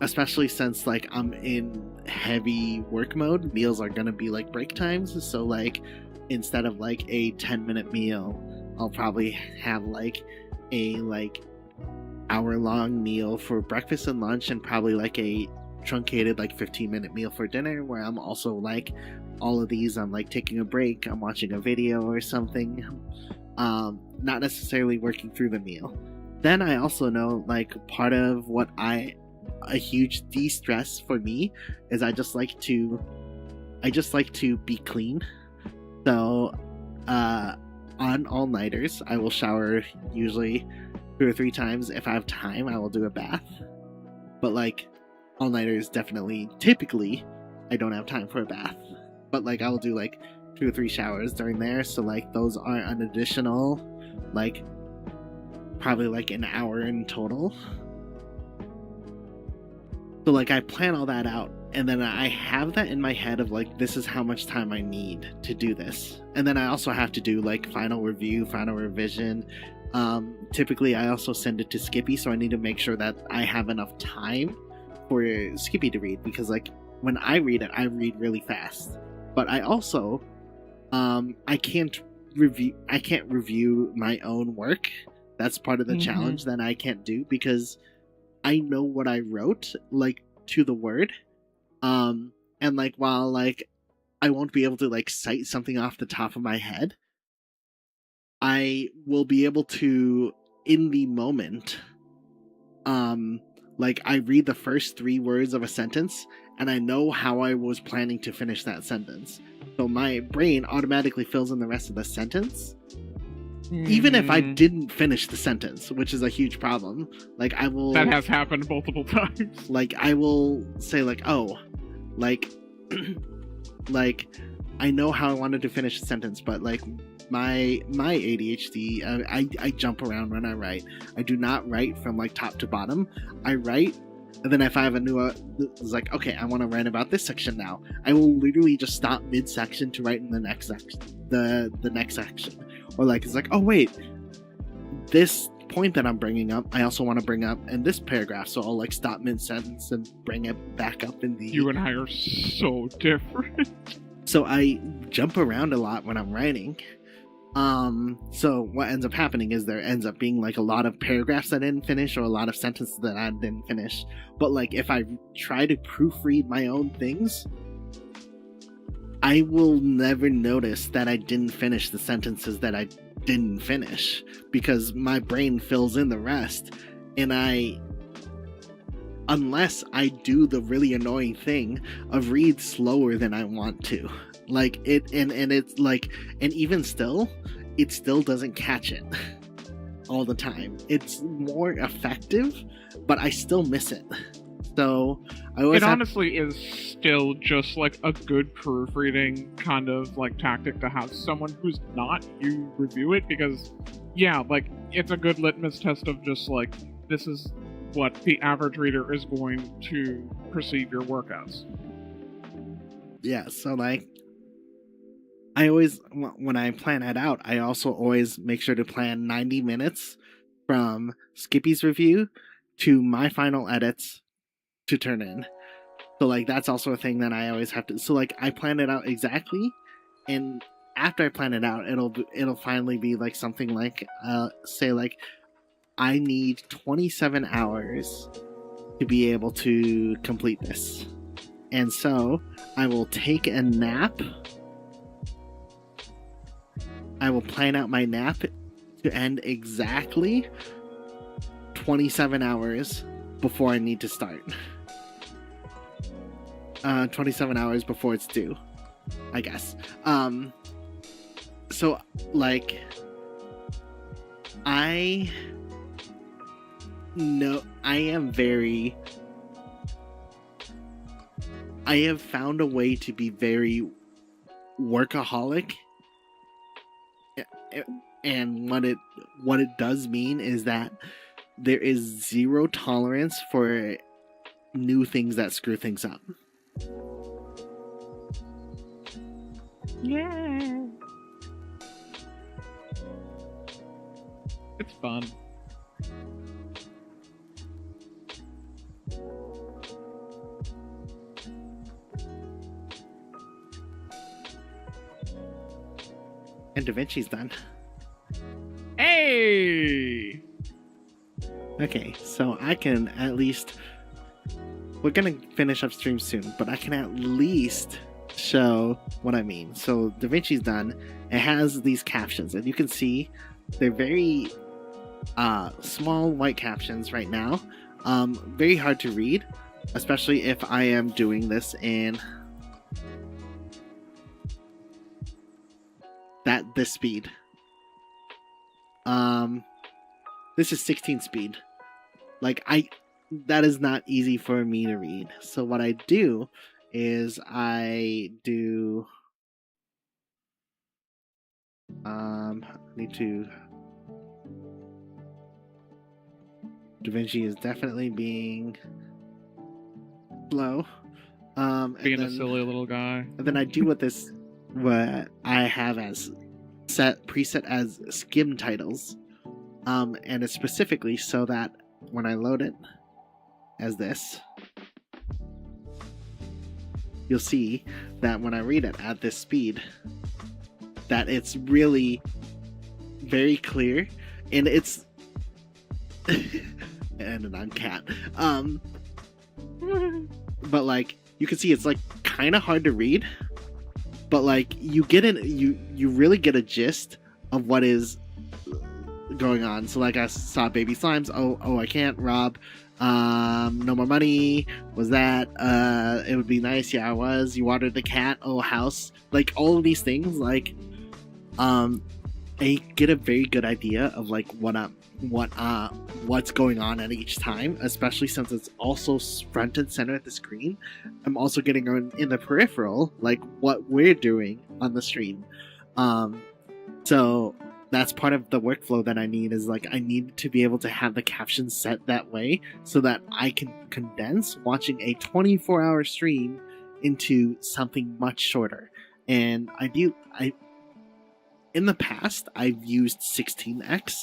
especially since like I'm in heavy work mode, meals are gonna be like break times. So like instead of like a 10-minute meal, I'll probably have like a hour-long meal for breakfast and lunch, and probably like a truncated like 15-minute meal for dinner, where I'm also like all of these I'm like taking a break, I'm watching a video or something, not necessarily working through the meal. Then I also know like part of what a huge de-stress for me is I just like to be clean. So on all-nighters, I will shower usually 2 or 3 times. If I have time, I will do a bath. But like all-nighters, typically, I don't have time for a bath. But like I will do like 2 or 3 showers during there. So like those are an additional like probably like an hour in total. So like I plan all that out, and then I have that in my head of like, this is how much time I need to do this. And then I also have to do like final review, final revision, Typically I also send it to Skippy, so I need to make sure that I have enough time for Skippy to read, because like when I read it, I read really fast. But I also I can't review my own work. That's part of the challenge that I can't do, because I know what I wrote, like, to the word. And like, while like I won't be able to like cite something off the top of my head, I will be able to, in the moment, like I read the first 3 words of a sentence and I know how I was planning to finish that sentence. So my brain automatically fills in the rest of the sentence. Even if I didn't finish the sentence, which is a huge problem. Like I will... That has happened multiple times. Like I will say like, oh, like, like, I know how I wanted to finish the sentence, but like my ADHD, I jump around when I write. I do not write from like top to bottom. I write, and then if I have a new, it's like, okay, I want to write about this section now. I will literally just stop mid-section to write in the next section, the next section. Or like, it's like, oh wait, this point that I'm bringing up, I also want to bring up in this paragraph, so I'll like stop mid-sentence and bring it back up in the... You and I are so different. So I jump around a lot when I'm writing. So what ends up happening is there ends up being like a lot of paragraphs I didn't finish, or a lot of sentences that I didn't finish. But like if I try to proofread my own things, I will never notice that I didn't finish the sentences that I didn't finish, because my brain fills in the rest. And unless I do the really annoying thing of read slower than I want to, like it, and it's like, and even still, it still doesn't catch it all the time. It's more effective, but I still miss it. So I always honestly is still just like a good proofreading kind of like tactic to have someone who's not you review it, because yeah, like it's a good litmus test of just like, this is what the average reader is going to perceive your work as. Yeah, so like I always, when I plan it out, I also always make sure to plan 90 minutes from Skippy's review to my final edits to turn in. So like that's also a thing that I always have to, so like I plan it out exactly, and after I plan it out, it'll finally be like something like say like I need 27 hours to be able to complete this. And so I will take a nap. I will plan out my nap to end exactly 27 hours before I need to start. 27 hours before it's due, I guess. So like I have found a way to be very workaholic, and what it does mean is that there is zero tolerance for new things that screw things up. Yeah. It's fun. And Da Vinci's done. Hey! Okay, so I can at least... We're gonna finish up stream soon, but I can at least show what I mean. So Da Vinci's done. It has these captions, and you can see they're very small white captions right now. Very hard to read, especially if I am doing this in this speed. This is 16 speed. Like that is not easy for me to read. So what I do is I do need to... Da Vinci is definitely being slow. Being a silly little guy. And then I do what I have as preset as skim titles. And it's specifically so that when I load it as this, you'll see that when I read it at this speed, that it's really very clear, and it's and an cat. But like you can see, it's like kind of hard to read, but like you get it, you really get a gist of what is going on. So like I saw baby slimes. Oh, I can't rob. No more money. Was that? It would be nice. Yeah, I was. You watered the cat. Oh, house. Like all of these things. Like, I get a very good idea of like what's going on at each time, especially since it's also front and center at the screen. I'm also getting in the peripheral, like what we're doing on the stream. So that's part of the workflow that I need, is like I need to be able to have the captions set that way so that I can condense watching a 24-hour stream into something much shorter. And in the past I've used 16x,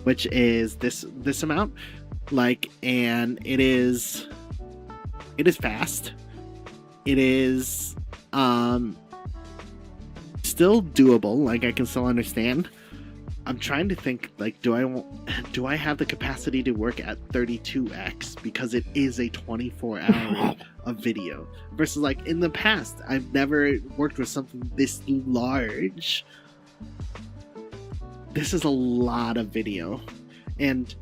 which is this amount, like, and it is fast. It is still doable. Like I can still understand. I'm trying to think, like, do I have the capacity to work at 32x, because it is a 24-hour of video, versus like in the past I've never worked with something this large. This is a lot of video. And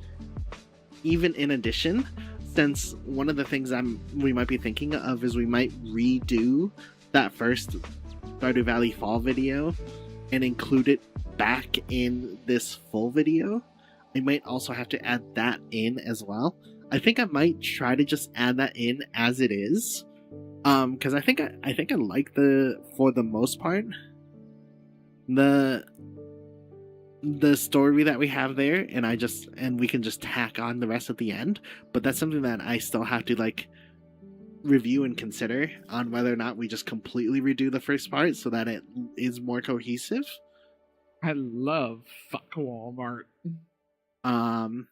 even in addition, since one of the things we might be thinking of is we might redo that first Stardew Valley fall video and include it back in this full video, I might also have to add that in as well. I think I might try to just add that in as it is, because I think I like for the most part the story that we have there, and we can just tack on the rest at the end. But that's something that I still have to like review and consider on whether or not we just completely redo the first part so that it is more cohesive. I love fuck Walmart. And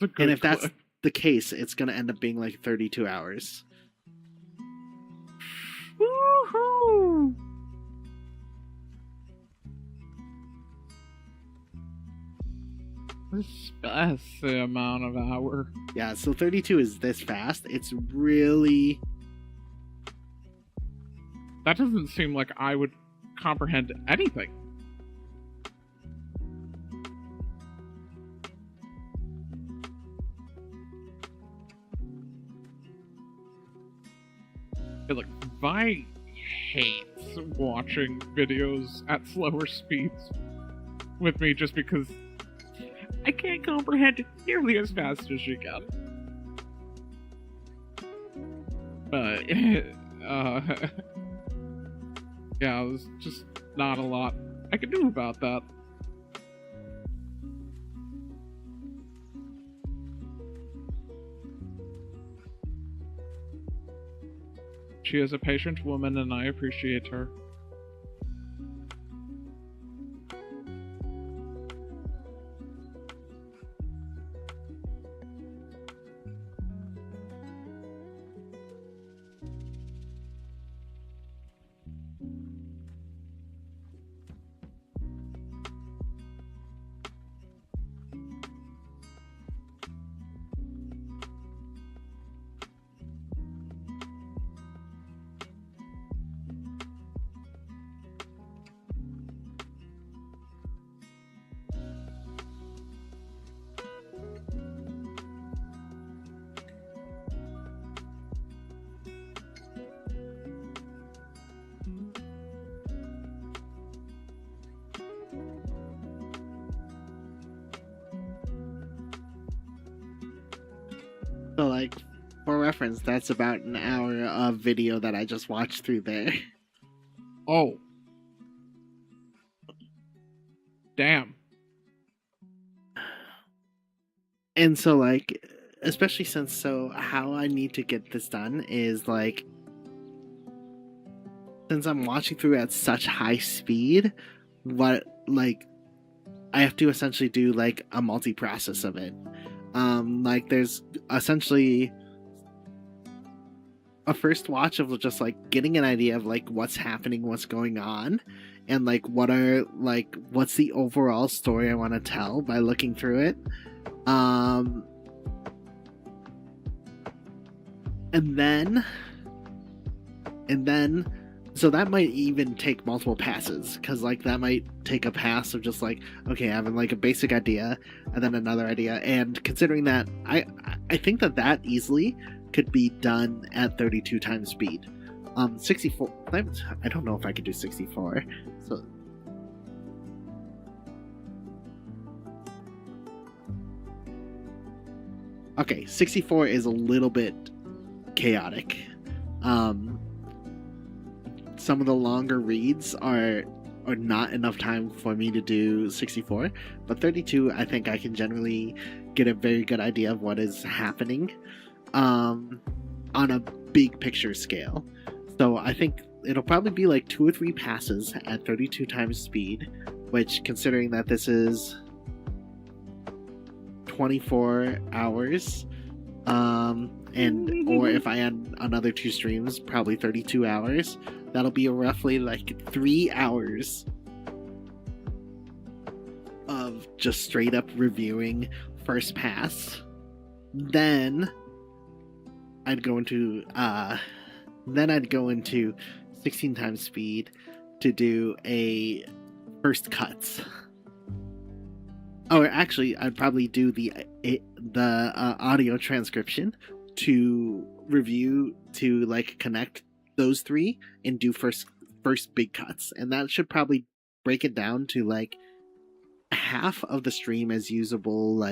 if that's the case, it's gonna end up being like 32 hours. Woohoo! That's the amount of hour. Yeah, so 32 is this fast. It's really... That doesn't seem like I would comprehend anything. Like, Vi hates watching videos at slower speeds with me just because I can't comprehend it nearly as fast as she can. But, yeah, there's just not a lot I can do about that. She is a patient woman, and I appreciate her. So, like, for reference, that's about an hour of video that I just watched through there. Oh. Damn. And so, like, especially since, how I need to get this done is, like, since I'm watching through at such high speed, I have to essentially do like a multi-process of it. Like there's essentially a first watch of just like getting an idea of like what's happening, what's going on, and like what's the overall story I want to tell by looking through it. And then so that might even take multiple passes, because like that might take a pass of just like, okay, having like a basic idea and then another idea, and considering that I think that easily could be done at 32 times speed. 64, I don't know if I could do 64. So okay, 64 is a little bit chaotic. Some of the longer reads are not enough time for me to do 64, but 32 I think I can generally get a very good idea of what is happening on a big picture scale. So I think it'll probably be like 2 or 3 passes at 32 times speed, which, considering that this is 24 hours, and or if I add another 2 streams, probably 32 hours. That'll be roughly like 3 hours of just straight up reviewing first pass. Then I'd go into 16 times speed to do a first cuts. Or actually, I'd probably do the audio transcription to review, to like connect those 3 and do first big cuts, and that should probably break it down to like half of the stream as usable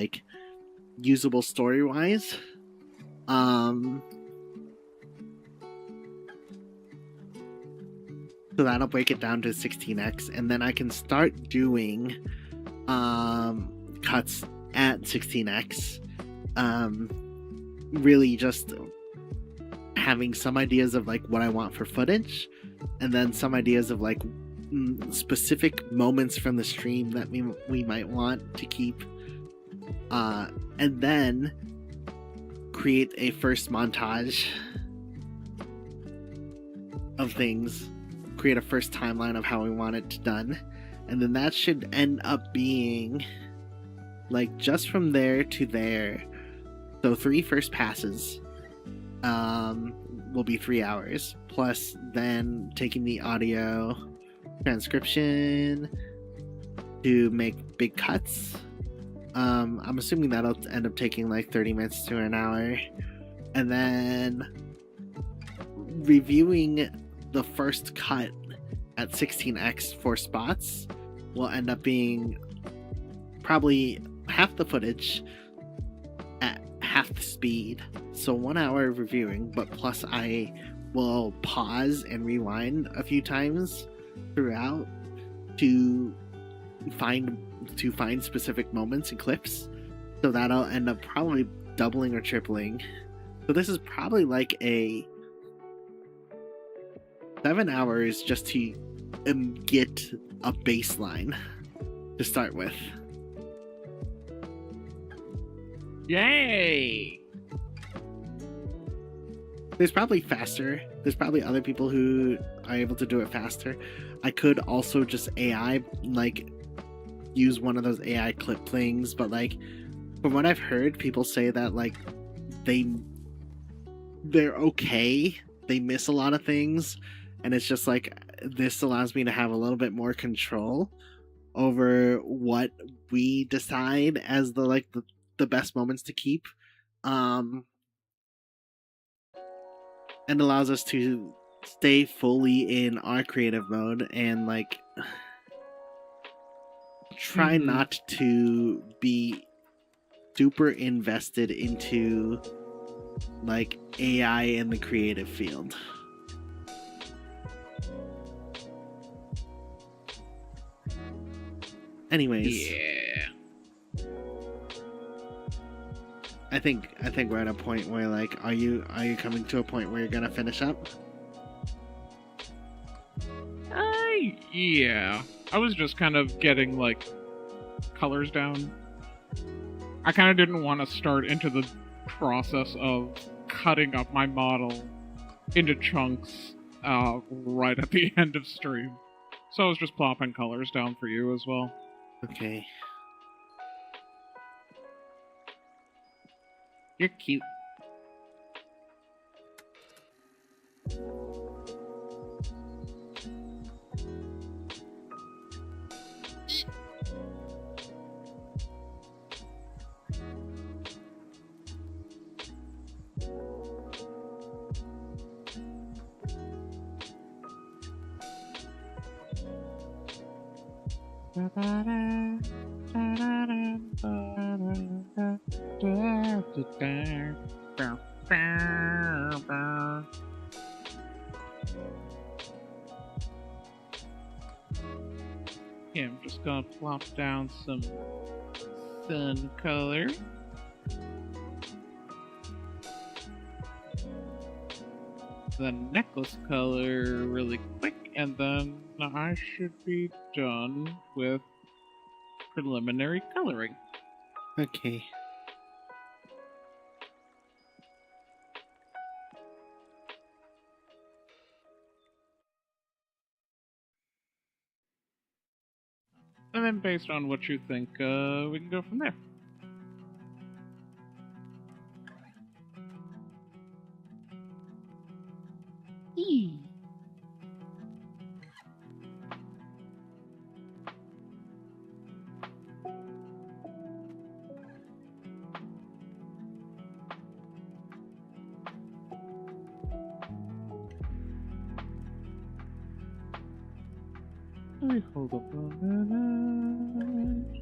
story wise. So that'll break it down to 16x, and then I can start doing cuts at 16x. Really just having some ideas of like what I want for footage, and then some ideas of like specific moments from the stream that we might want to keep, and then create a first montage of things, create a first timeline of how we want it done, and then that should end up being like just from there to there. So 3 first passes will be 3 hours, plus then taking the audio transcription to make big cuts. I'm assuming that'll end up taking like 30 minutes to an hour, and then reviewing the first cut at 16x for spots will end up being probably half the footage at half the speed, so 1 hour of reviewing, but plus I will pause and rewind a few times throughout to find specific moments and clips, so that'll end up probably doubling or tripling. So this is probably like a 7 hours just to get a baseline to start with. Yay! There's probably other people who are able to do it faster. I could also just AI, like, use one of those AI clip things, but like, from what I've heard, people say that like they're okay, they miss a lot of things, and it's just like, this allows me to have a little bit more control over what we decide as the best moments to keep, and allows us to stay fully in our creative mode and like try not to be super invested into like AI in the creative field. Anyways, Yeah. I think we're at a point where like, are you coming to a point where you're gonna finish up? Yeah. I was just kind of getting like colors down. I kind of didn't want to start into the process of cutting up my model into chunks right at the end of stream. So I was just plopping colors down for you as well. Okay. You're cute. Yeah, I'm just gonna plop down some sun color. The necklace color really quick, and then I should be done with preliminary coloring. Okay. And then based on what you think, we can go from there. Eee. I hold up on that.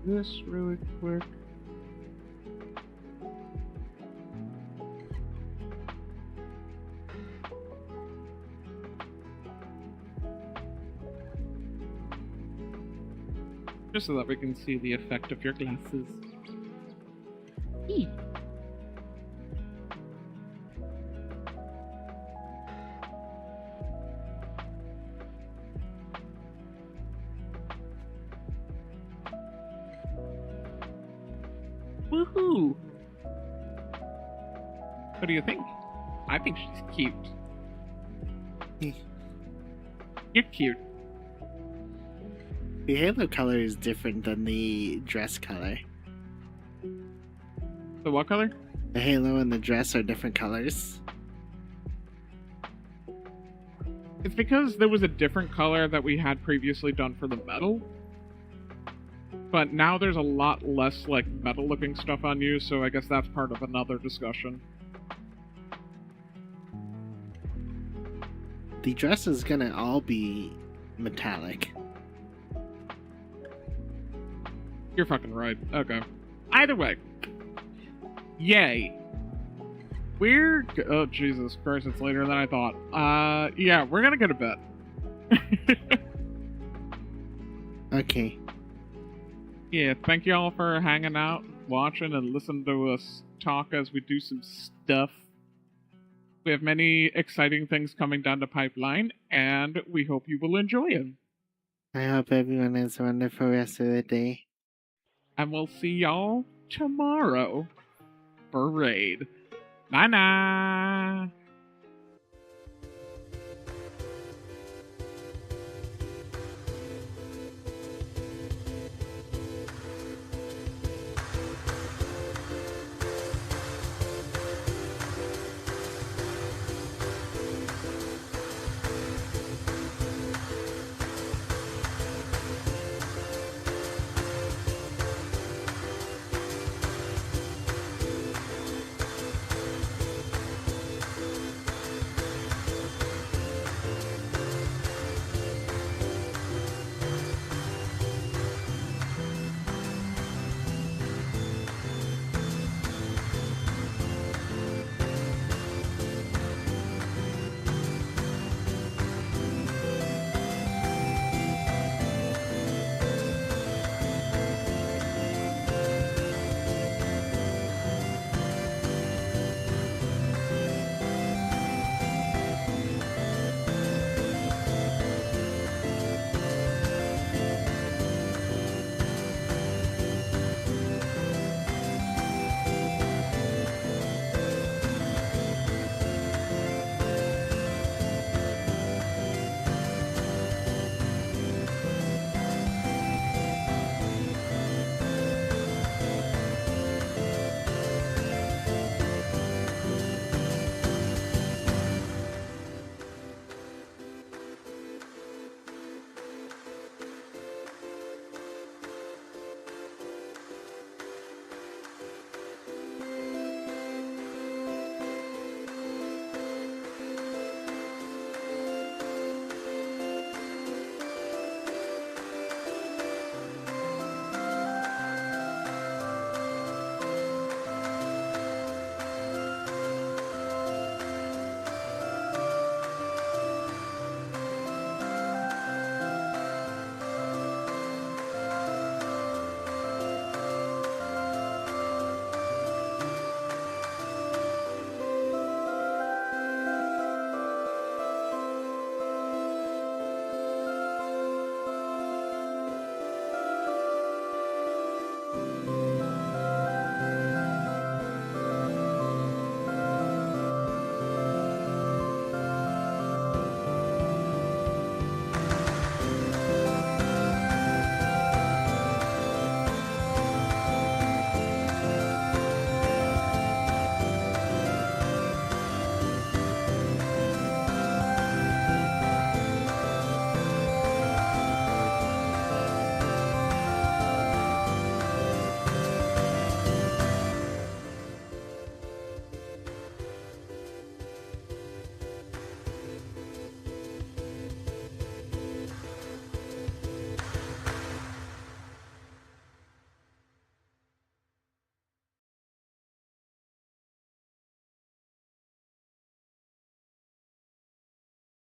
Do this really quick. Just so that we can see the effect of your glasses. Eee. Woohoo! What do you think? I think she's cute. You're cute. The halo color is different than the dress color. The what color? The halo and the dress are different colors. It's because there was a different color that we had previously done for the metal. But now there's a lot less, like, metal-looking stuff on you, so I guess that's part of another discussion. The dress is gonna all be metallic. You're fucking right. Okay. Either way. Yay. We're... Oh, Jesus Christ, it's later than I thought. Yeah, we're gonna go to bed. Okay. Yeah, thank you all for hanging out, watching, and listening to us talk as we do some stuff. We have many exciting things coming down the pipeline, and we hope you will enjoy them. I hope everyone has a wonderful rest of the day. And we'll see y'all tomorrow for Raid. Bye-bye!